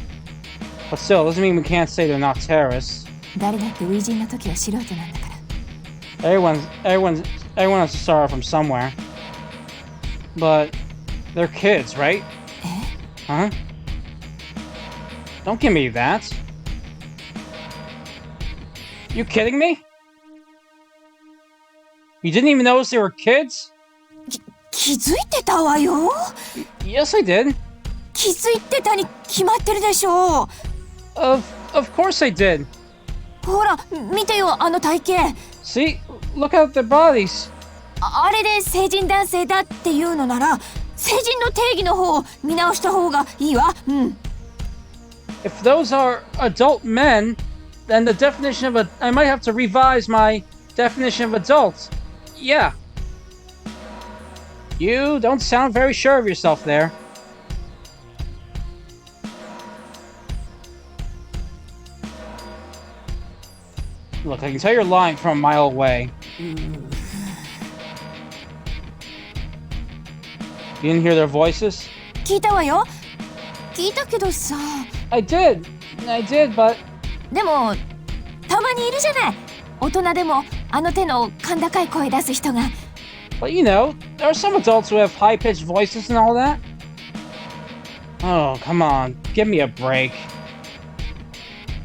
[SPEAKER 1] But still, doesn't mean we can't say they're not terrorists.
[SPEAKER 2] 誰だって初陣の時は素人なんだから。
[SPEAKER 1] Everyone has to start from somewhere. But they're kids, right?
[SPEAKER 2] え？
[SPEAKER 1] Huh? Don't give me that. You kidding me? You didn't even notice they were kids?
[SPEAKER 2] 気づいてたわよ。
[SPEAKER 1] Yes, I did.
[SPEAKER 2] 気づいてたに決まってるでしょう。
[SPEAKER 1] Of course I did.
[SPEAKER 2] ほら見てよあの体型。
[SPEAKER 1] See? Look at their bodies.
[SPEAKER 2] あれで成人男性だっていうのなら成人の定義の方を見直した方がいいわ。
[SPEAKER 1] If those are adult men, then the definition of I might have to revise my definition of adult. Yeah. You don't sound very sure of yourself there. Look, I can tell you're lying from a mile away. You didn't hear their voices?
[SPEAKER 2] 聞いたわよ。聞いたけどさ。
[SPEAKER 1] I did, but
[SPEAKER 2] でもたまにいるじゃない。大人でもあの手の甲高い声出す人が。
[SPEAKER 1] you know, there are some adults who have high-pitched voices and all that. Oh, come on, give me a break.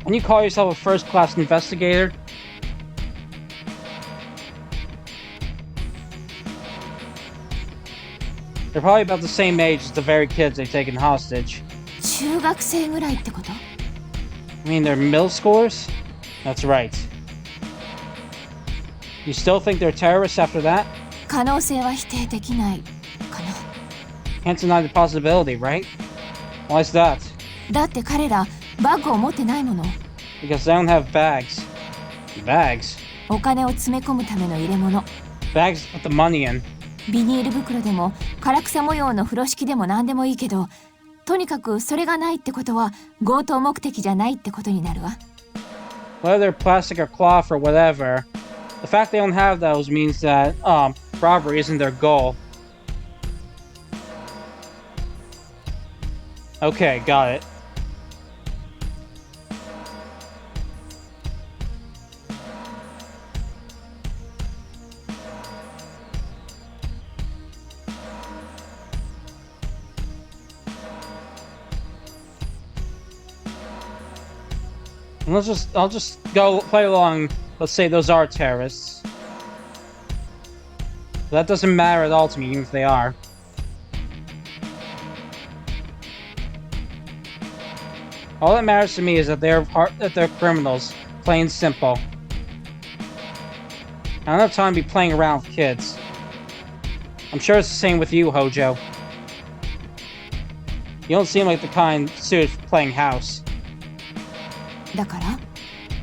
[SPEAKER 1] Can you call yourself a first-class investigator? They're probably about the same age as the very kids they've taken hostage.
[SPEAKER 2] 中学生ぐらいってこと？
[SPEAKER 1] I mean, they're middle schoolers? That's right. You still think they're terrorists after that?
[SPEAKER 2] 可能性は否定できないかな。
[SPEAKER 1] Can't deny the possibility, right? Why is that?
[SPEAKER 2] だって彼らバッグを持ってないもの。
[SPEAKER 1] Because they don't have bags. Bags?
[SPEAKER 2] お金を詰め込むための入れ物。
[SPEAKER 1] Bags to put the money in.
[SPEAKER 2] ビニール袋でも唐草模様の風呂敷でも何でもいいけど、とにかくそれがないってことは強盗目的じゃないってことになるわ。
[SPEAKER 1] Whether they're plastic or cloth or whatever, the fact they don't have those means that robbery isn't their goal. Okay, got it. And I'll just go play along. Let's say those are terrorists. That doesn't matter at all to me, even if they are. All that matters to me is that they're criminals, plain and simple. I don't have time to be playing around with kids. I'm sure it's the same with you, Hojo. You don't seem like the kind suited for playing house.
[SPEAKER 2] だから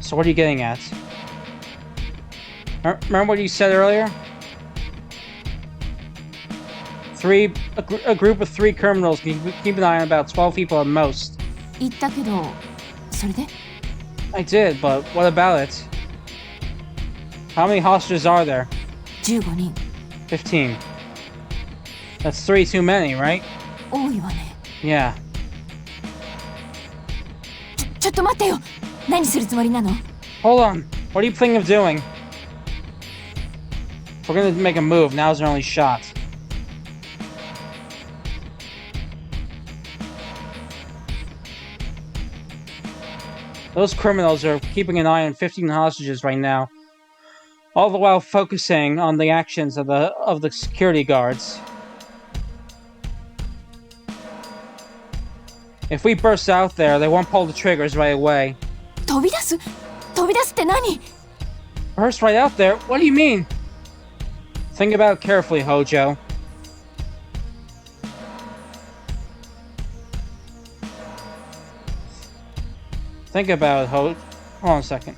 [SPEAKER 1] So what are you getting at? Remember what you said earlier? A group of 3 criminals can keep an eye on about 12 people at most.
[SPEAKER 2] 言ったけど、それで
[SPEAKER 1] I did, but what about it? How many hostages are there?
[SPEAKER 2] 15人。
[SPEAKER 1] 15. That's 3 too many, right?
[SPEAKER 2] 多いわね。
[SPEAKER 1] Yeah.
[SPEAKER 2] ちょっと待ってよ。何するつもりなの？
[SPEAKER 1] Hold on. What are you thinking of doing? If we're gonna make a move, now's our only shot. Those criminals are keeping an eye on 15 hostages right now, all the while focusing on the actions of the security guards. If we burst out there, they won't pull the triggers right away.
[SPEAKER 2] 飛び出すって何？
[SPEAKER 1] Burst right out there? What do you mean? Think about it carefully, Hojo. Think about it, Hold on a second.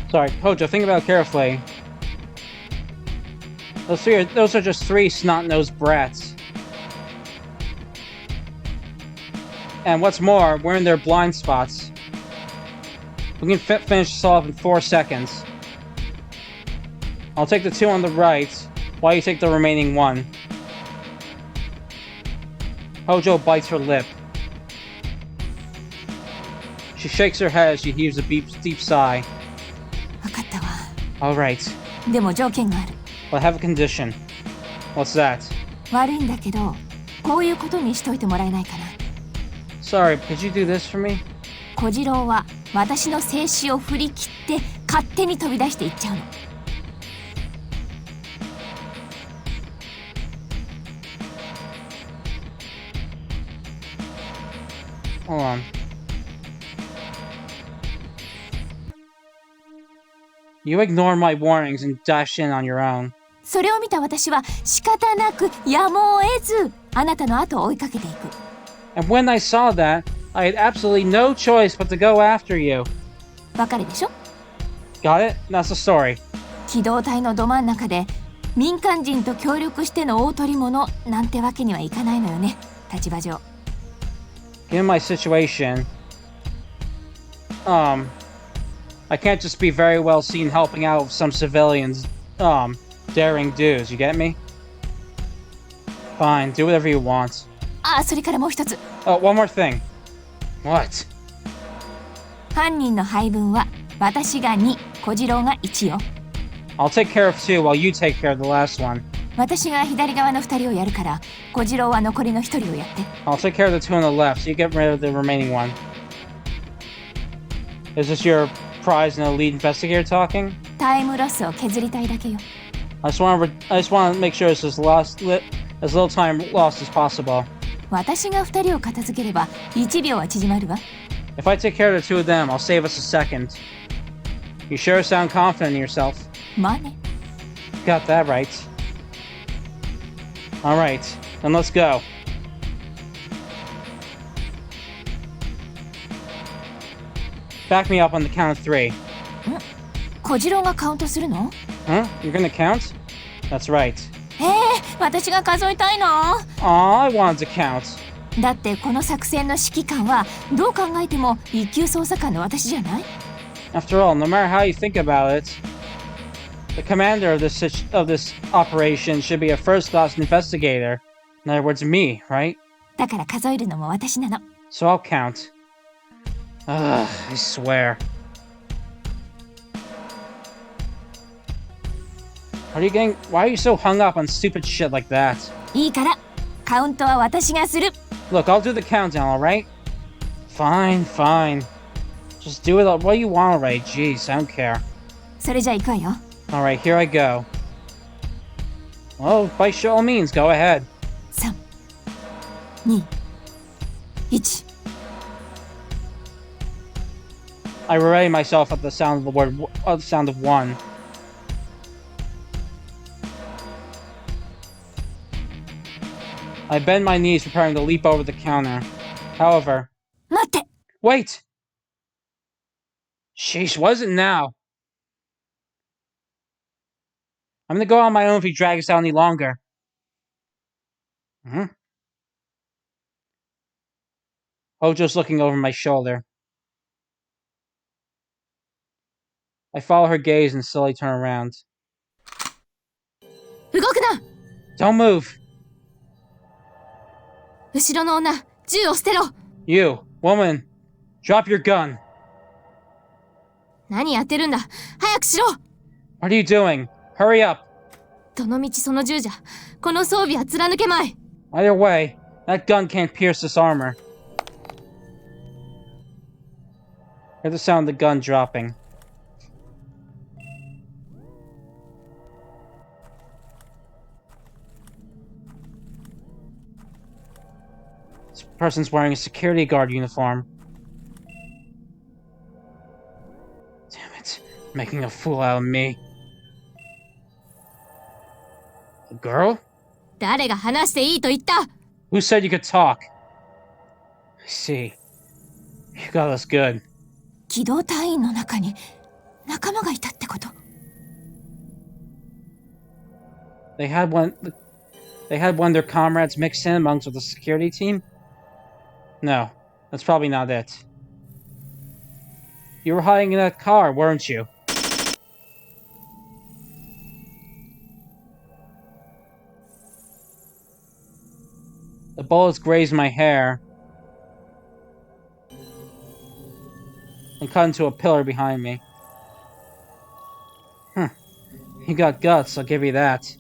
[SPEAKER 1] Sorry, Hojo, think about it carefully. Those are just 3 snot-nosed brats. And what's more, we're in their blind spots. We can finish this off in 4 seconds. I'll take the 2 on the right, while you take the remaining 1. Hojo bites her lip. She shakes her head as she heaves a deep sigh.
[SPEAKER 2] 分かったわ。
[SPEAKER 1] Alright,
[SPEAKER 2] でも条件がある。
[SPEAKER 1] but I have a condition. What's that?
[SPEAKER 2] 悪いんだけど、こういうことにしといてもらえないかな。
[SPEAKER 1] Sorry, could you do this for me?
[SPEAKER 2] 小次郎は私の静止を振り切って勝手に飛び出していっちゃうの。
[SPEAKER 1] Hold on. You ignored my warnings and dashed in on your own.
[SPEAKER 2] それを見た私は仕方なくやむを得ずあなたの後を追いかけていく。
[SPEAKER 1] And when I saw that, I had absolutely no choice but to go after you.
[SPEAKER 2] わかるでしょ？
[SPEAKER 1] Got it? That's the story.
[SPEAKER 2] 機動隊のど真ん中で民間人と協力しての大取り物なんてわけにはいかないのよね、立場上。
[SPEAKER 1] Given my situation, I can't just be very well seen helping out some civilians, daring dudes, you get me? Fine, do whatever you want.
[SPEAKER 2] あ、それからもう一つ。
[SPEAKER 1] Oh, one more thing. What?
[SPEAKER 2] 犯人の配分は私が2、小次郎が1よ。
[SPEAKER 1] I'll take care of 2 while you take care of the last one.
[SPEAKER 2] 私が左側の2人をやるから小次郎は残りの1人をやって。
[SPEAKER 1] I'll take care of the 2 on the left, so you get rid of the remaining one. Is this your prize and elite investigator talking?
[SPEAKER 2] タイムロスを削りたいだけよ。
[SPEAKER 1] I just want to make sure it's as little time lost as possible.
[SPEAKER 2] 私が2人を片付ければ1秒は縮まるわ。
[SPEAKER 1] If I take care of the 2 of them, I'll save us a second. You sure sound confident in yourself.
[SPEAKER 2] まあね。
[SPEAKER 1] Got that right. Alright, then let's go. Back me up on the count of 3.
[SPEAKER 2] 小次郎がカウントするの？
[SPEAKER 1] Huh? You're gonna count? That's right.
[SPEAKER 2] 私が数えたいの。
[SPEAKER 1] Aw, I wanted to count.
[SPEAKER 2] だってこの作戦の指揮官はどう考えても一級捜査官の私じゃない？
[SPEAKER 1] After all, no matter how you think about it, the commander of this operation should be a first-class investigator. In other words, me, right?
[SPEAKER 2] だから数えるのも私なの。
[SPEAKER 1] So I'll count. Ugh, I swear. Why are you so hung up on stupid shit like that?
[SPEAKER 2] いいからカウントは私がする。
[SPEAKER 1] Look, I'll do the countdown, alright? Fine, fine. Just do it what you want already. Jeez, I don't care.
[SPEAKER 2] それじゃ行くわよ。
[SPEAKER 1] Alright, here I go. Well, by all means, go ahead.
[SPEAKER 2] 3、2、1。
[SPEAKER 1] I ready myself at the sound of 1. I bend my knees, preparing to leap over the counter. However...
[SPEAKER 2] 待って。
[SPEAKER 1] Wait! Sheesh, what is it now? I'm gonna go on my own if he drags us out any longer. Hojo's looking over my shoulder. I follow her gaze and slowly turn around.
[SPEAKER 2] 動くな。
[SPEAKER 1] Don't move!
[SPEAKER 2] 後ろの女、銃を捨てろ。
[SPEAKER 1] You, woman, drop your gun.
[SPEAKER 2] 何やってるんだ。早くしろ。
[SPEAKER 1] What are you doing? Hurry up.
[SPEAKER 2] どのみちその銃じゃこの装備は貫けまい。
[SPEAKER 1] Either way, that gun can't pierce this armor. Hear the sound of the gun dropping. This person's wearing a security guard uniform. Damn it, making a fool out of me. A girl?
[SPEAKER 2] 誰が話していいと言った？
[SPEAKER 1] Who said you could talk? I see. You got us good.
[SPEAKER 2] 機動隊員の中に仲間がいたってこと？
[SPEAKER 1] They had one of their comrades mixed in amongst with the security team? No, that's probably not it. You were hiding in that car, weren't you? The bullets grazed my hair and cut into a pillar behind me. You got guts, I'll give you that.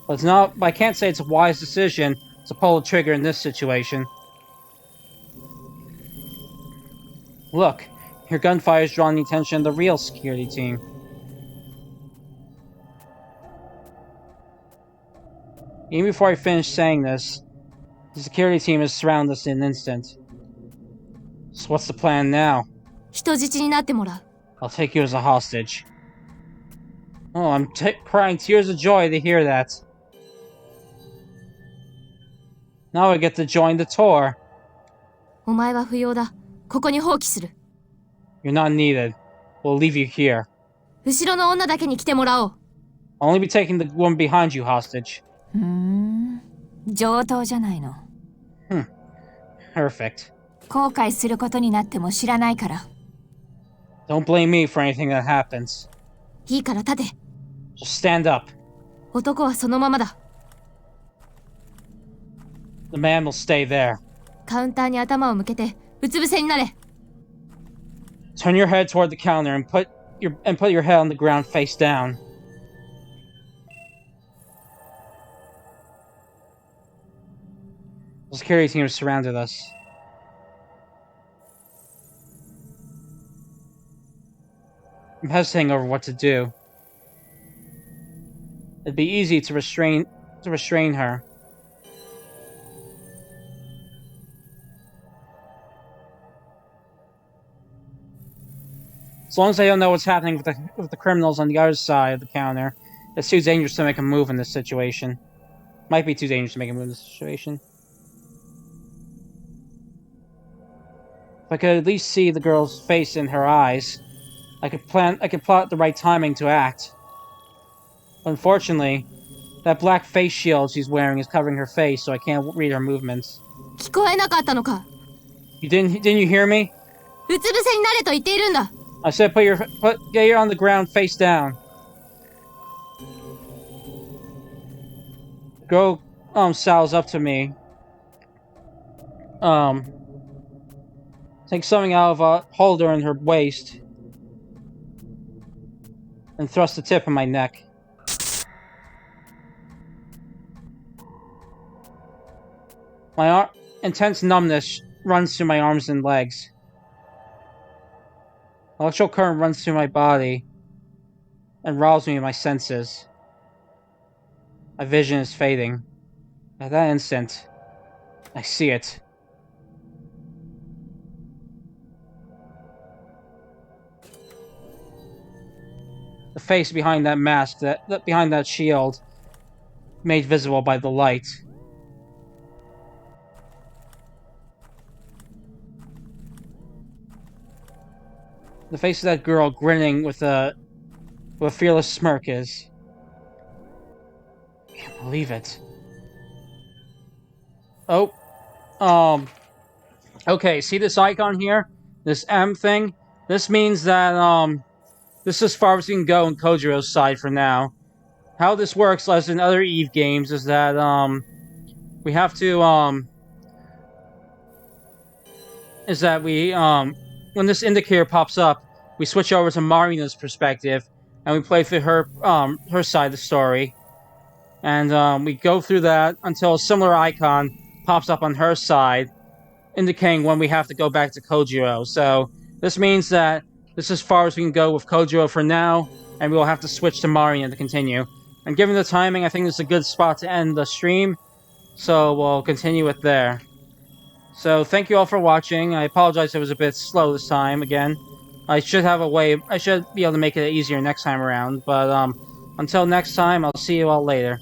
[SPEAKER 1] But I can't say it's a wise decision to pull the trigger in this situation. Look, your gunfire's drawing the attention of the real security team. Even before I finish saying this, the security team has surrounded us in an instant. So what's the plan now?
[SPEAKER 2] 人質になってもらう。
[SPEAKER 1] I'll take you as a hostage. Oh, I'm crying tears of joy to hear that. Now I get to join the tour.
[SPEAKER 2] お前は不要だ。ここに放棄する。
[SPEAKER 1] You're not needed. We'll leave you here.
[SPEAKER 2] 後ろの女だけに来てもらおう。
[SPEAKER 1] I'll only be taking the woman behind you hostage.
[SPEAKER 2] 上等じゃないの。
[SPEAKER 1] Perfect.
[SPEAKER 2] 後悔することになっても知らないから。
[SPEAKER 1] Don't blame me for anything that happens.
[SPEAKER 2] いいから立て。
[SPEAKER 1] Just stand up.
[SPEAKER 2] 男はそのままだ。
[SPEAKER 1] The man will stay there.
[SPEAKER 2] カウンターに頭を向けてうつ伏せになれ。
[SPEAKER 1] Turn your head toward the counter and put your head on the ground face down. The security team has surrounded us. I'm hesitating over what to do. It'd be easy to restrain her. As long as I don't know what's happening with the criminals on the other side of the counter, it's too dangerous to make a move in this situation. Might be too dangerous to make a move in this situation. If I could at least see the girl's face in her eyes, I could plot the right timing to act. But unfortunately, that black face shield she's wearing is covering her face, so I can't read her movements.
[SPEAKER 2] 聞こえなかったのか。
[SPEAKER 1] Didn't you hear me?
[SPEAKER 2] うつ伏せになれと言っているんだ。
[SPEAKER 1] I said get her on the ground face down. The girl sals up to me. Takes something out of a holder in her waist and thrusts the tip in my neck. My intense numbness runs through my arms and legs. Electrical current runs through my body and robs me of my senses. My vision is fading. At that instant, I see it. The face behind that mask, behind that shield, made visible by the light. The face of that girl grinning with a fearless smirk is... I can't believe it. Oh. Okay, see this icon here? This M thing? This means that, this is as far as we can go in Kojiro's side for now. How this works, as in other EVE games, is that, we have to, when this indicator pops up, we switch over to Marina's perspective, and we play through her side of the story, and we go through that until a similar icon pops up on her side, indicating when we have to go back to Kojiro. So this means that this is as far as we can go with Kojiro for now, and we will have to switch to Marian to continue. And given the timing, I think this is a good spot to end the stream, so we'll continue it there. So thank you all for watching. I apologize it was a bit slow this time again. I should be able to make it easier next time around, but until next time, I'll see you all later.